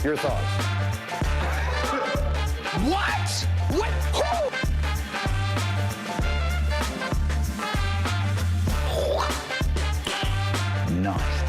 Your thoughts? What? What? Who? Nice.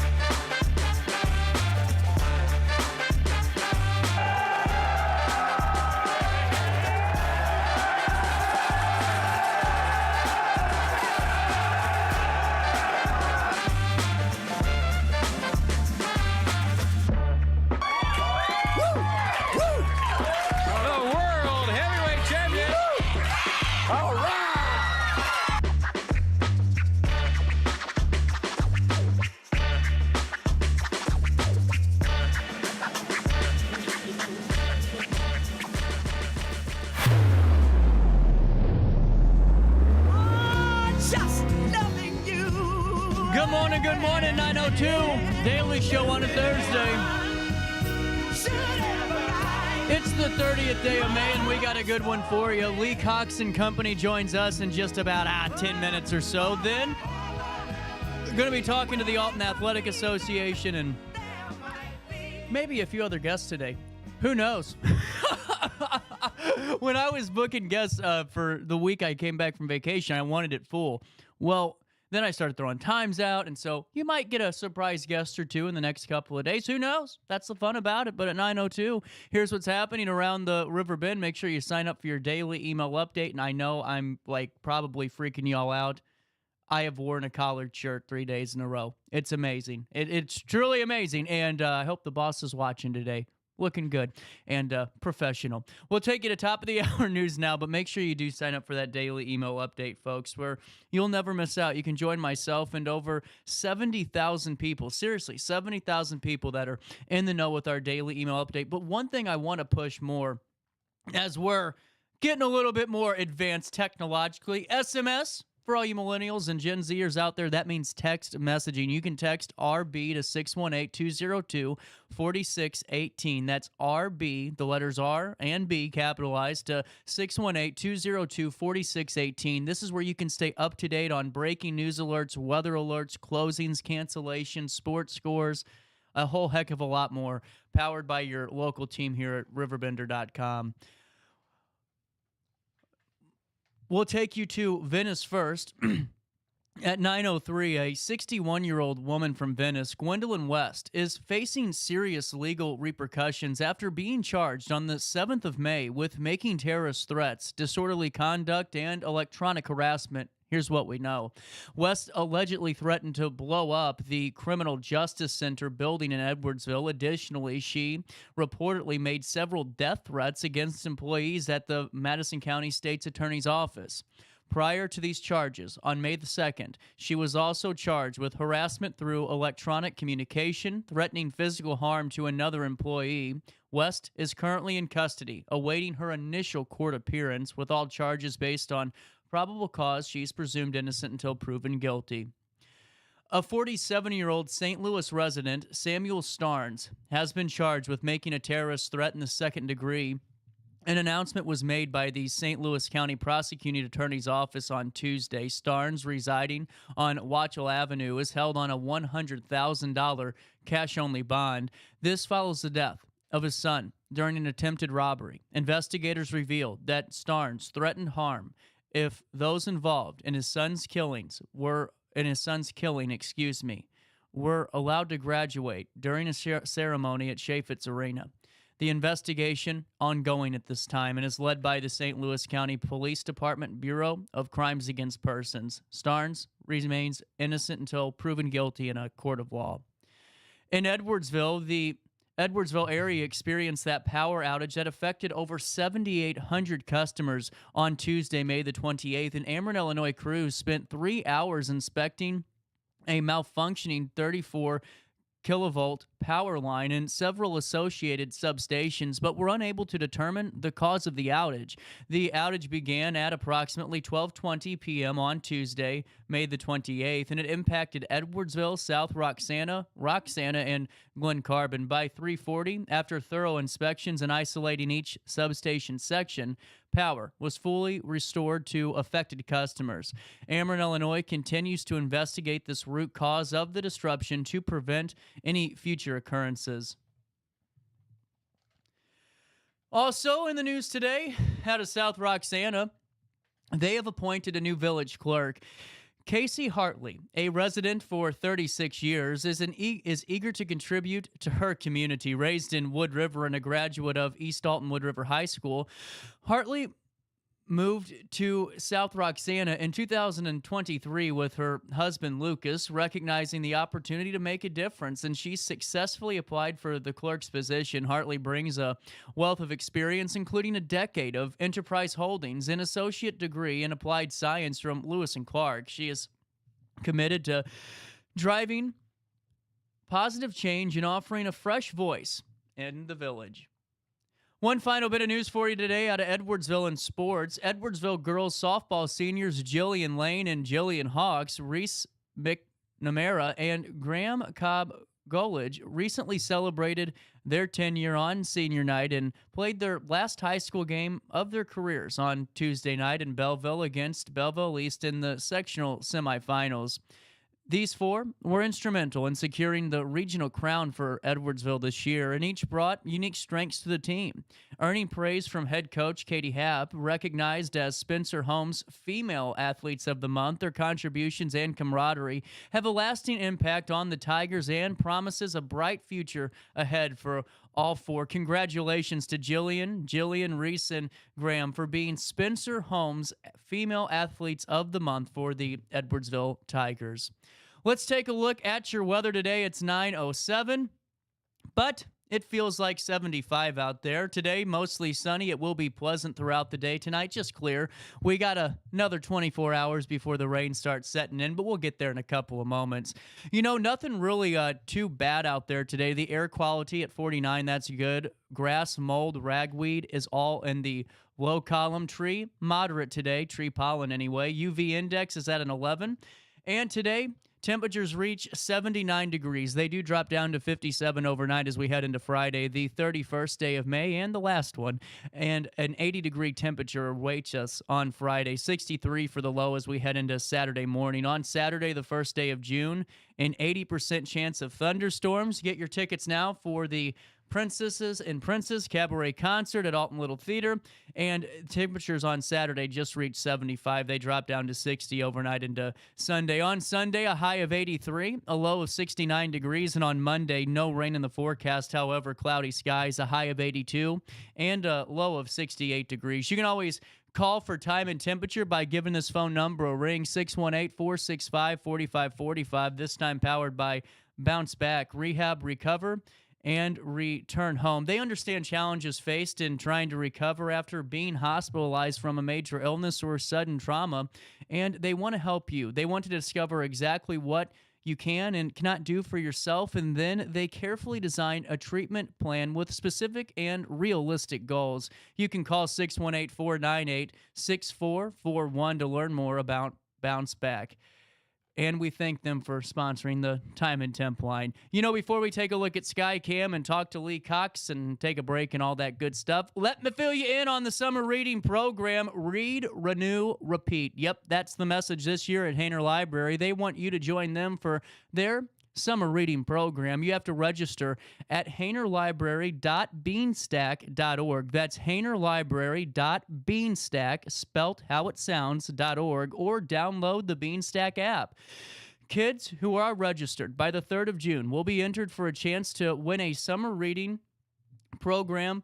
Good morning, 902. Daily show on a Thursday. It's the 30th day of May, and we got a good one for you. Lee Cox and Company joins us in just about 10 minutes or so. Then, we're going to be talking to the Alton Athletic Association and maybe a few other guests today. Who knows? When I was booking guests for the week I came back from vacation, I wanted it full. Well, then I started throwing times out, and so you might get a surprise guest or two in the next couple of days. Who knows? That's the fun about it. But at 9:02, here's what's happening around the Riverbend. Make sure you sign up for your daily email update, and I know I'm probably freaking y'all out. I have worn a collared shirt 3 days in a row. It's amazing. It's truly amazing, and I hope the boss is watching today. Looking good and professional. We'll take you to top of the hour news now, but make sure you do sign up for that daily email update, folks, where you'll never miss out. You can join myself and over 70,000 people, seriously, 70,000 people that are in the know with our daily email update. But one thing I want to push more as we're getting a little bit more advanced technologically, SMS. For all you millennials and Gen Zers out there, that means text messaging. You can text RB to 618-202-4618. That's RB, the letters R and B capitalized, to 618-202-4618. This is where you can stay up to date on breaking news alerts, weather alerts, closings, cancellations, sports scores, a whole heck of a lot more, powered by your local team here at RiverBender.com. We'll take you to Venice first. At 9:03, a 61-year-old woman from Venice, Gwendolyn West, is facing serious legal repercussions after being charged on the 7th of May with making terrorist threats, disorderly conduct, and electronic harassment. Here's what we know. West allegedly threatened to blow up the Criminal Justice Center building in Edwardsville. Additionally, she reportedly made several death threats against employees at the Madison County State's Attorney's Office. Prior to these charges, on May the 2nd, she was also charged with harassment through electronic communication, threatening physical harm to another employee. West is currently in custody, awaiting her initial court appearance, with all charges based on probable cause. She's presumed innocent until proven guilty. A 47-year-old St. Louis resident, Samuel Starnes, has been charged with making a terrorist threat in the second degree. An announcement was made by the St. Louis County Prosecuting Attorney's Office on Tuesday. Starnes, residing on Watchell Avenue, is held on a $100,000 cash-only bond. This follows the death of his son during an attempted robbery. Investigators revealed that Starnes threatened harm if those involved in his son's killing were allowed to graduate during a ceremony at Chaffetz Arena. The investigation ongoing at this time and is led by the St. Louis County Police Department Bureau of Crimes Against Persons. Starnes remains innocent until proven guilty in a court of law. In Edwardsville, the Edwardsville area experienced that power outage that affected over 7,800 customers on Tuesday, May the 28th. An Ameren, Illinois crew spent 3 hours inspecting a malfunctioning 34 kilovolt power line and several associated substations, but were unable to determine the cause of the outage. The outage began at approximately 12:20 p.m. on Tuesday, May the 28th, and it impacted Edwardsville, South Roxana, and Glen Carbon. By 3:40, after thorough inspections and isolating each substation section, power was fully restored to affected customers. Ameren, Illinois continues to investigate this root cause of the disruption to prevent any future occurrences. Also in the news today, out of South Roxana, they have appointed a new village clerk. Casey Hartley, a resident for 36 years, is eager to contribute to her community. Raised in Wood River and a graduate of East Alton Wood River High School, Hartley moved to South Roxana in 2023 with her husband Lucas, recognizing the opportunity to make a difference, and she successfully applied for the clerk's position. Hartley brings a wealth of experience, including a decade of enterprise holdings, an associate degree in applied science from Lewis and Clark. She is committed to driving positive change and offering a fresh voice in the village. One final bit of news for you today out of Edwardsville in sports. Edwardsville girls softball seniors Jillian Lane and Jillian Hawks, Reese McNamara, and Graham Cobb Golage recently celebrated their 10-year-on senior night and played their last high school game of their careers on Tuesday night in Belleville against Belleville East in the sectional semifinals. These four were instrumental in securing the regional crown for Edwardsville this year, and each brought unique strengths to the team, earning praise from head coach Katie Happ, recognized as Spencer Holmes Female Athletes of the Month. Their contributions and camaraderie have a lasting impact on the Tigers and promises a bright future ahead for all four. Congratulations to Jillian, Reese, and Graham for being Spencer Holmes Female Athletes of the Month for the Edwardsville Tigers. Let's take a look at your weather today. It's 9:07, but it feels like 75 out there. Today, mostly sunny. It will be pleasant throughout the day. Tonight, just clear. We got another 24 hours before the rain starts setting in, but we'll get there in a couple of moments. You know, nothing really too bad out there today. The air quality at 49, that's good. Grass, mold, ragweed is all in the low column. Tree, moderate today. Tree pollen anyway. UV index is at an 11. And today, temperatures reach 79 degrees. They do drop down to 57 overnight as we head into Friday, the 31st day of May, and the last one. And an 80-degree temperature awaits us on Friday, 63 for the low as we head into Saturday morning. On Saturday, the first day of June, an 80% chance of thunderstorms. Get your tickets now for the Princesses and Princes Cabaret Concert at Alton Little Theater, and temperatures on Saturday just reached 75. They drop down to 60 overnight into Sunday. On Sunday, a high of 83, a low of 69 degrees, and on Monday, no rain in the forecast. However, cloudy skies, a high of 82, and a low of 68 degrees. You can always call for time and temperature by giving this phone number a ring, 618-465-4545, this time powered by Bounce Back, Rehab, Recover, and Return Home. They understand challenges faced in trying to recover after being hospitalized from a major illness or sudden trauma, and they want to help you. They want to discover exactly what you can and cannot do for yourself, and then they carefully design a treatment plan with specific and realistic goals. You can call 618-498-6441 to learn more about Bounce Back. And we thank them for sponsoring the Time and Temp line. You know, before we take a look at Skycam and talk to Lee Cox and take a break and all that good stuff, let me fill you in on the summer reading program, Read, Renew, Repeat. Yep, that's the message this year at Hainer Library. They want you to join them for their summer reading program. You have to register at hainerlibrary.beanstack.org. That's hainerlibrary.beanstack, spelt how it sounds.org, or download the Beanstack app. Kids who are registered by the 3rd of June will be entered for a chance to win a summer reading program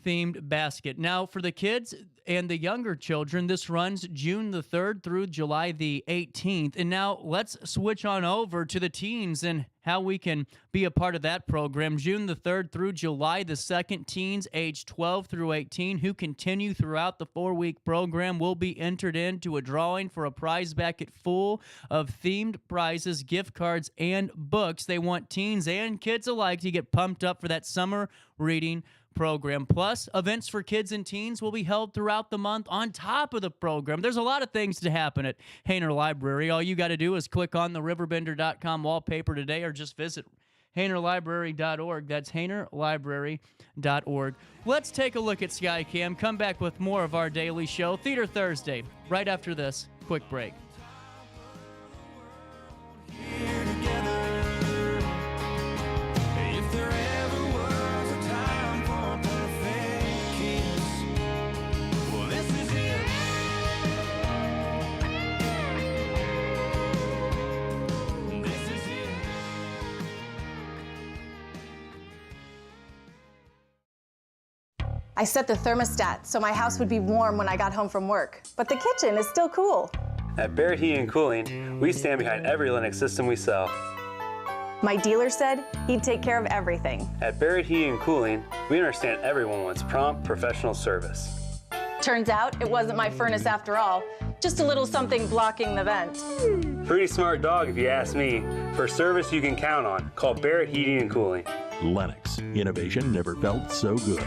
themed basket. Now, for the kids and the younger children, this runs June the 3rd through July the 18th. And now let's switch on over to the teens and how we can be a part of that program. June the 3rd through July the 2nd, teens age 12 through 18 who continue throughout the 4-week program will be entered into a drawing for a prize bucket full of themed prizes, gift cards, and books. They want teens and kids alike to get pumped up for that summer reading program. Plus, events for kids and teens will be held throughout the month on top of the program. There's a lot of things to happen at Hainer Library. All you got to do is click on the RiverBender.com wallpaper today or just visit HainerLibrary.org. That's HainerLibrary.org. Let's take a look at Skycam. Come back with more of our daily show, Theater Thursday, right after this quick break. I set the thermostat so my house would be warm when I got home from work, but the kitchen is still cool. At Barrett Heating and Cooling, we stand behind every Lennox system we sell. My dealer said he'd take care of everything. At Barrett Heating and Cooling, we understand everyone wants prompt, professional service. Turns out it wasn't my furnace after all, just a little something blocking the vent. Pretty smart dog if you ask me. For service you can count on, call Barrett Heating and Cooling. Lennox. Innovation never felt so good.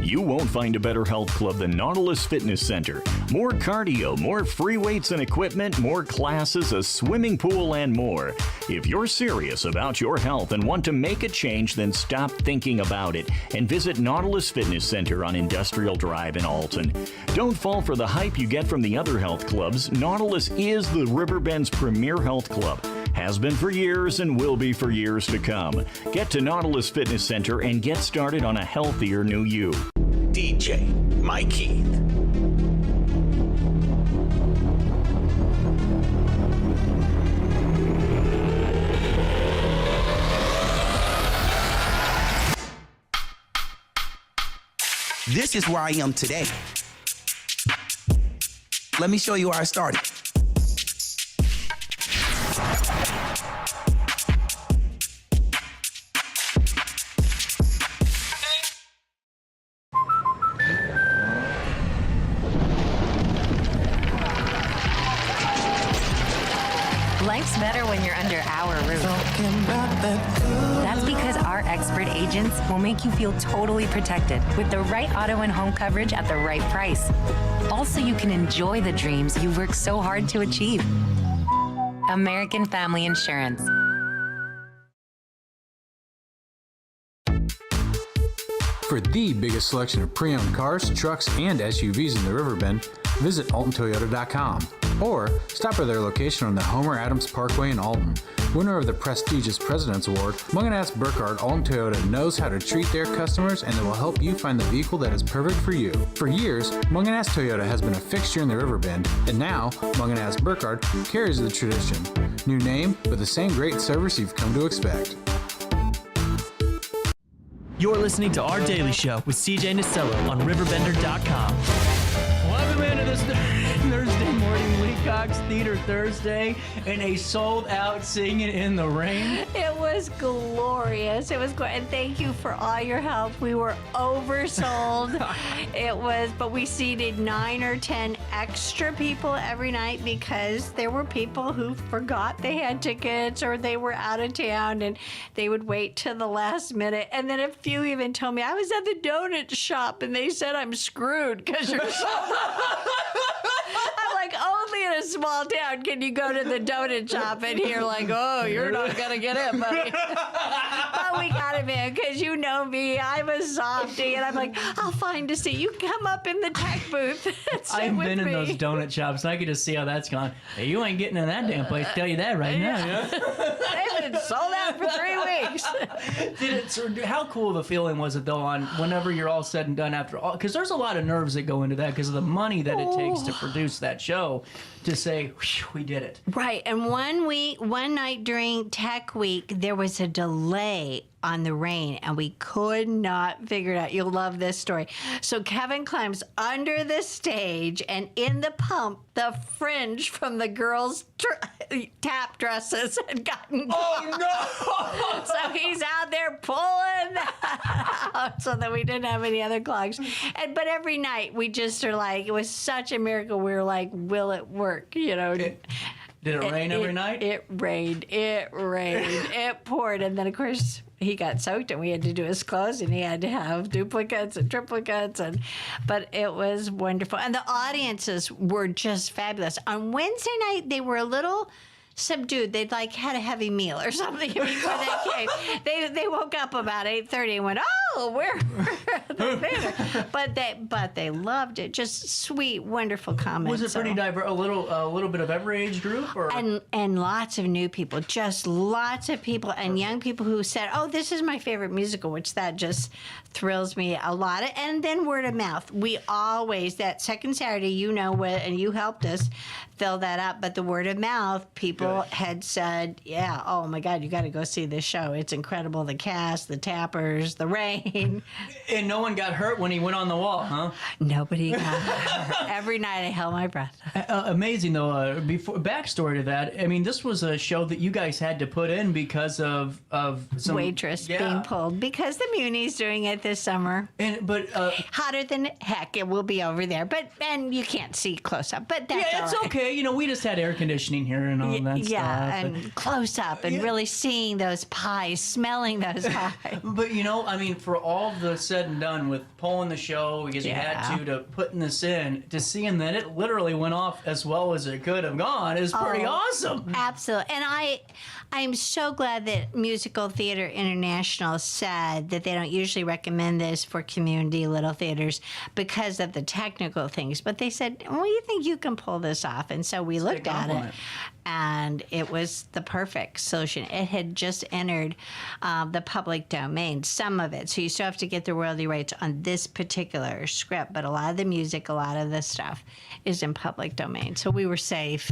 You won't find a better health club than Nautilus Fitness Center. More cardio, more free weights and equipment, more classes, a swimming pool, and more. If you're serious about your health and want to make a change, then stop thinking about it and visit Nautilus Fitness Center on Industrial Drive in Alton. Don't fall for the hype you get from the other health clubs. Nautilus is the Riverbend's premier health club. Has been for years and will be for years to come. Get to Nautilus Fitness Center and get started on a healthier new you. DJ Mikey. This is where I am today. Let me show you where I started. Life's better when you're under our roof. That's because our expert agents will make you feel totally protected with the right auto and home coverage at the right price. Also, you can enjoy the dreams you worked so hard to achieve. American Family Insurance. For the biggest selection of pre-owned cars, trucks, and SUVs in the Riverbend, visit AltonToyota.com or stop by their location on the Homer Adams Parkway in Alton. Winner of the prestigious President's Award, Munganast Burkhardt Alton Toyota knows how to treat their customers, and they will help you find the vehicle that is perfect for you. For years, Munganast Toyota has been a fixture in the Riverbend, and now Munganast Burkhardt carries the tradition. New name, but the same great service you've come to expect. You're listening to Our Daily Show with CJ Nasello on RiverBender.com. Welcome into this Thursday morning Leacock's Theater Thursday in a sold-out Singing in the Rain. It was glorious. It was and thank you for all your help. We were oversold. But we seated 9 or 10 extra people every night because there were people who forgot they had tickets or they were out of town and they would wait till the last minute. And then a few even told me, I was at the donut shop and they said I'm screwed because you're so... I'm like, only in a small town can you go to the donut shop and hear like, oh, you're not going to get it, buddy. But we got him in because you know me. I'm a softie. And I'm like, I'll find a seat. You come up in the tech booth and sit I've with been in me. those donut shops. I could just see how that's gone. Hey, you ain't getting in that damn place. Tell you that right now. Yeah. They've been sold out for 3 weeks. How cool of a feeling was it though on whenever you're all said and done after all? Because there's a lot of nerves that go into that because of the money that it takes to produce that show. To say, we did it. Right. And one night during Tech Week, there was a delay on the rain, and we could not figure it out. You'll love this story. So Kevin climbs under the stage, and in the pump, the fringe from the girls' tap dresses had gotten caught. Oh, no! So he's out there pulling that out so that we didn't have any other clogs. But every night, we just are like, it was such a miracle. We were like, will it work? You know? Did it rain every night? It rained. It poured. And then, of course, he got soaked and we had to do his clothes and he had to have duplicates and triplicates. But it was wonderful. And the audiences were just fabulous. On Wednesday night, they were a little subdued. They'd like had a heavy meal or something before they came. They woke up about 8:30 and went, oh, we're at the theater. But they loved it. Just sweet, wonderful comments. Was it pretty diverse? A little bit of every age group, or and lots of new people, just lots of people and young people who said, oh, this is my favorite musical, which that just thrills me a lot. And then word of mouth. We always, that second Saturday, you know what, and you helped us fill that up. But the word of mouth, people had said, yeah, oh my God, you got to go see this show. It's incredible. The cast, the tappers, the rain. mean, And no one got hurt when he went on the wall, huh? nobody got hurt. Every night I held my breath. Amazing, though. Before backstory to that, I mean, this was a show that you guys had to put in because of some Waitress being pulled because the Muni's doing it this summer. But hotter than heck, it will be over there. And you can't see close up. But that's yeah, it's all right. okay. You know, we just had air conditioning here and all that stuff. Yeah, and close up and really seeing those pies, smelling those pies. But you know, I mean, for all the said and done with pulling the show because you had to putting this in, to seeing that it literally went off as well as it could have gone is pretty awesome. Absolutely. And I'm so glad that Musical Theater International said that they don't usually recommend this for community little theaters because of the technical things. But they said, well, you think you can pull this off? And so we looked at it. And it was the perfect solution. It had just entered the public domain, some of it. So you still have to get the royalty rights on this particular script. But a lot of the music, a lot of the stuff is in public domain. So we were safe.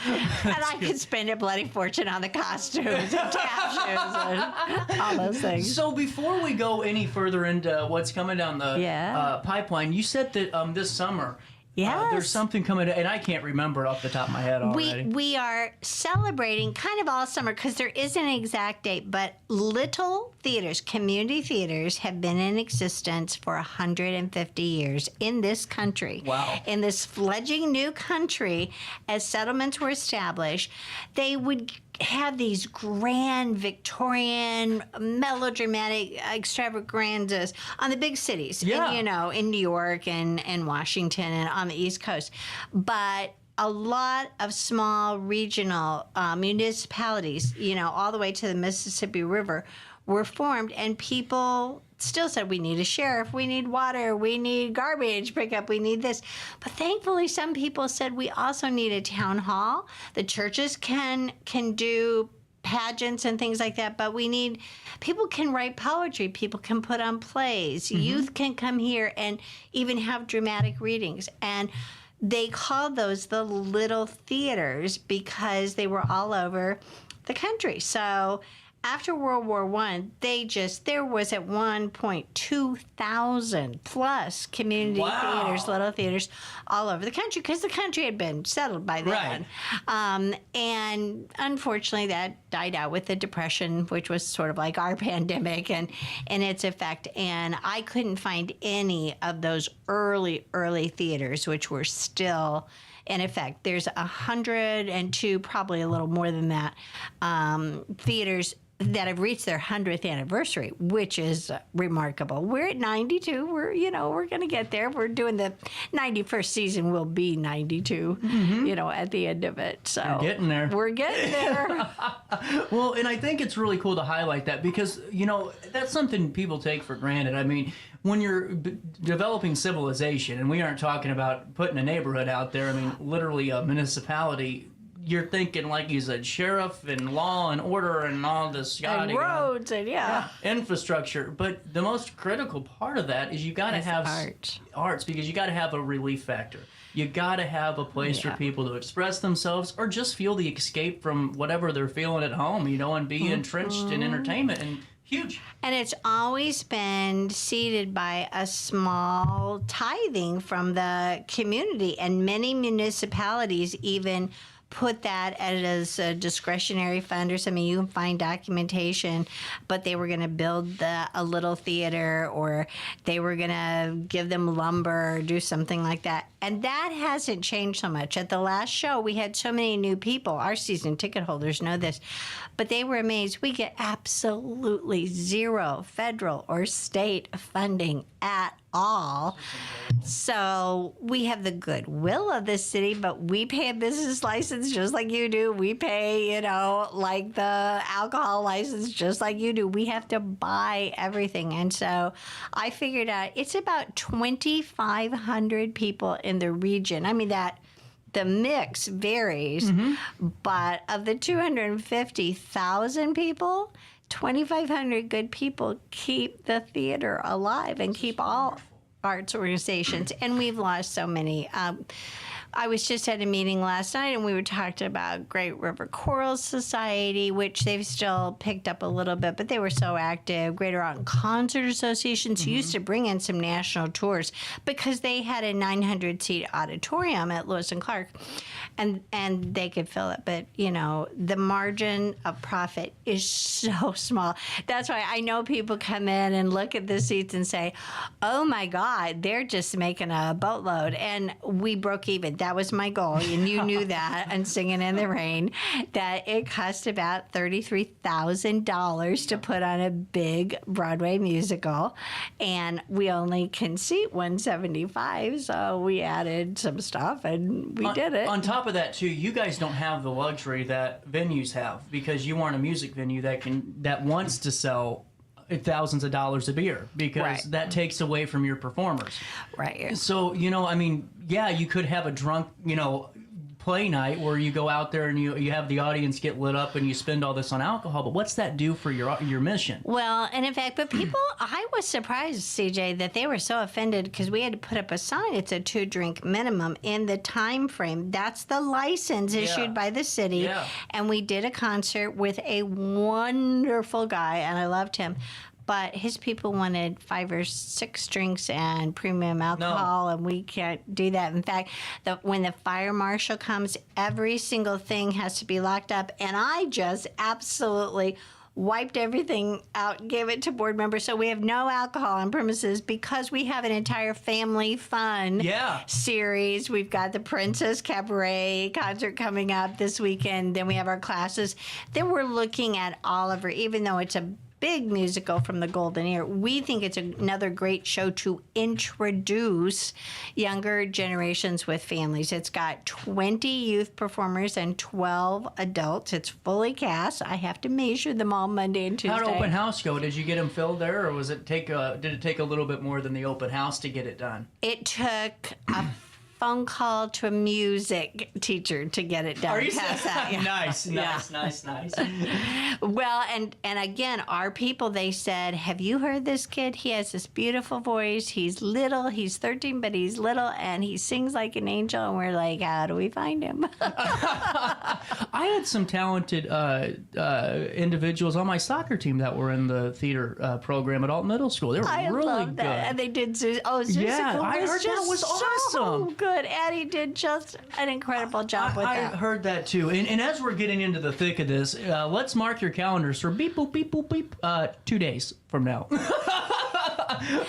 And I could spend a bloody fortune on the costumes and tap shoes and all those things. So before we go any further into what's coming down the pipeline, you said that this summer, there's something coming, and I can't remember off the top of my head already. We are celebrating kind of all summer because there isn't an exact date, but little theaters, community theaters, have been in existence for 150 years in this country. Wow. In this fledgling new country, as settlements were established, they would have these grand Victorian melodramatic extravaganzas on the big cities, in New York and Washington and on the East Coast. But a lot of small regional municipalities, all the way to the Mississippi River, were formed, and people still said, we need a sheriff, we need water, we need garbage pickup, we need this. But thankfully, some people said we also need a town hall. The churches can do pageants and things like that, but people can write poetry, people can put on plays, youth can come here and even have dramatic readings. And they called those the little theaters because they were all over the country. So after World War I, there was at one point 2,000 plus community theaters, little theaters, all over the country because the country had been settled by then. Right. And unfortunately, that died out with the Depression, which was sort of like our pandemic and its effect. And I couldn't find any of those early theaters, which were still in effect. There's 102, probably a little more than that, theaters that have reached their 100th anniversary, which is remarkable. We're at 92. We're going to get there. We're doing the 91st season will be 92, at the end of it. So we're getting there. We're getting there. Well, and I think it's really cool to highlight that because, that's something people take for granted. I mean, when you're developing civilization, and we aren't talking about putting a neighborhood out there, I mean, literally a municipality, you're thinking, like you said, sheriff and law and order and all this and roads and infrastructure. But the most critical part of that is you got to have arts because you got to have a relief factor. You got to have a place for people to express themselves or just feel the escape from whatever they're feeling at home, and be entrenched in entertainment. And huge. And it's always been seeded by a small tithing from the community, and many municipalities even put that as a discretionary fund or something. You can find documentation, but they were going to build a little theater, or they were going to give them lumber or do something like that. And that hasn't changed so much. At the last show, we had so many new people. Our season ticket holders know this, but they were amazed. We get absolutely zero federal or state funding at all. So we have the goodwill of the city, but we pay a business license just like you do. We pay, like the alcohol license just like you do. We have to buy everything. And so I figured out it's about 2,500 people in the region. I mean, the mix varies, but of the 250,000 people, 2,500 good people keep the theater alive and keep all arts organizations. And we've lost so many. I was just at a meeting last night, and we were talking about Great River Choral Society, which they've still picked up a little bit, but they were so active. Greater Alton Concert Association used to bring in some national tours because they had a 900-seat auditorium at Lewis and Clark, and they could fill it. But, you know, the margin of profit is so small. That's why I know people come in and look at the seats and say, oh, my God, they're just making a boatload. And we broke even. That was my goal, and you knew that, and Singing in the Rain, that it cost about $33,000 to put on a big Broadway musical, and we only can seat 175, so we added some stuff, and we did it. On top of that, too, you guys don't have the luxury that venues have, because you aren't a music venue that wants to sell thousands of dollars of beer, because that takes away from your performers. Right. So, you know, I mean, yeah, you could have a drunk, you know, play night where you go out there and you have the audience get lit up and you spend all this on alcohol, but what's that do for your mission? Well, and in fact, but people, I was surprised, CJ, that they were so offended because we had to put up a sign. It's a 2-drink minimum in the time frame. That's the license issued by the city. Yeah. And we did a concert with a wonderful guy, and I loved him. But his people wanted 5 or 6 drinks and premium alcohol, and we can't do that. In fact, when the fire marshal comes, every single thing has to be locked up. And I just absolutely wiped everything out, gave it to board members. So we have no alcohol on premises because we have an entire family fun series. We've got the Princess Cabaret concert coming up this weekend. Then we have our classes. Then we're looking at Oliver, even though it's a big musical from the Golden Era. We think it's another great show to introduce younger generations with families. It's got 20 youth performers and 12 adults. It's fully cast. I have to measure them all Monday and Tuesday. How'd open house go? Did you get them filled there, or did it take a little bit more than the open house to get it done? It took a phone call to a music teacher to get it done. Are you Nice. Well, and again, our people, they said, have you heard this kid? He has this beautiful voice. He's little. He's 13, but he's little, and he sings like an angel. And we're like, how do we find him? I had some talented individuals on my soccer team that were in the theater program at Alton Middle School. They were really good. And they did Zuzical. I heard that was awesome. So good. Addie did just an incredible job with that. I heard that too. And as we're getting into the thick of this, let's mark your calendars for beep, boop, beep, boop, beep, 2 days from now.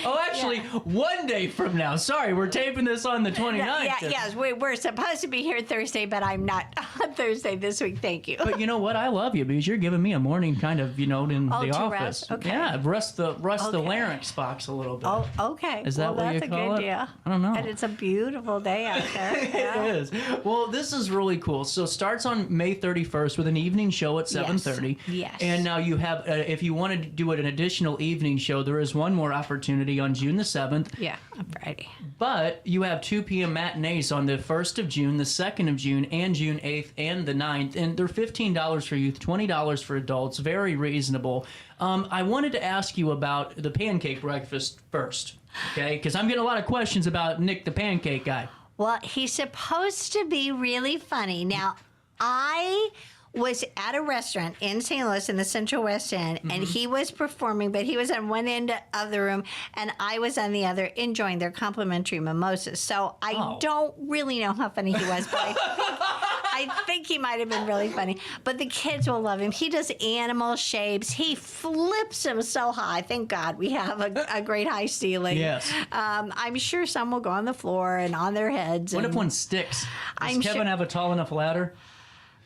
Actually, 1 day from now. Sorry, we're taping this on the 29th. Yes, we're supposed to be here Thursday, but I'm not on Thursday this week. Thank you. But you know what? I love you because you're giving me a morning kind of, in the office. Rest? Okay. Yeah, rest the larynx box a little bit. Oh, okay. Is that what you call it? That's a good deal. I don't know. And it's a beautiful day out there. It is. Well, this is really cool. So it starts on May 31st with an evening show at 7:30. Yes. And now you have, if you wanted to do an additional evening show, there is one more opportunity on June the 7th. Yeah, on Friday. But you have 2 p.m. matinees on the 1st of June, the 2nd of June, and June 8th and the 9th. And they're $15 for youth, $20 for adults. Very reasonable. I wanted to ask you about the pancake breakfast first, okay? Because I'm getting a lot of questions about Nick the Pancake Guy. Well, he's supposed to be really funny. Now, I was at a restaurant in St. Louis in the Central West End, and he was performing, but he was on one end of the room, and I was on the other, enjoying their complimentary mimosas. So I don't really know how funny he was, but I think he might have been really funny. But the kids will love him. He does animal shapes. He flips them so high. Thank God we have a great high ceiling. Yes. I'm sure some will go on the floor and on their heads. What if one sticks? Does Kevin have a tall enough ladder?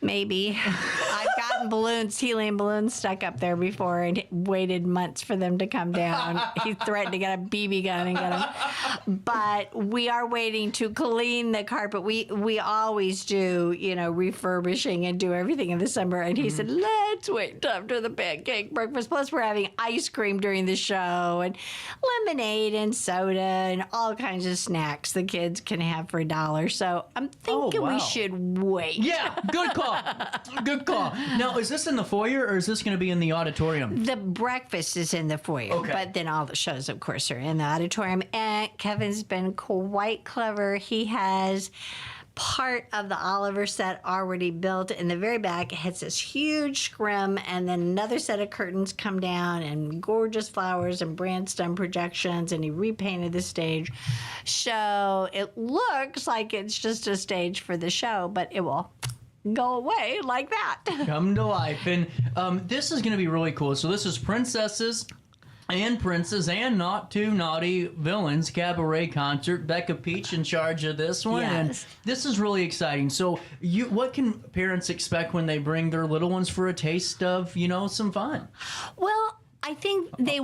Maybe. I've gotten balloons, helium balloons stuck up there before and waited months for them to come down. He threatened to get a BB gun and get them. But we are waiting to clean the carpet. We always do, refurbishing and do everything in the summer. And he said, let's wait until after the pancake breakfast. Plus, we're having ice cream during the show and lemonade and soda and all kinds of snacks the kids can have for $1. So I'm thinking we should wait. Yeah, good call. Good call. Now, is this in the foyer or is this going to be in the auditorium? The breakfast is in the foyer, but then all the shows, of course, are in the auditorium. And Kevin's been quite clever. He has part of the Oliver set already built. In the very back, it has this huge scrim, and then another set of curtains come down, and gorgeous flowers and brandstone projections, and he repainted the stage. So it looks like it's just a stage for the show, but it will go away like that. Come to life. And this is going to be really cool. So this is Princesses and Princes and Not Too Naughty Villains Cabaret Concert. Becca Peach in charge of this one. Yes. And this is really exciting. So what can parents expect when they bring their little ones for a taste of, some fun? Well, I think they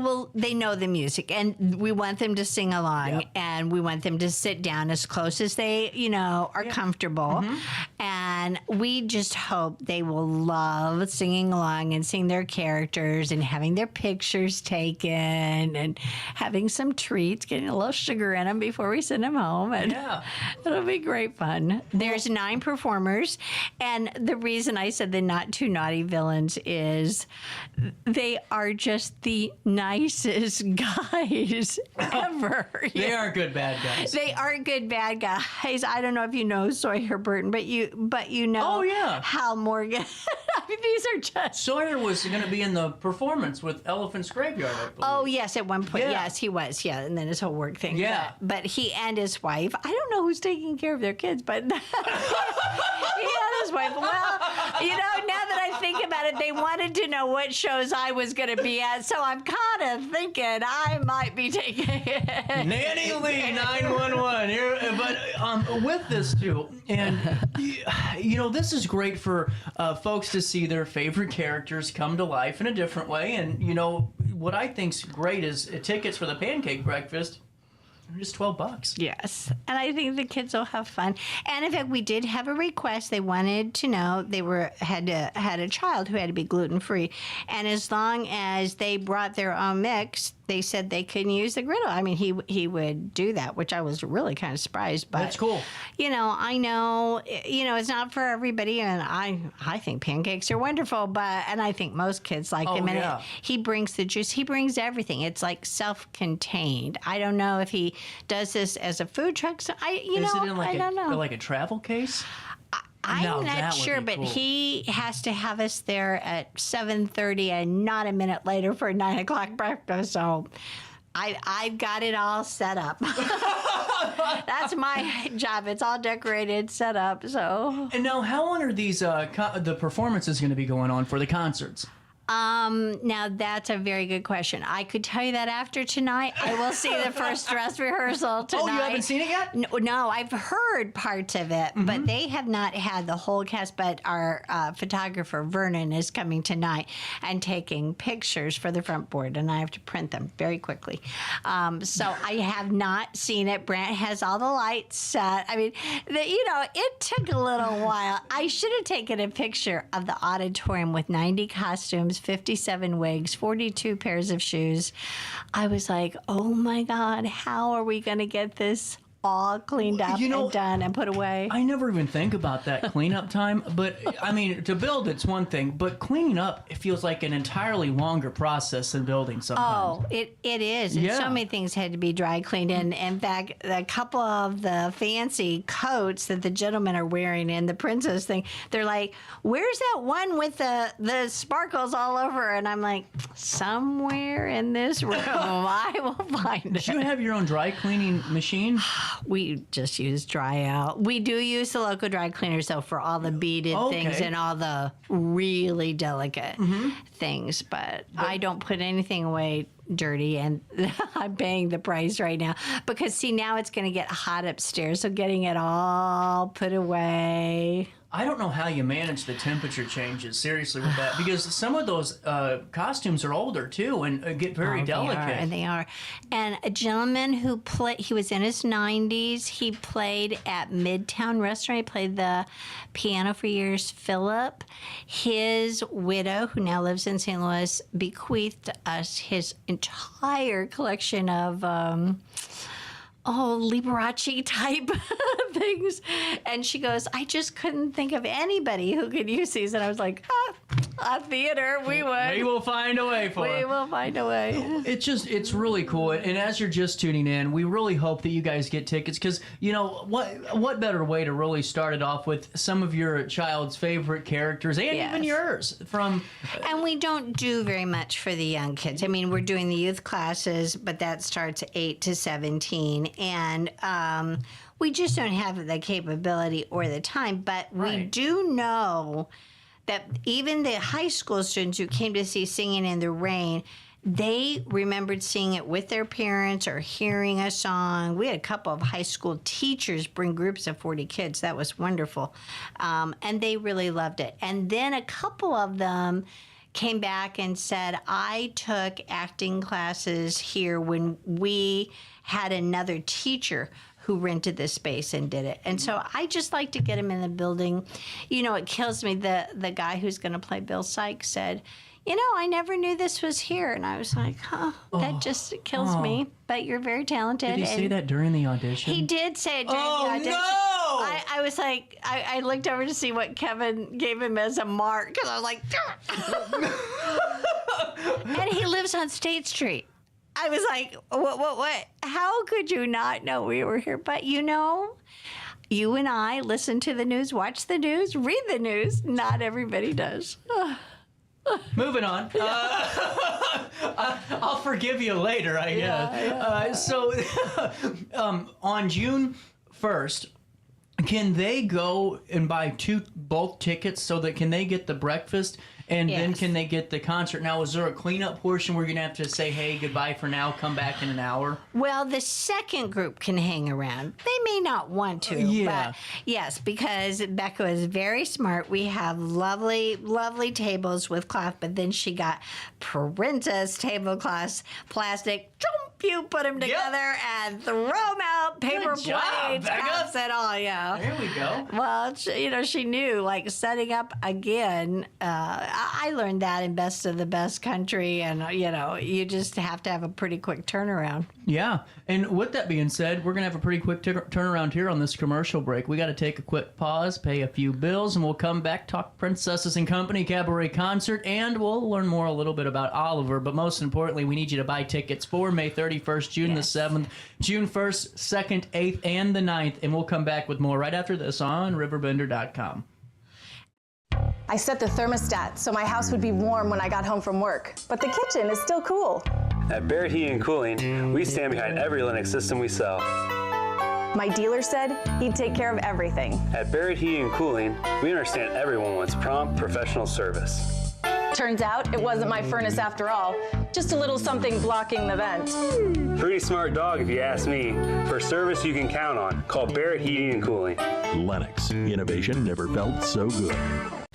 know the music, and we want them to sing along, and we want them to sit down as close as they, are comfortable. And we just hope they will love singing along and seeing their characters and having their pictures taken and having some treats, getting a little sugar in them before we send them home. And it'll be great fun. There's 9 performers, and the reason I said the Not Too Naughty Villains is they are just the nicest guys ever. They are good bad guys. They are good bad guys. I don't know if you know Sawyer Burton, but you know Hal Morgan. I mean, these are just... Sawyer was going to be in the performance with Elephant's Graveyard, I believe. Oh, yes, at one point. Yes, he was. Yeah, and then his whole work thing. Yeah. But he and his wife, I don't know who's taking care of their kids, but he and his wife. Well, now that I think about it, they wanted to know what shows I was going to be at, so I'm kind of thinking I might be taking it. Nanny Lee 911 here, but with this too, and this is great for folks to see their favorite characters come to life in a different way. And what I think's great is tickets for the pancake breakfast. Just $12. Yes, and I think the kids will have fun. And in fact, we did have a request. They wanted to know they had a child who had to be gluten-free, and as long as they brought their own mix, they said they couldn't use the griddle. I mean, he would do that, which I was really kind of surprised. But that's cool. I know, it's not for everybody, and I think pancakes are wonderful, and I think most kids like them. And he brings the juice. He brings everything. It's like self-contained. I don't know if he does this as a food truck. So I don't know. Like a travel case? I'm not sure, but he has to have us there at 7:30 and not a minute later for a 9 o'clock breakfast. So I've got it all set up. That's my job. It's all decorated, set up. So. And now, how long are these the performances going to be going on for the concerts? Now that's a very good question. I could tell you that after tonight. I will see the first dress rehearsal tonight. Oh, you haven't seen it yet? No, I've heard parts of it, but they have not had the whole cast. But our photographer, Vernon, is coming tonight and taking pictures for the front board, and I have to print them very quickly. So I have not seen it. Brant has all the lights set. I mean, it took a little while. I should have taken a picture of the auditorium with 90 costumes, 57 wigs, 42 pairs of shoes. I was like, oh my God, how are we going to get this all cleaned up and done and put away? I never even think about that cleanup time. But, I mean, to build, it's one thing. But cleaning up, it feels like an entirely longer process than building sometimes. Oh, it is. And so many things had to be dry cleaned. And in fact, a couple of the fancy coats that the gentlemen are wearing in the princess thing, they're like, where's that one with the sparkles all over? And I'm like, somewhere in this room, I will find it. Do you have your own dry cleaning machine? We just use dry out. We do use the local dry cleaners, though, for all the beaded things and all the really delicate things. But I don't put anything away dirty, and I'm paying the price right now because, see, now it's going to get hot upstairs, so getting it all put away. I don't know how you manage the temperature changes, seriously, with that, because some of those costumes are older, too, and get very delicate. They are. And a gentleman who played, he was in his 90s. He played at Midtown Restaurant. He played the piano for years, Philip. His widow, who now lives in St. Louis, bequeathed us his entire collection of Liberace type things. And she goes, I just couldn't think of anybody who could use these. And I was like, a theater, we would. We will find a way for it. We will find a way. It's really cool. And as you're just tuning in, we really hope that you guys get tickets because, you know, what better way to really start it off with some of your child's favorite characters and even yours from... And we don't do very much for the young kids. I mean, we're doing the youth classes, but that starts at 8 to 17. And we just don't have the capability or the time. But we do know that even the high school students who came to see Singing in the Rain, they remembered seeing it with their parents or hearing a song. We had a couple of high school teachers bring groups of 40 kids. That was wonderful. And they really loved it. And then a couple of them came back and said, I took acting classes here when we had another teacher who rented the space and did it. And so I just like to get them in the building. You know, it kills me. The guy who's going to play Bill Sykes said, you know, I never knew this was here. And I was like, that just kills me. But you're very talented. Did he say that during the audition? He did say it during the audition. No! I was like, I looked over to see what Kevin gave him as a mark because I was like, and he lives on State Street. I was like, what? How could you not know we were here? But you know, you and I listen to the news, watch the news, read the news. Not everybody does. Moving on. I'll forgive you later, I guess. So on June 1st, can they go and buy both tickets so that can they get the breakfast and then can they get the concert? Now, is there a cleanup portion where you're going to have to say, hey, goodbye for now, come back in an hour? Well, the second group can hang around. They may not want to, but yes, because Becca is very smart. We have lovely, lovely tables with cloth, but then she got princess tablecloths, plastic. You put them together and throw them out, paper plates, cups and all, There we go. Well, she knew, like, setting up again, I learned that in Best of the Best Country, and, you just have to have a pretty quick turnaround. Yeah, and with that being said, we're going to have a pretty quick turnaround here on this commercial break. We got to take a quick pause, pay a few bills, and we'll come back, talk Princesses and Company Cabaret Concert, and we'll learn more a little bit about Oliver, but most importantly, we need you to buy tickets for May 31st, June the 7th, June 1st, 2nd, 8th, and the 9th, and we'll come back with more right after this on RiverBender.com. I set the thermostat so my house would be warm when I got home from work, but the kitchen is still cool. At Barrett Heating and Cooling, we stand behind every Linux system we sell. My dealer said he'd take care of everything. At Barrett Heating and Cooling, we understand everyone wants prompt, professional service. Turns out it wasn't my furnace after all, just a little something blocking the vent. Pretty smart dog if you ask me. For service you can count on, call Barrett Heating and Cooling. Lennox. Innovation never felt so good.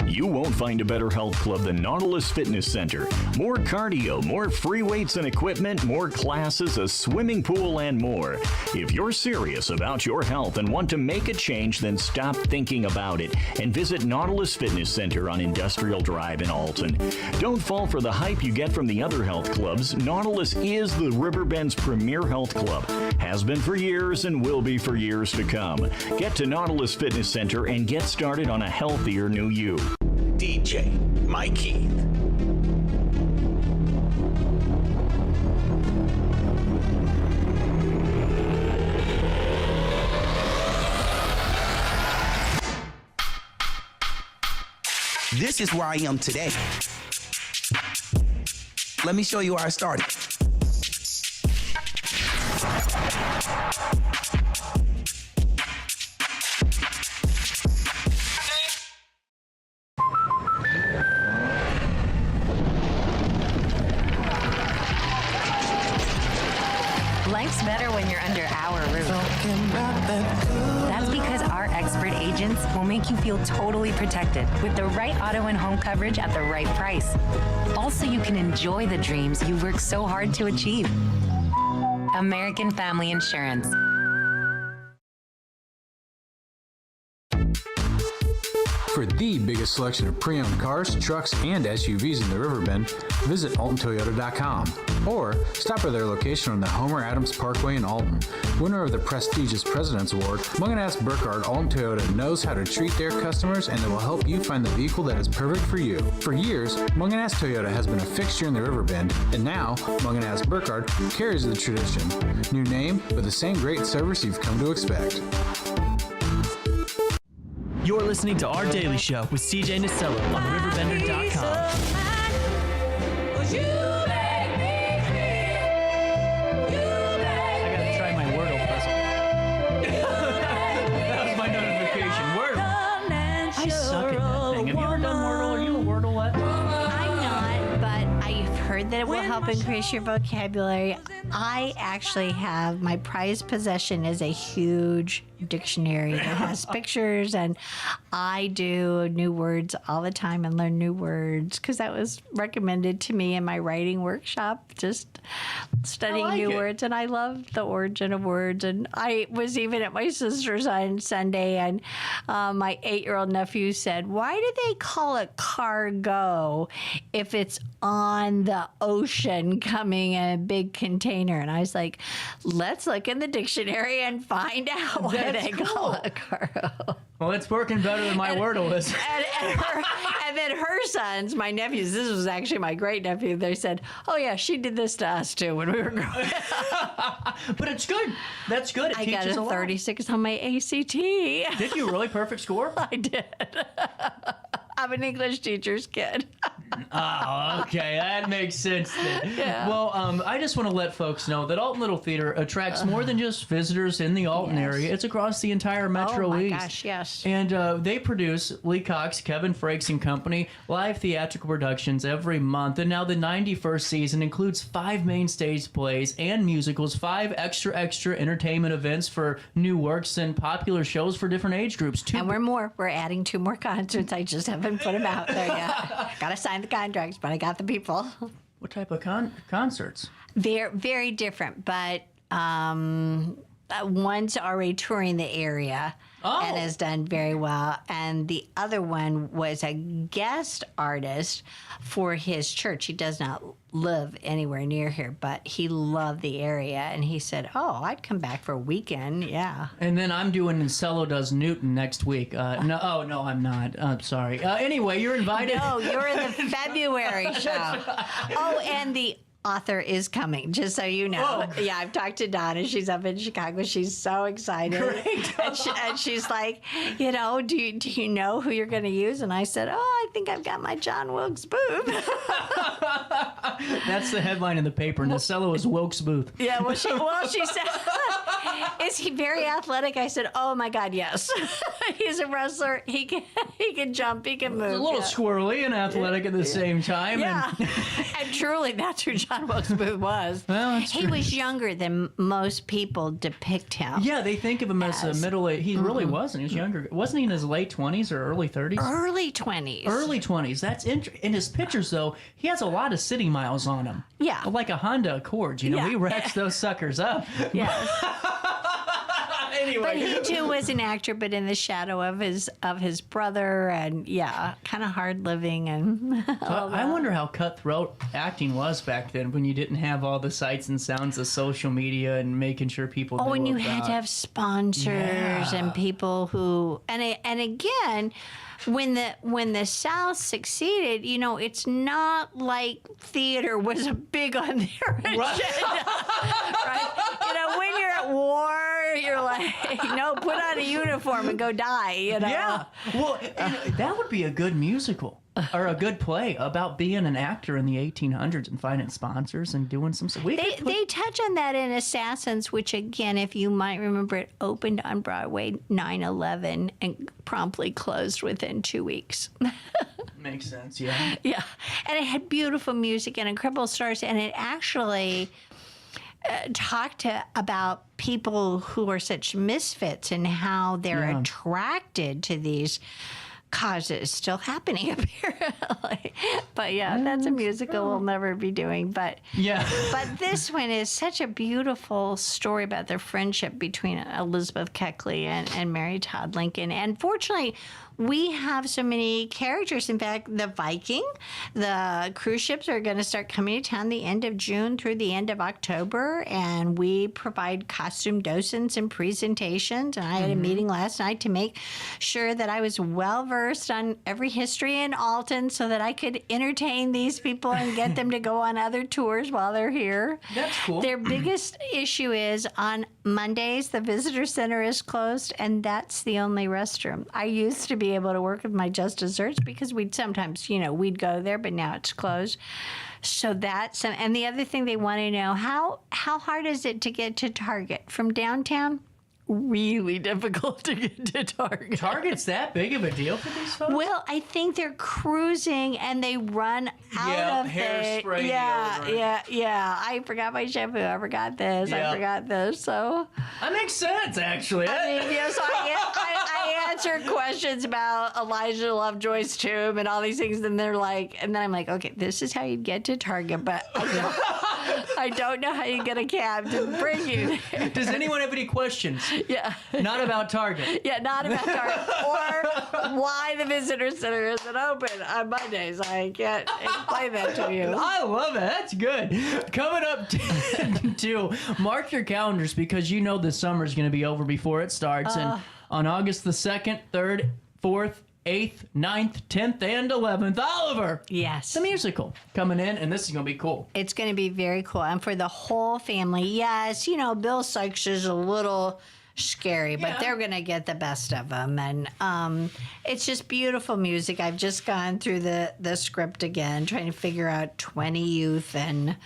You won't find a better health club than Nautilus Fitness Center. More cardio, more free weights and equipment, more classes, a swimming pool, and more. If you're serious about your health and want to make a change, then stop thinking about it and visit Nautilus Fitness Center on Industrial Drive in Alton. Don't fall for the hype you get from the other health clubs. Nautilus is the Riverbend's premier health club. Has been for years and will be for years to come. Get to Nautilus Fitness Center and get started on a healthier new you. DJ Mikey. This is where I am today. Let me show you how I started. Life's better when you're under our roof. That's because our expert agents will make you feel totally protected with the right auto and home coverage at the right price. Also, you can enjoy the dreams you worked so hard to achieve. American Family Insurance. For the biggest selection of pre-owned cars, trucks, and SUVs in the Riverbend, visit AltonToyota.com or stop by their location on the Homer Adams Parkway in Alton. Winner of the prestigious President's Award, Mungan Burkhardt Alton Toyota knows how to treat their customers, and they will help you find the vehicle that is perfect for you. For years, Mungan Toyota has been a fixture in the Riverbend, and now Mungan Burkhardt carries the tradition. New name, but the same great service you've come to expect. You're listening to Our Daily Show with CJ Nasello on RiverBender.com. I gotta try my Wordle puzzle. That was my notification. Wordle. I suck at that thing. Have you ever done Wordle? Are you a Wordle? I'm not, but I've heard that it will help increase your vocabulary. I actually have, my prized possession is a huge dictionary that has pictures, and I do new words all the time and learn new words because that was recommended to me in my writing workshop, just studying new words. And I love the origin of words. And I was even at my sister's on Sunday, and my 8-year-old nephew said, "Why do they call it cargo if it's on the ocean coming in a big container?" And I was like, let's look in the dictionary and find out why they call it cargo. Well, it's working better than my Wordle is. And then her sons, my nephews, this was actually my great nephew, they said, "Oh yeah, she did this to us too when we were growing up." But it's good. That's good. It I got teaches a a lot. 36 on my ACT. Did you really? Perfect score? I did. I'm an English teacher's kid. Oh, okay. That makes sense then. Yeah. Well, I just want to let folks know that Alton Little Theater attracts more than just visitors in the Alton area. It's across the entire Metro Oh my East. gosh, yes. And they produce, Lee Cox, Kevin Frakes and Company, live theatrical productions every month. And now the 91st season includes 5 main stage plays and musicals, 5 extra entertainment events for new works, and popular shows for different age groups. And we're adding 2 more concerts. I just haven't put them out there yet. Got to sign the contracts, but I got the people. What type of concerts? They're very different, but one's already touring the area and has done very well. And the other one was a guest artist for his church. He does not live anywhere near here, but he loved the area. And he said, "Oh, I'd come back for a weekend." Yeah. And then I'm doing Cello Does Newton next week. No, I'm not. I'm sorry. Anyway, you're invited. No, you're in the February show. Oh, and the author is coming, just so you know. Oh. Yeah, I've talked to Donna. She's up in Chicago. She's so excited. Great. And she's like, do you know who you're going to use? And I said, I think I've got my John Wilkes Booth. That's the headline in the paper. Nasello is Wilkes Booth. Yeah, well, she said, "Is he very athletic?" I said, "Oh my God, yes. He's a wrestler. He can jump. He can move. A little squirrely and athletic at the same time. Yeah, and truly, that's who John Wilkes Booth was. Well, that's he true. was younger than most people depict him. Yeah, they think of him as a middle-aged. He really wasn't. He was younger. Wasn't he in his late 20s or early 30s? Early 20s. Early 20s. That's in his pictures, though. He has a lot of city miles on him. Yeah. Like a Honda Accord. Yeah. He racks those suckers up. Yes. Anyway. But he too was an actor, but in the shadow of his brother, and kind of hard living, and I wonder how cutthroat acting was back then, when you didn't have all the sights and sounds of social media and making sure people. Oh, knew and you about. had to have sponsors and people who, and again, when the South succeeded, it's not like theater was big on their agenda, right? When you're at war, you're like, no, put on a uniform and go die. Yeah. Well, and that would be a good musical. Or a good play about being an actor in the 1800s and finding sponsors and doing some stuff. They touch on that in Assassins, which, again, if you might remember, it opened on Broadway 9/11 and promptly closed within 2 weeks. Makes sense, yeah. Yeah. And it had beautiful music and incredible stars, and it actually talked about people who are such misfits and how they're attracted to these Cause it's still happening apparently. But yeah, that's a musical we'll never be doing. But but this one is such a beautiful story about the friendship between Elizabeth Keckley and Mary Todd Lincoln. And fortunately, we have so many characters. In fact, the Viking, the cruise ships are going to start coming to town the end of June through the end of October, and we provide costume docents and presentations. And I had a meeting last night to make sure that I was well versed on every history in Alton so that I could entertain these people and get them to go on other tours while they're here. That's cool. Their biggest issue is on Mondays, the visitor center is closed, and that's the only restroom. I used to be able to work with my Just Desserts because we'd sometimes, we'd go there, but now it's closed. So that's, and the other thing they want to know, how hard is it to get to Target from downtown? Really difficult to get to Target. Target's that big of a deal for these folks? Well, I think they're cruising and they run out of hairspray. Yeah. I forgot my shampoo. I forgot this. I forgot this. So that makes sense, actually. So I answer questions about Elijah Lovejoy's tomb and all these things, and they're like, and then I'm like, okay, this is how you get to Target, but I don't know how you get a cab to bring you there. Does anyone have any questions? Yeah. Not about Target. Yeah, not about Target. Or why the visitor center isn't open on Mondays. I can't explain that to you. I love it. That's good. Coming up to mark your calendars because you know the summer's going to be over before it starts. And on August the 2nd, 3rd, 4th, 8th, 9th, 10th, and 11th, Oliver. Yes. The musical coming in, and this is going to be cool. It's going to be very cool. And for the whole family, yes, Bill Sykes is a little scary, but they're going to get the best of them. And it's just beautiful music. I've just gone through the script again, trying to figure out 20 youth and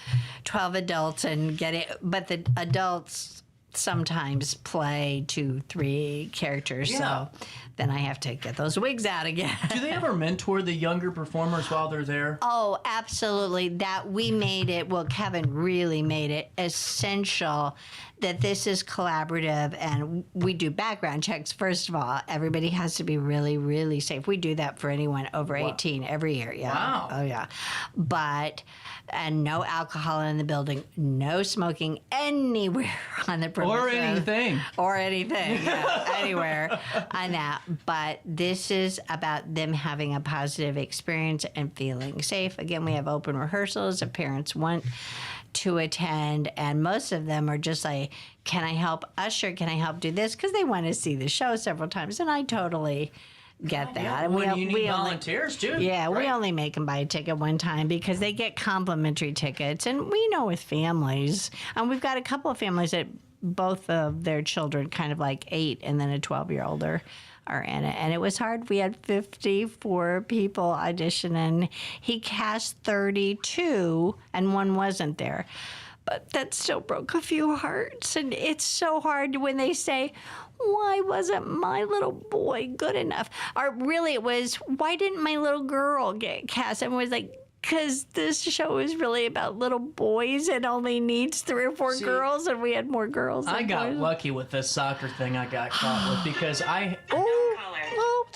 12 adults and get it. But the adults sometimes play 2-3 characters, so then I have to get those wigs out again. Do they ever mentor the younger performers while they're there? Oh, absolutely. That we made it, well, Kevin really made it essential that this is collaborative, and we do background checks. First of all, everybody has to be really, really safe. We do that for anyone over 18 every year. Yeah. Wow. Oh, yeah. And no alcohol in the building, no smoking anywhere on the premises. Or anything, yeah, anywhere on that. But this is about them having a positive experience and feeling safe. Again, we have open rehearsals if parents want to attend, and most of them are just like, can I help usher? Can I help do this? Because they want to see the show several times, and I totally get that. Yeah, and you need volunteers too. Yeah, right? We only make them buy a ticket one time because they get complimentary tickets, and we know with families, and we've got a couple of families that both of their children, kind of like 8 and then a 12-year-old are in it. And it was hard. We had 54 people audition, and he cast 32, and one wasn't there. But that still broke a few hearts. And it's so hard when they say, why wasn't my little boy good enough? Or really it was, why didn't my little girl get cast? And it was like, because this show is really about little boys and only needs 3 or 4 girls, and we had more girls than I got boys. lucky with this soccer thing I got caught with because I...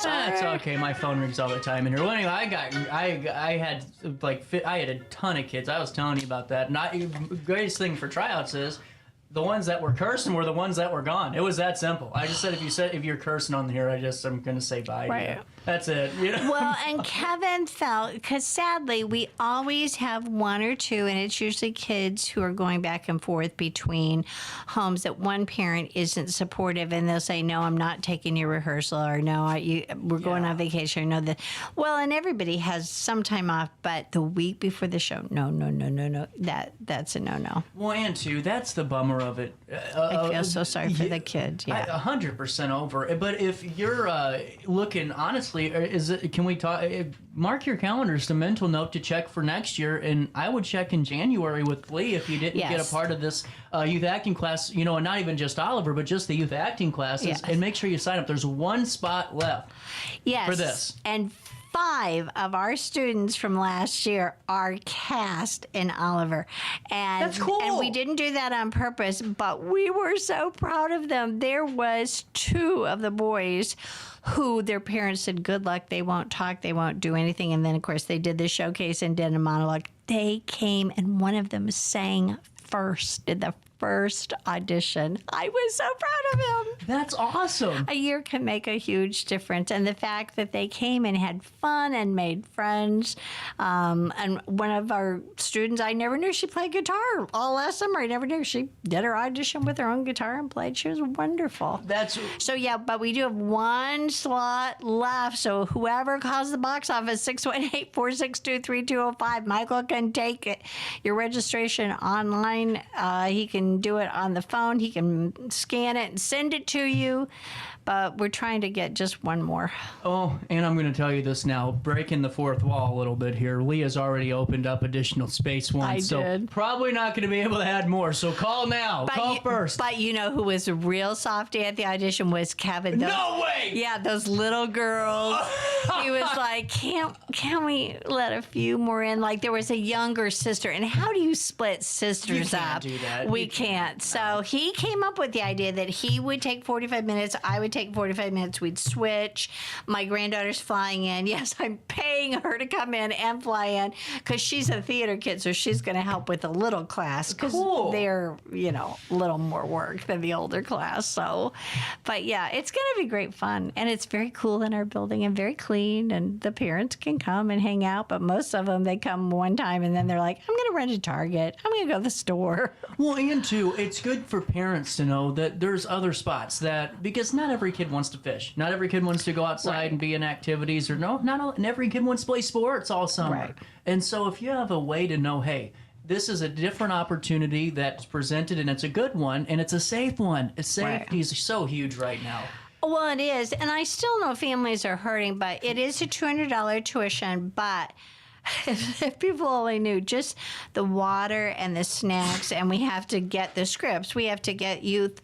That's okay. My phone rings all the time in here. Well, anyway, I had a ton of kids. I was telling you about that. The greatest thing for tryouts is the ones that were cursing were the ones that were gone. It was that simple. I just said if you're cursing on here, I'm gonna say bye. Right. That's it. Well, and Kevin felt, because sadly we always have 1 or 2, and it's usually kids who are going back and forth between homes that one parent isn't supportive, and they'll say, no, I'm not taking your rehearsal, or no, we're going on vacation, or no, well, and everybody has some time off, but the week before the show, no, that's a no. Well, and too, that's the bummer of it. I feel so sorry for the kid. Yeah, 100% over it. But if you're looking honestly, can we talk? Mark your calendars. The mental note to check for next year, and I would check in January with Lee if you didn't get a part of this youth acting class. And not even just Oliver, but just the youth acting classes, and make sure you sign up. There's 1 spot left. Yes, for this. And 5 of our students from last year are cast in Oliver. And That's cool. And we didn't do that on purpose, but we were so proud of them. There was 2 of the boys who their parents said, good luck, they won't talk, they won't do anything. And then, of course, they did the showcase and did a monologue. They came, and one of them sang first, did the first audition. I was so proud of him. That's awesome. A year can make a huge difference. And the fact that they came and had fun and made friends. And one of our students, I never knew she played guitar all last summer. I never knew. She did her audition with her own guitar and played. She was wonderful. So, yeah, but we do have 1 slot left. So whoever calls the box office, 618-462-3205, Michael can take it. Your registration online. He can do it on the phone. He can scan it and send it to you. But we're trying to get just one more. Oh, and I'm going to tell you this now, breaking the fourth wall a little bit here. Leah's already opened up additional space once, so probably not going to be able to add more. So call now. Call first. But you know who was a real softie at the audition was Kevin. No way! Yeah, those little girls. He was like, can we let a few more in? Like, there was a younger sister. And how do you split sisters You up? can't do that. We can't. So he came up with the idea that he would take 45 minutes. I would take 45 minutes. We'd switch. My granddaughter's flying in. Yes, I'm paying her to come in and fly in because she's a theater kid, so she's going to help with the little class because they're, a little more work than the older class. So, but yeah, it's going to be great fun. And it's very cool in our building and very clean, and the parents can come and hang out, but most of them, they come one time and then they're like, I'm going to run to Target. I'm going to go to the store. Well, and too, it's good for parents to know that there's other spots because not every kid wants to fish. Not every kid wants to go outside and be in activities, or not every kid wants to play sports all summer. Right. And so if you have a way to know, hey, this is a different opportunity that's presented, and it's a good one, and it's a safe one. Safety is so huge right now. Well, it is. And I still know families are hurting, but it is a $200 tuition. But if people only knew just the water and the snacks, and we have to get the scripts. We have to get youth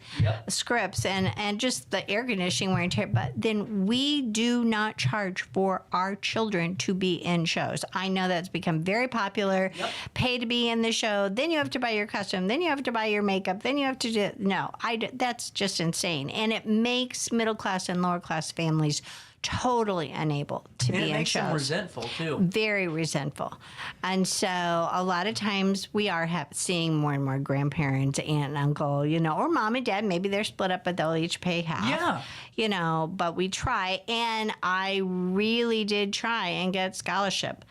scripts and just the air conditioning wear and tear. But then we do not charge for our children to be in shows. I know that's become very popular. Pay to be in the show. Then you have to buy your costume. Then you have to buy your makeup. Then you have to do... No, that's just insane. And it makes middle class and lower class families totally unable to be in shows. And it makes them resentful, too. Very resentful. And so a lot of times we are seeing more and more grandparents, aunt and uncle, or mom and dad. Maybe they're split up, but they'll each pay half. Yeah. But we try. And I really did try and get scholarship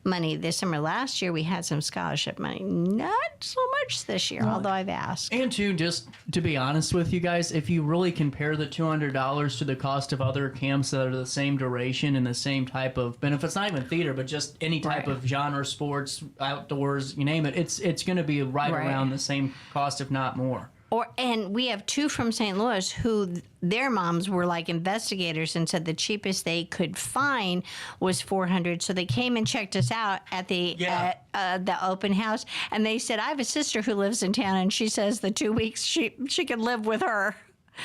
money this summer. Last year we had some scholarship money. Not so much this year, although I've asked. And just to be honest with you guys, if you really compare the $200 to the cost of other camps that are the same duration and the same type of benefits, not even theater, but just any type of genre, sports, outdoors, you name it, it's going to be right around the same cost, if not more. And we have 2 from St. Louis who their moms were like investigators and said the cheapest they could find was $400. So they came and checked us out at the open house, and they said, I have a sister who lives in town, and she says the 2 weeks she could live with her.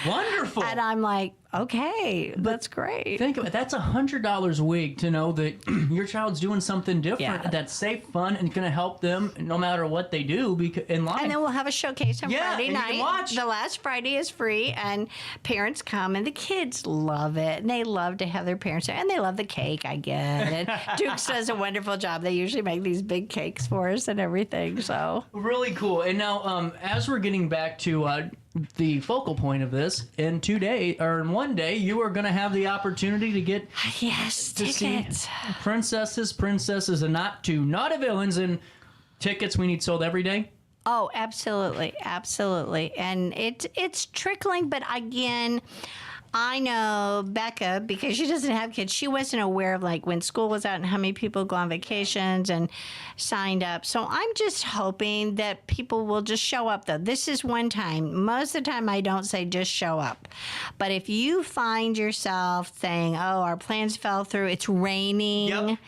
Wonderful. And I'm like, okay, that's great. Think of it. That's $100 a week to know that your child's doing something different that's safe, fun, and going to help them no matter what they do in life. And then we'll have a showcase on Friday and night. You can watch. The last Friday is free, and parents come, and the kids love it, and they love to have their parents there, and they love the cake, I get. And Dukes does a wonderful job. They usually make these big cakes for us and everything. So really cool. And now, as we're getting back to the focal point of this, in 1 day, you are going to have the opportunity to get tickets. See princesses, and Naughty Villans, and tickets we need sold every day. Oh, absolutely, absolutely, and it's trickling, but again. I know Becca, because she doesn't have kids, she wasn't aware of like when school was out and how many people go on vacations and signed up. So I'm just hoping that people will just show up, though. This is one time. Most of the time I don't say just show up. But if you find yourself saying, oh, our plans fell through, it's raining,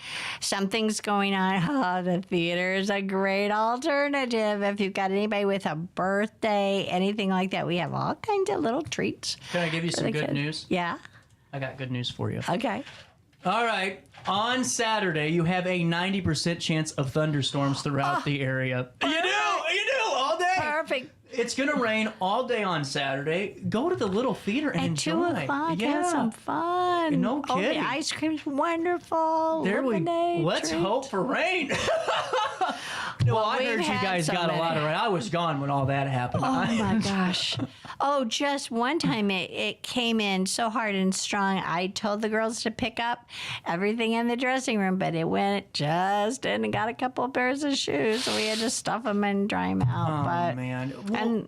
something's going on, the theater is a great alternative. If you've got anybody with a birthday, anything like that, we have all kinds of little treats. Can I give you some good news? Yeah. I got good news for you. Okay. All right. On Saturday, you have a 90% chance of thunderstorms throughout the area. You do, all day. Perfect. It's going to rain all day on Saturday. Go to the little theater and enjoy. At 2 o'clock, have some fun. No kidding. Oh, the ice cream's wonderful. Let's hope for rain. Well, I heard you guys got a lot of rain. I was gone when all that happened. Oh, my gosh. Oh, just one time it came in so hard and strong. I told the girls to pick up everything in the dressing room, but it went just in and got a couple of pairs of shoes, so we had to stuff them and dry them out. Man. And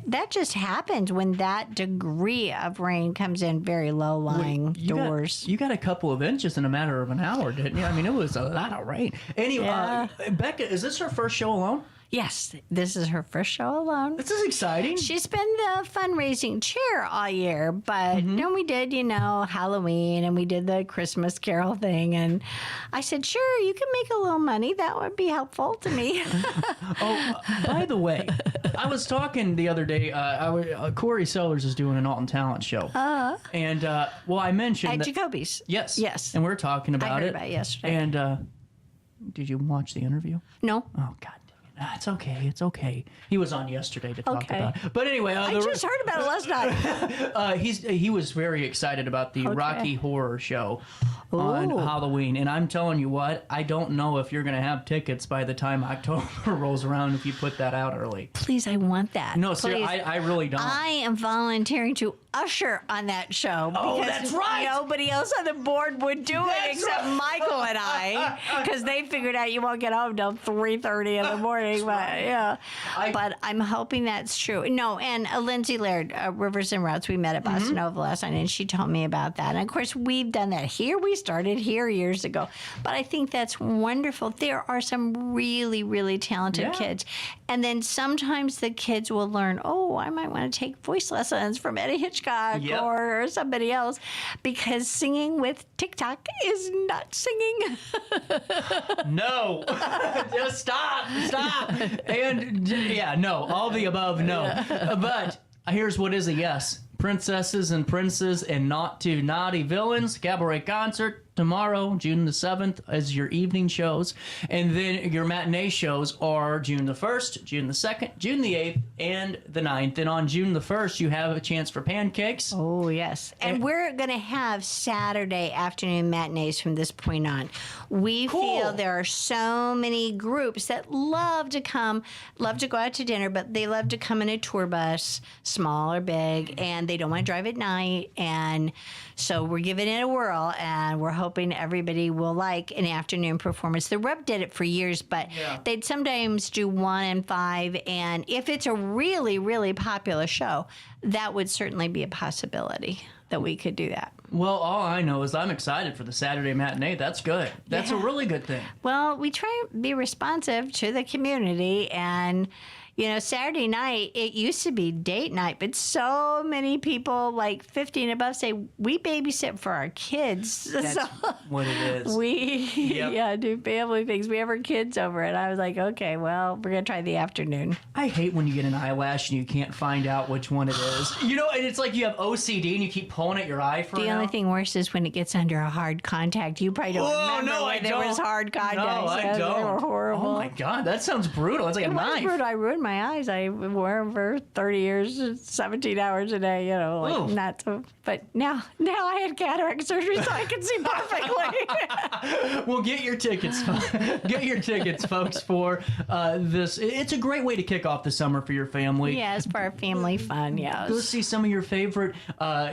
that just happens when that degree of rain comes in very low-lying doors. You got a couple of inches in a matter of an hour, didn't you? I mean, it was a lot of rain. Anyway, Becca, is this her first show alone? Yes, this is her first show alone. This is exciting. She's been the fundraising chair all year, but then we did, Halloween, and we did the Christmas Carol thing, and I said, sure, you can make a little money. That would be helpful to me. By the way, I was talking the other day, Corey Sellers is doing an Alton Talent show. And, I mentioned At that, Jacoby's. Yes. Yes. And we were talking about I heard it. about it yesterday. And, did you watch the interview? No. Oh, God. It's okay. It's okay. He was on yesterday to talk Okay. about it. But anyway, I just heard about it last night. he was very excited about the Rocky Horror Show on Halloween. And I'm telling you what, I don't know if you're going to have tickets by the time October rolls around if you put that out early. Please, I want that. No, sir, I really don't. I am volunteering to usher on that show. Oh, because that's right. Nobody else on the board would do it except Michael and I, because they figured out you won't get home till 3:30 in the morning. But yeah, but I'm hoping that's true. No, and Lindsay Laird, Rivers and Routes, we met at Bossa Nova last night, and she told me about that. And of course, we've done that here. We started here years ago, but I think that's wonderful. There are some really, really talented kids, and then sometimes the kids will learn. Oh, I might want to take voice lessons from Eddie Hitchcock or somebody else, because singing with TikTok is not singing. No, just stop. And no, all the above, no. But here's what is a yes. Princesses and Princes and Naughty Villans Cabaret Concert tomorrow, June the 7th, as your evening shows. And then your matinee shows are June the 1st, June the 2nd, June the 8th, and the 9th. And on June the 1st, you have a chance for pancakes. Oh, yes. And we're going to have Saturday afternoon matinees from this point on. We feel there are so many groups that love to go out to dinner, but they love to come in a tour bus, small or big, and they don't want to drive at night. And so we're giving it a whirl, and we're hoping everybody will like an afternoon performance. The Rub did it for years, but they'd sometimes do 1 and 5. And if it's a really, really popular show, that would certainly be a possibility that we could do that. Well, all I know is I'm excited for the Saturday matinee. That's good. That's a really good thing. Well, we try to be responsive to the community, and Saturday night, it used to be date night, but so many people like 50 and above say, we babysit for our kids. That's what it is. We do family things. We have our kids over, and I was like, okay, well, we're going to try the afternoon. I hate when you get an eyelash and you can't find out which one it is. And it's like you have OCD and you keep pulling at your eye for The only thing worse is when it gets under a hard contact. You probably don't remember when there was hard contact. No, I don't. They were horrible. Oh, my God. That sounds brutal. It's like a knife. Brutal. I ruined my eyes. I wore them for 30 years, 17 hours a day, not so. But now I had cataract surgery, so I can see perfectly. Well, get your tickets. Get your tickets, folks, for this. It's a great way to kick off the summer for your family. Yeah, it's for our family fun, yes. Go see some of your favorite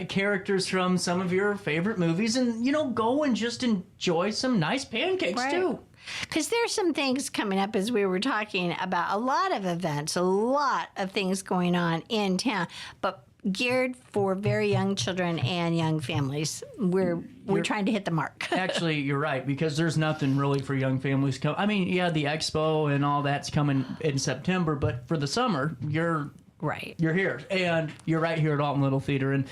characters from some of your favorite movies, and, go and just enjoy some nice pancakes, too. Because there's some things coming up, as we were talking about, a lot of events, a lot of things going on in town, but geared for very young children and young families. We're trying to hit the mark. Actually, you're right, because there's nothing really for young families. The expo and all that's coming in September, but for the summer, you're here, and you're right here at Alton Little Theater. And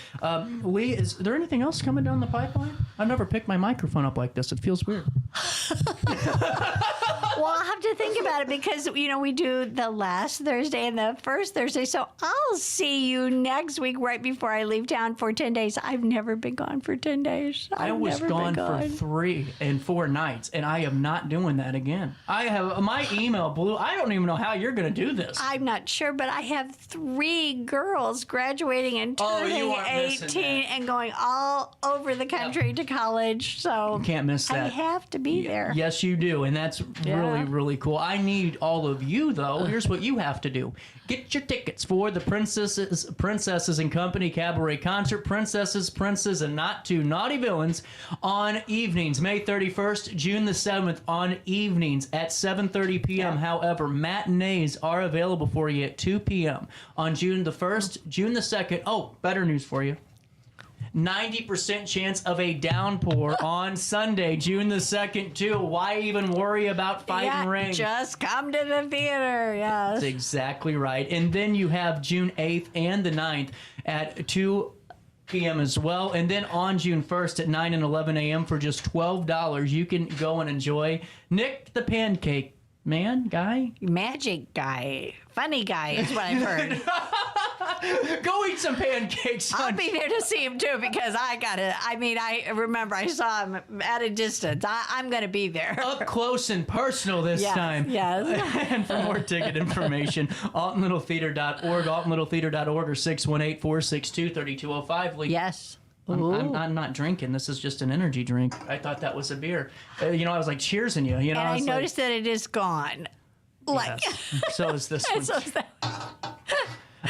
Lee, is there anything else coming down the pipeline? I've never picked my microphone up like this. It feels weird. Well, I'll have to think about it because, we do the last Thursday and the first Thursday. So I'll see you next week right before I leave town for 10 days. I've never been gone for 10 days. I was gone for 3 and 4 nights, and I am not doing that again. I have my email blew. I don't even know how you're going to do this. I'm not sure, but I have 3 girls graduating and turning 18 and going all over the country to college. So you can't miss that. I have to be there. Yes, you do, and that's really, really cool. I need all of you, though. Here's what you have to do. Get your tickets for the Princesses and Company Cabaret Concert, Princes, and Not Too Naughty Villans on evenings, May 31st, June the 7th on evenings at 7:30 p.m. However, matinees are available for you at 2 p.m. on June the 1st, June the 2nd. Oh, better news for you. 90% chance of a downpour on Sunday, June the 2nd, too. Why even worry about fighting rain? Just come to the theater, yes. That's exactly right. And then you have June 8th and the 9th at 2 p.m. as well. And then on June 1st at 9 and 11 a.m. for just $12, you can go and enjoy Nick the Pancake Man Guy? Magic Guy. Funny guy is what I've heard. Go eat some pancakes. I'll be there to see him too because I remember I saw him at a distance. I'm going to be there. Up close and personal this time. Yes. And for more ticket information, altonlittletheater.org, altonlittletheater.org, or 618-462-3205. Yes. I'm not drinking. This is just an energy drink. I thought that was a beer. I was like cheersing you. And I noticed that it is gone. Yes. So is this one.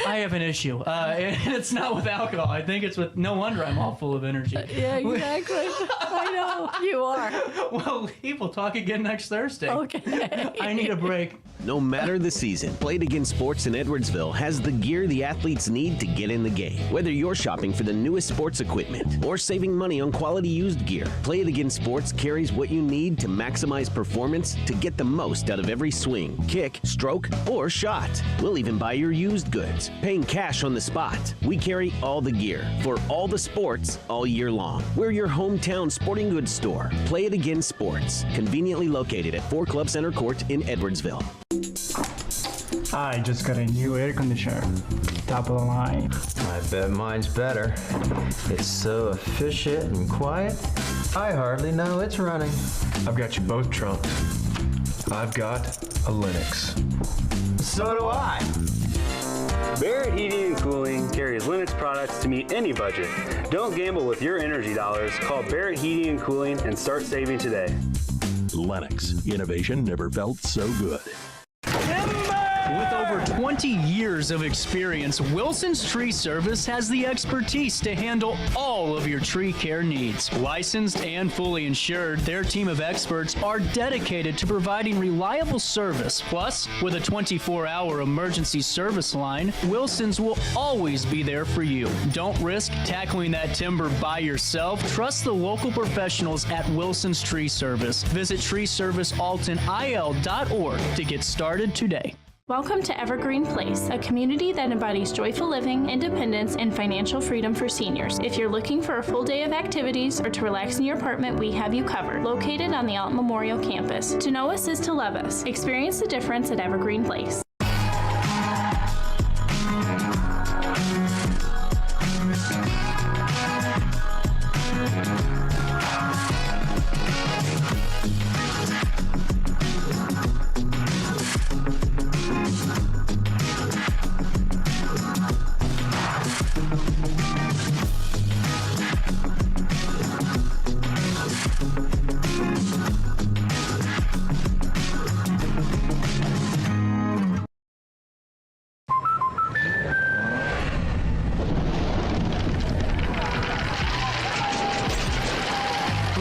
I have an issue. And it's not with alcohol. I think it's with, no wonder I'm all full of energy. Yeah, exactly. I know. You are. Well, we'll talk again next Thursday. Okay. I need a break. No matter the season, Play It Again Sports in Edwardsville has the gear the athletes need to get in the game. Whether you're shopping for the newest sports equipment or saving money on quality used gear, Play It Again Sports carries what you need to maximize performance to get the most out of every swing, kick, stroke, or shot. We'll even buy your used goods, paying cash on the spot. We carry all the gear for all the sports all year long. We're your hometown sporting goods store. Play It Again Sports, conveniently located at 4 Club Center Court in Edwardsville. I just got a new air conditioner. Top of the line. I bet mine's better. It's so efficient and quiet, I hardly know it's running. I've got you both trumped. I've got a Linux. So do I. Barrett Heating and Cooling carries Linux products to meet any budget. Don't gamble with your energy dollars. Call Barrett Heating and Cooling and start saving today. Lennox. Innovation never felt so good. With over 20 years of experience, Wilson's Tree Service has the expertise to handle all of your tree care needs. Licensed and fully insured, their team of experts are dedicated to providing reliable service. Plus, with a 24-hour emergency service line, Wilson's will always be there for you. Don't risk tackling that timber by yourself. Trust the local professionals at Wilson's Tree Service. Visit treeservicealtonil.org to get started today. Welcome to Evergreen Place, a community that embodies joyful living, independence, and financial freedom for seniors. If you're looking for a full day of activities or to relax in your apartment, we have you covered. Located on the Alton Memorial Campus. To know us is to love us. Experience the difference at Evergreen Place.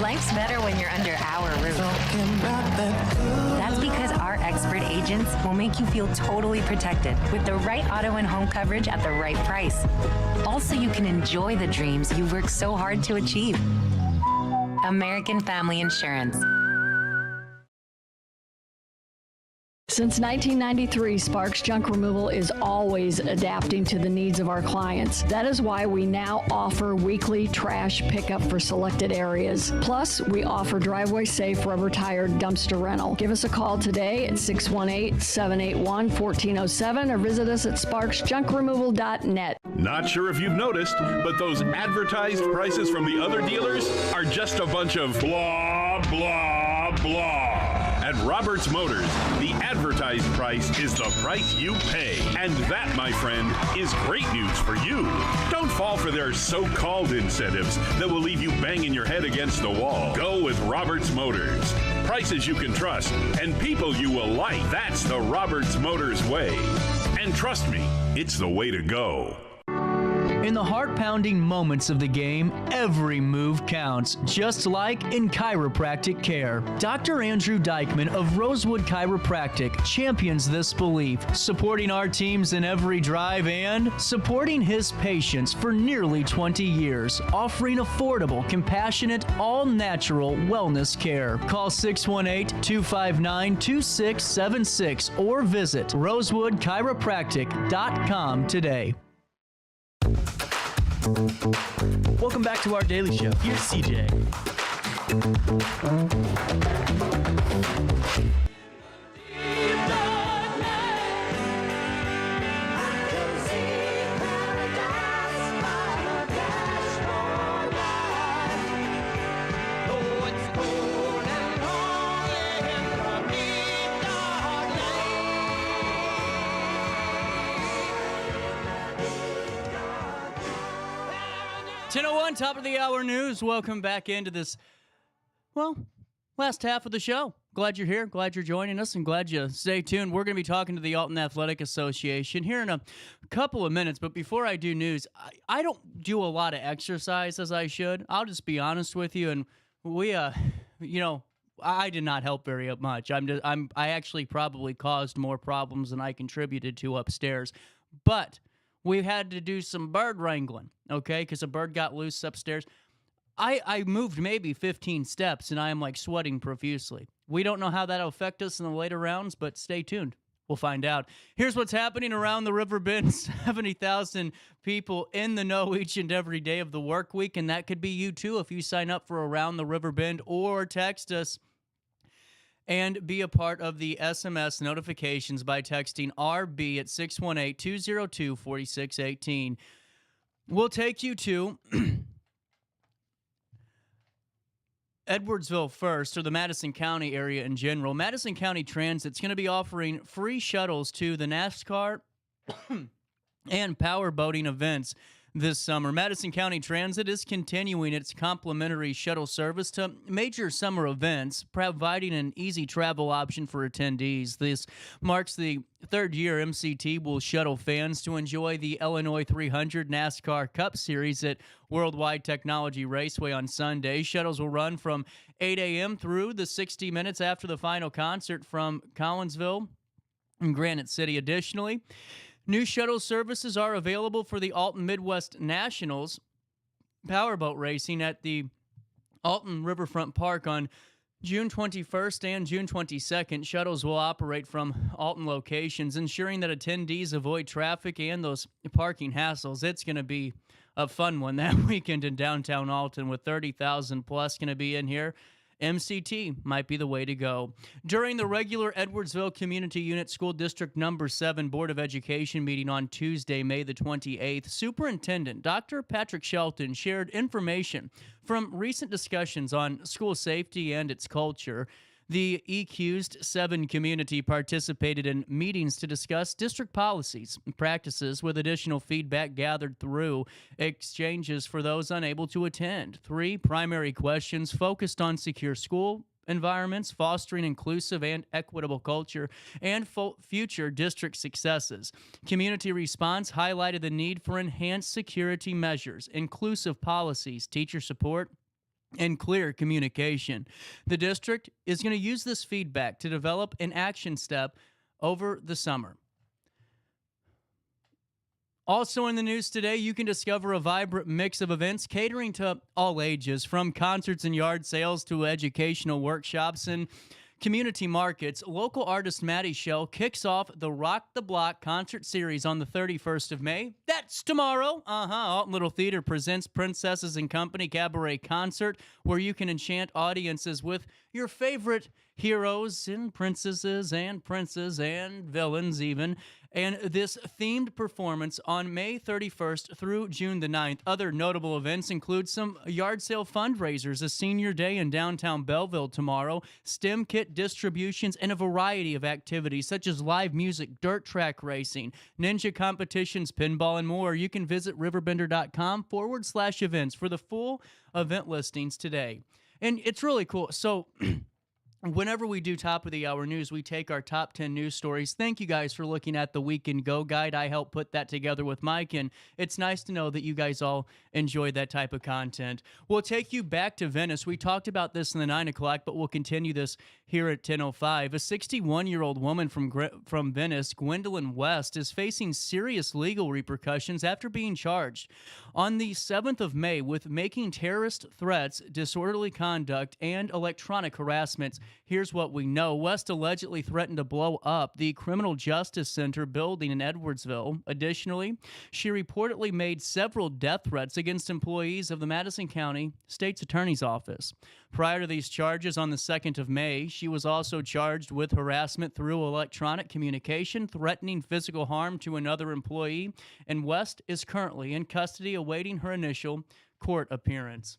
Life's better when you're under our roof. That's because our expert agents will make you feel totally protected with the right auto and home coverage at the right price. Also, you can enjoy the dreams you worked so hard to achieve. American Family Insurance. Since 1993, Sparks Junk Removal is always adapting to the needs of our clients. That is why we now offer weekly trash pickup for selected areas. Plus, we offer driveway-safe rubber-tired dumpster rental. Give us a call today at 618-781-1407 or visit us at sparksjunkremoval.net. Not sure if you've noticed, but those advertised prices from the other dealers are just a bunch of blah, blah, blah. At Roberts Motors, the advertised price is the price you pay. And that, my friend, is great news for you. Don't fall for their so-called incentives that will leave you banging your head against the wall. Go with Roberts Motors. Prices you can trust and people you will like. That's the Roberts Motors way. And trust me, it's the way to go. In the heart-pounding moments of the game, every move counts, just like in chiropractic care. Dr. Andrew Dykman of Rosewood Chiropractic champions this belief, supporting our teams in every drive and supporting his patients for nearly 20 years, offering affordable, compassionate, all-natural wellness care. Call 618-259-2676 or visit rosewoodchiropractic.com today. Welcome back to our daily show. Here's CJ. Top of the hour news. Welcome back into this, well, last half of the show. Glad you're here. Glad you're joining us, and glad you stay tuned. We're going to be talking to the Alton Athletic Association here in a couple of minutes. But before I do news, I don't do a lot of exercise as I should. I'll just be honest with you. And we, I did not help very much. I actually probably caused more problems than I contributed to upstairs. But we had to do some bird wrangling, okay, because a bird got loose upstairs. I moved maybe 15 steps, and I am, sweating profusely. We don't know how that'll affect us in the later rounds, but stay tuned. We'll find out. Here's what's happening around the Riverbend. 70,000 people in the know each and every day of the work week, and that could be you, too, if you sign up for Around the Riverbend or text us and be a part of the SMS notifications by texting RB at 618-202-4618. We'll take you to Edwardsville first, or the Madison County area in general. Madison County Transit's going to be offering free shuttles to the NASCAR and power boating events this summer. Madison County Transit is continuing its complimentary shuttle service to major summer events, providing an easy travel option for attendees. This marks the third year MCT will shuttle fans to enjoy the Illinois 300 NASCAR Cup Series at Worldwide Technology Raceway on Sunday. Shuttles will run from 8 a.m. through the 60 minutes after the final concert from Collinsville and Granite City. Additionally, new shuttle services are available for the Alton Midwest Nationals powerboat racing at the Alton Riverfront Park on June 21st and June 22nd. Shuttles will operate from Alton locations, ensuring that attendees avoid traffic and those parking hassles. It's going to be a fun one that weekend in downtown Alton, with 30,000 plus going to be in here. MCT might be the way to go. During the regular Edwardsville Community Unit School District Number 7 Board of Education meeting on Tuesday, May the 28th, Superintendent Dr. Patrick Shelton shared information from recent discussions on school safety and its culture. The EQ's 7 community participated in meetings to discuss district policies and practices, with additional feedback gathered through exchanges for those unable to attend. 3 primary questions focused on secure school environments, fostering inclusive and equitable culture, and future district successes. Community response highlighted the need for enhanced security measures, inclusive policies, teacher support, and clear communication. The district is going to use this feedback to develop an action step over the summer. Also in the news today, you can discover a vibrant mix of events catering to all ages, from concerts and yard sales to educational workshops and Community Markets, local artist Maddie Shell kicks off the Rock the Block concert series on the 31st of May. That's tomorrow. Alton Little Theater presents Princesses and Company Cabaret Concert, where you can enchant audiences with your favorite heroes and princesses and princes and villains even. And this themed performance on May 31st through June the 9th. Other notable events include some yard sale fundraisers, a senior day in downtown Belleville tomorrow, STEM kit distributions, and a variety of activities such as live music, dirt track racing, ninja competitions, pinball, and more. You can visit RiverBender.com/events for the full event listings today. And it's really cool. So whenever we do top of the hour news, we take our top 10 news stories. Thank you guys for looking at the Weekend Go Guide. I helped put that together with Mike, and it's nice to know that you guys all enjoy that type of content. We'll take you back to Venice. We talked about this in the 9 o'clock, but we'll continue this here at 10:05. A 61-year-old woman from Venice, Gwendolyn West, is facing serious legal repercussions after being charged on the 7th of May with making terrorist threats, disorderly conduct, and electronic harassment. Here's what we know. West allegedly threatened to blow up the Criminal Justice Center building in Edwardsville. Additionally, she reportedly made several death threats against employees of the Madison County State's Attorney's Office. Prior to these charges on the 2nd of May, she was also charged with harassment through electronic communication, threatening physical harm to another employee, and West is currently in custody awaiting her initial court appearance.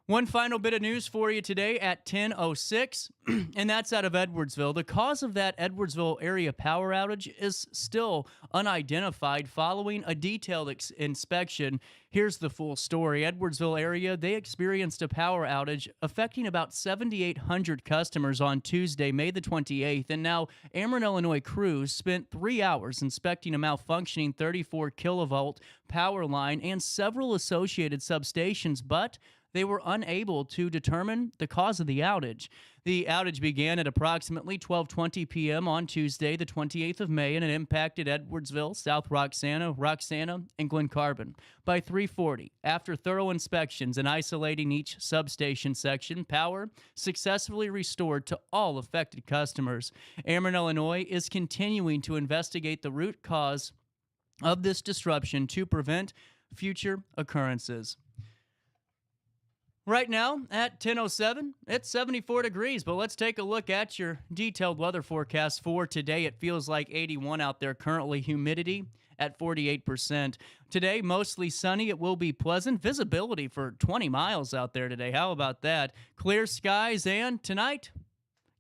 One final bit of news for you today at 10:06, and that's out of Edwardsville. The cause of that Edwardsville area power outage is still unidentified following a detailed inspection. Here's the full story. Edwardsville area, they experienced a power outage affecting about 7,800 customers on Tuesday, May the 28th, and now Ameren, Illinois crews spent 3 hours inspecting a malfunctioning 34 kilovolt power line and several associated substations, but they were unable to determine the cause of the outage. The outage began at approximately 12:20 p.m. on Tuesday, the 28th of May, and it impacted Edwardsville, South Roxana, and Glen Carbon. By 3:40, after thorough inspections and isolating each substation section, power successfully restored to all affected customers. Ameren, Illinois is continuing to investigate the root cause of this disruption to prevent future occurrences. Right now, at 10:07, it's 74 degrees, but let's take a look at your detailed weather forecast for today. It feels like 81 out there currently, humidity at 48%. Today, mostly sunny. It will be pleasant. Visibility for 20 miles out there today. How about that? Clear skies, and tonight,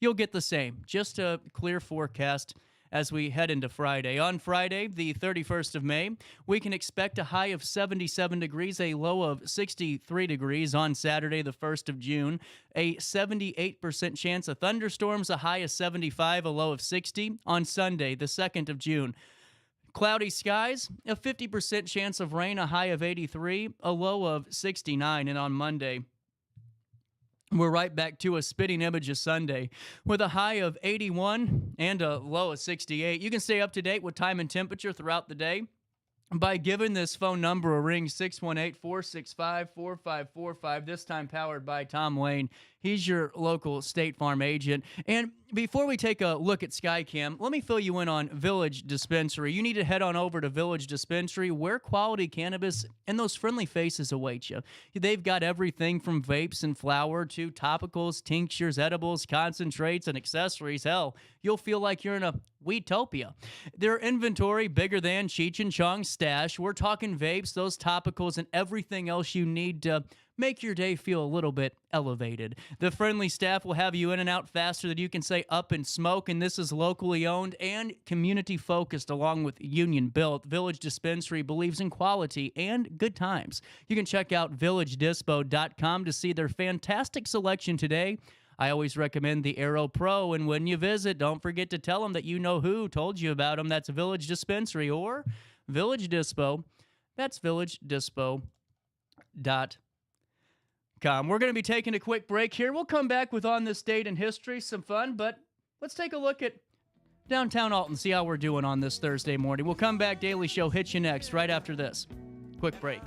you'll get the same. Just a clear forecast as we head into Friday. On Friday, the 31st of May, we can expect a high of 77 degrees, a low of 63 degrees. On Saturday, the 1st of June, a 78% chance of thunderstorms, a high of 75, a low of 60. On Sunday, the 2nd of June, cloudy skies, a 50% chance of rain, a high of 83, a low of 69. And on Monday, we're right back to a spitting image of Sunday with a high of 81 and a low of 68. You can stay up to date with time and temperature throughout the day by giving this phone number a ring, 618-465-4545, this time powered by Tom Lane. He's your local State Farm agent. And before we take a look at Skycam, let me fill you in on Village Dispensary. You need to head on over to Village Dispensary, where quality cannabis and those friendly faces await you. They've got everything from vapes and flower to topicals, tinctures, edibles, concentrates, and accessories. Hell, you'll feel like you're in a Weedtopia. Their inventory bigger than Cheech and Chong's stash. We're talking vapes, those topicals, and everything else you need to make your day feel a little bit elevated. The friendly staff will have you in and out faster than you can say up and smoke, and this is locally owned and community focused along with union built. Village Dispensary believes in quality and good times. You can check out villagedispo.com to see their fantastic selection today. I always recommend the Aero Pro, and when you visit, don't forget to tell them that you know who told you about them. That's Village Dispensary or Village Dispo. That's villagedispo.com. We're going to be taking a quick break here. We'll come back with On This Date in History, some fun, but let's take a look at downtown Alton, see how we're doing on this Thursday morning. We'll come back, Daily Show hits you next, right after this. Quick break.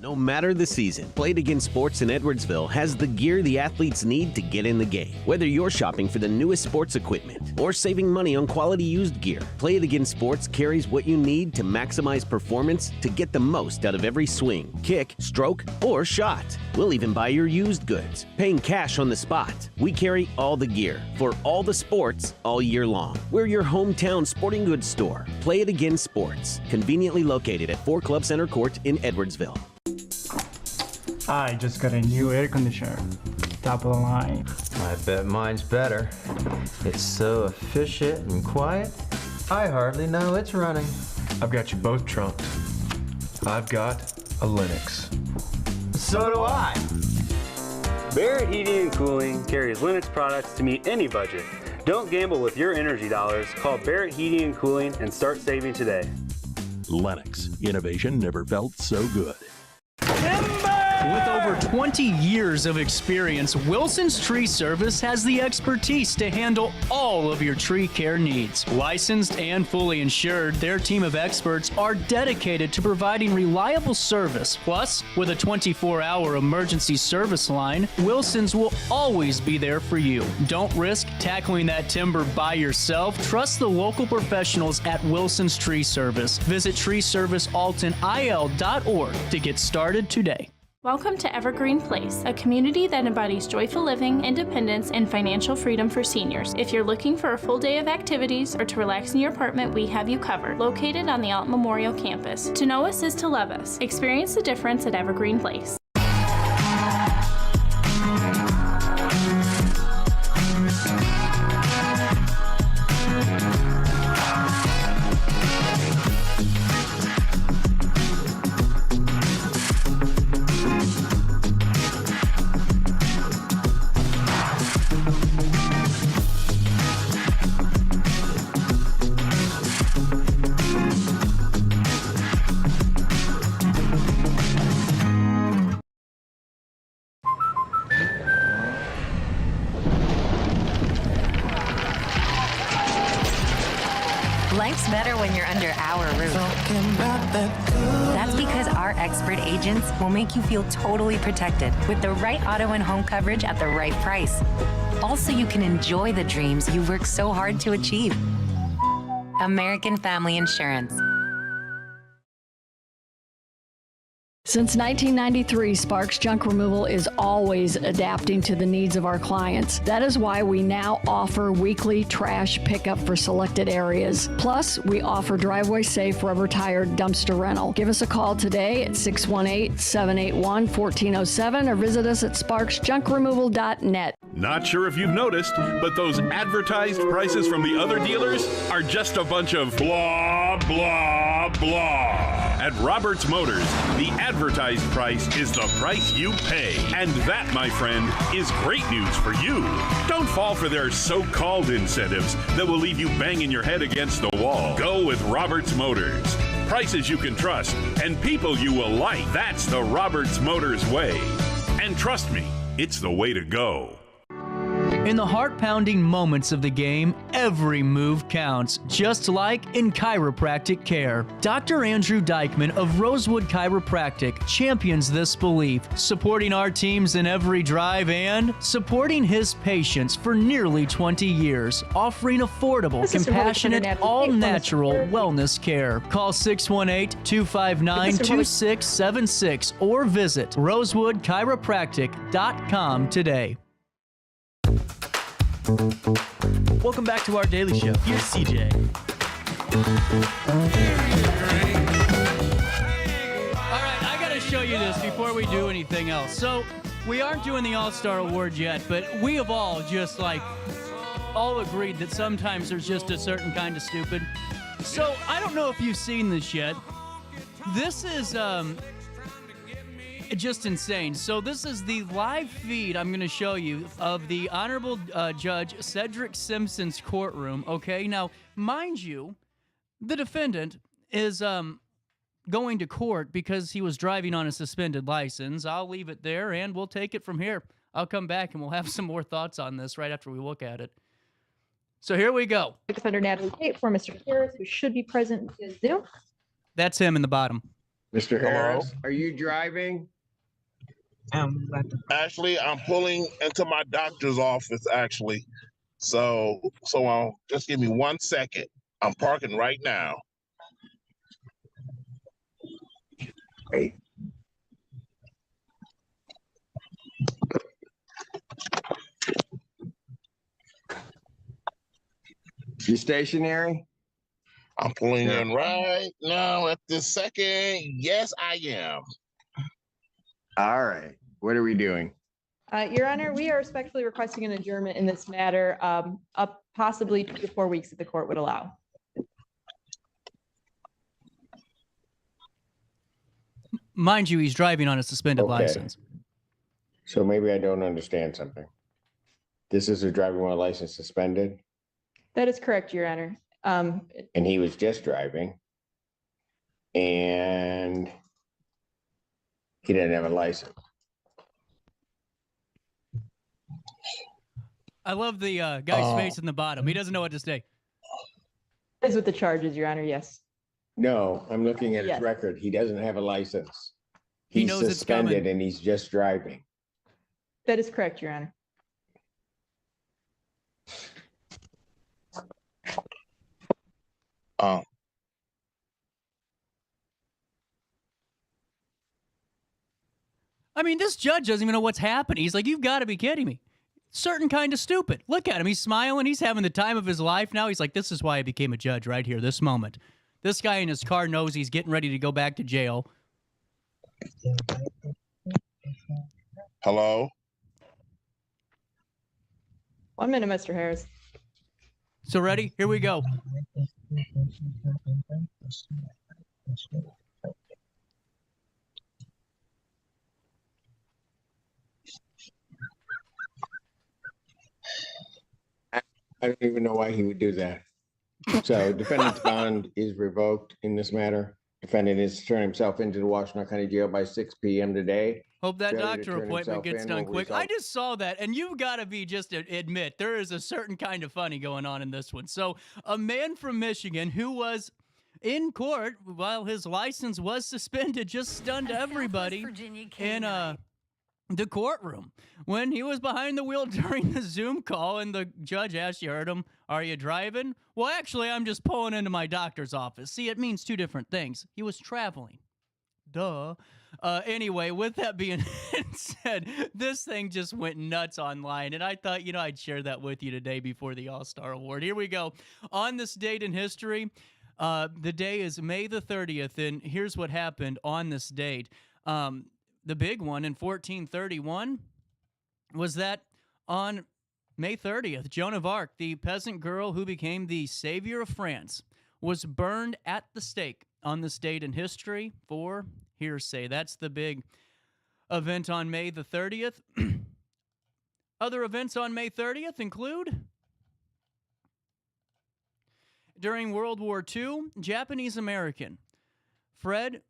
No matter the season, Play It Again Sports in Edwardsville has the gear the athletes need to get in the game. Whether you're shopping for the newest sports equipment or saving money on quality used gear, Play It Again Sports carries what you need to maximize performance to get the most out of every swing, kick, stroke, or shot. We'll even buy your used goods, paying cash on the spot. We carry all the gear for all the sports all year long. We're your hometown sporting goods store. Play It Again Sports, conveniently located at 4 Club Center Court in Edwardsville. I just got a new air conditioner. Top of the line. I bet mine's better. It's so efficient and quiet, I hardly know it's running. I've got you both trunked. I've got a Linux. So do I. Barrett Heating and Cooling carries Linux products to meet any budget. Don't gamble with your energy dollars. Call Barrett Heating and Cooling and start saving today. Lennox. Innovation never felt so good. With over 20 years of experience, Wilson's Tree Service has the expertise to handle all of your tree care needs. Licensed and fully insured, their team of experts are dedicated to providing reliable service. Plus, with a 24-hour emergency service line, Wilson's will always be there for you. Don't risk tackling that timber by yourself. Trust the local professionals at Wilson's Tree Service. Visit treeservicealtonil.org to get started today. Welcome to Evergreen Place, a community that embodies joyful living, independence, and financial freedom for seniors. If you're looking for a full day of activities or to relax in your apartment, we have you covered. Located on the Alton Memorial Campus. To know us is to love us. Experience the difference at Evergreen Place. Life's better when you're under our roof. That's because our expert agents will make you feel totally protected with the right auto and home coverage at the right price. Also, you can enjoy the dreams you worked so hard to achieve. American Family Insurance. Since 1993, Sparks Junk Removal is always adapting to the needs of our clients. That is why we now offer weekly trash pickup for selected areas. Plus, we offer driveway-safe rubber-tired dumpster rental. Give us a call today at 618-781-1407 or visit us at sparksjunkremoval.net. Not sure if you've noticed, but those advertised prices from the other dealers are just a bunch of blah, blah, blah. At Roberts Motors, the advertised price is the price you pay. And that, my friend, is great news for you. Don't fall for their so-called incentives that will leave you banging your head against the wall. Go with Roberts Motors. Prices you can trust and people you will like. That's the Roberts Motors way. And trust me, it's the way to go. In the heart-pounding moments of the game, every move counts, just like in chiropractic care. Dr. Andrew Dykman of Rosewood Chiropractic champions this belief, supporting our teams in every drive and supporting his patients for nearly 20 years, offering affordable, compassionate, all-natural wellness care. Call 618-259-2676 or visit rosewoodchiropractic.com today. Welcome back to our daily show. Here's CJ. All right, I got to show you this before we do anything else. So, we aren't doing the All-Star Award yet, but we have all just all agreed that sometimes there's just a certain kind of stupid. So, I don't know if you've seen this yet. This is just insane. So this is the live feed I'm going to show you of the Honorable Judge Cedric Simpson's courtroom. Okay, now, mind you, the defendant is going to court because he was driving on a suspended license. I'll leave it there, and we'll take it from here. I'll come back, and we'll have some more thoughts on this right after we look at it. So here we go. Defender Natalie Tate for Mr. Harris, who should be present via Zoom. That's him in the bottom. Mr. Harris, are you driving? Actually, I'm pulling into my doctor's office, actually. So just give me 1 second. I'm parking right now. Great. You stationary? I'm pulling in right now at this second. Yes, I am. All right. What are we doing? Your Honor, we are respectfully requesting an adjournment in this matter, up possibly 2 to 4 weeks if the court would allow. Mind you, he's driving on a suspended license. So maybe I don't understand something. This is a driving while license suspended, That is correct, Your Honor. and he was just driving, and he didn't have a license. I love the guy's face in the bottom. He doesn't know what to say. That is with the charges, Your Honor, yes. No, I'm looking at his Yes. record. He doesn't have a license. He He's knows it's suspended coming. and he's just driving. That is correct, Your Honor. I mean, this judge doesn't even know what's happening. He's like, you've got to be kidding me. Certain kind of stupid. Look at him. He's smiling. He's having the time of his life now. He's like, this is why I became a judge right here, this moment. This guy in his car knows he's getting ready to go back to jail. Hello? 1 minute, Mr. Harris. So ready? Here we go. I don't even know why he would do that. So defendant's bond is revoked in this matter. Defendant is turning himself into the Washington County Jail by 6 p.m. today. Hope that Failure to doctor turn appointment himself gets in done will quick. result- I just saw that, and you've got to be just admit there is a certain kind of funny going on in this one. So a man from Michigan who was in court while his license was suspended just stunned everybody in the courtroom when he was behind the wheel during the Zoom call, and the judge asked, you heard him, are you driving? Well, actually, I'm just pulling into my doctor's office. See, it means two different things. He was traveling. Duh. Anyway, with that being said, this thing just went nuts online, and I thought, I'd share that with you today before the All-Star Award. Here we go. On this date in history, the day is May the 30th, and here's what happened on this date. The big one in 1431 was that on May 30th, Joan of Arc, the peasant girl who became the savior of France, was burned at the stake on this date in history for hearsay. That's the big event on May the 30th. Other events on May 30th include during World War II, Japanese-American Fred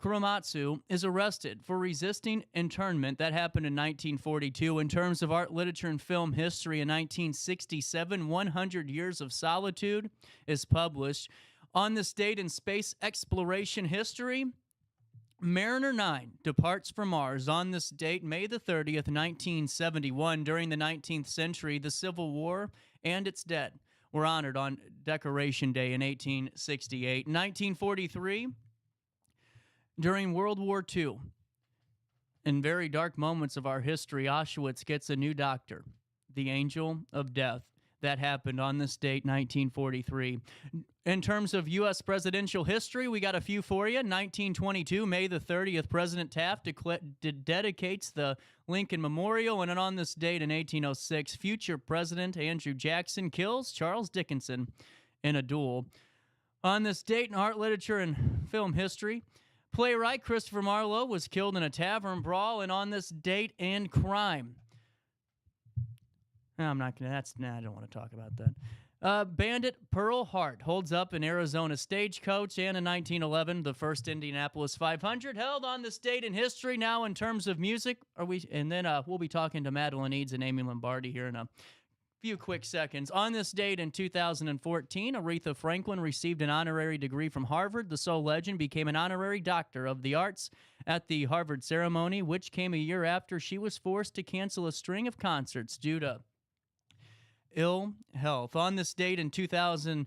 Kuromatsu is arrested for resisting internment. That happened in 1942. In terms of art, literature, and film history, in 1967, 100 Years of Solitude is published. On this date in space exploration history, Mariner 9 departs from Mars. On this date, May the 30th, 1971, during the 19th century, the Civil War and its dead were honored on Decoration Day in 1868. 1943, during World War II, in very dark moments of our history, Auschwitz gets a new doctor, the Angel of Death. That happened on this date, 1943. In terms of U.S. presidential history, we got a few for you. 1922, May the 30th, President Taft dedicates the Lincoln Memorial. And on this date in 1806, future President Andrew Jackson kills Charles Dickinson in a duel. On this date in art, literature, and film history, playwright Christopher Marlowe was killed in a tavern brawl. And on this date in crime, I'm not going to, I don't want to talk about that. Bandit Pearl Hart holds up an Arizona stagecoach, and in 1911, the first Indianapolis 500 held on this date in history. Now, in terms of music, we'll be talking to Madeline Eads and Amy Lombardi here in a few quick seconds. On this date in 2014, Aretha Franklin received an honorary degree from Harvard. The soul legend became an honorary doctor of the arts at the Harvard ceremony, which came a year after she was forced to cancel a string of concerts due to ill health. On this date in 2009,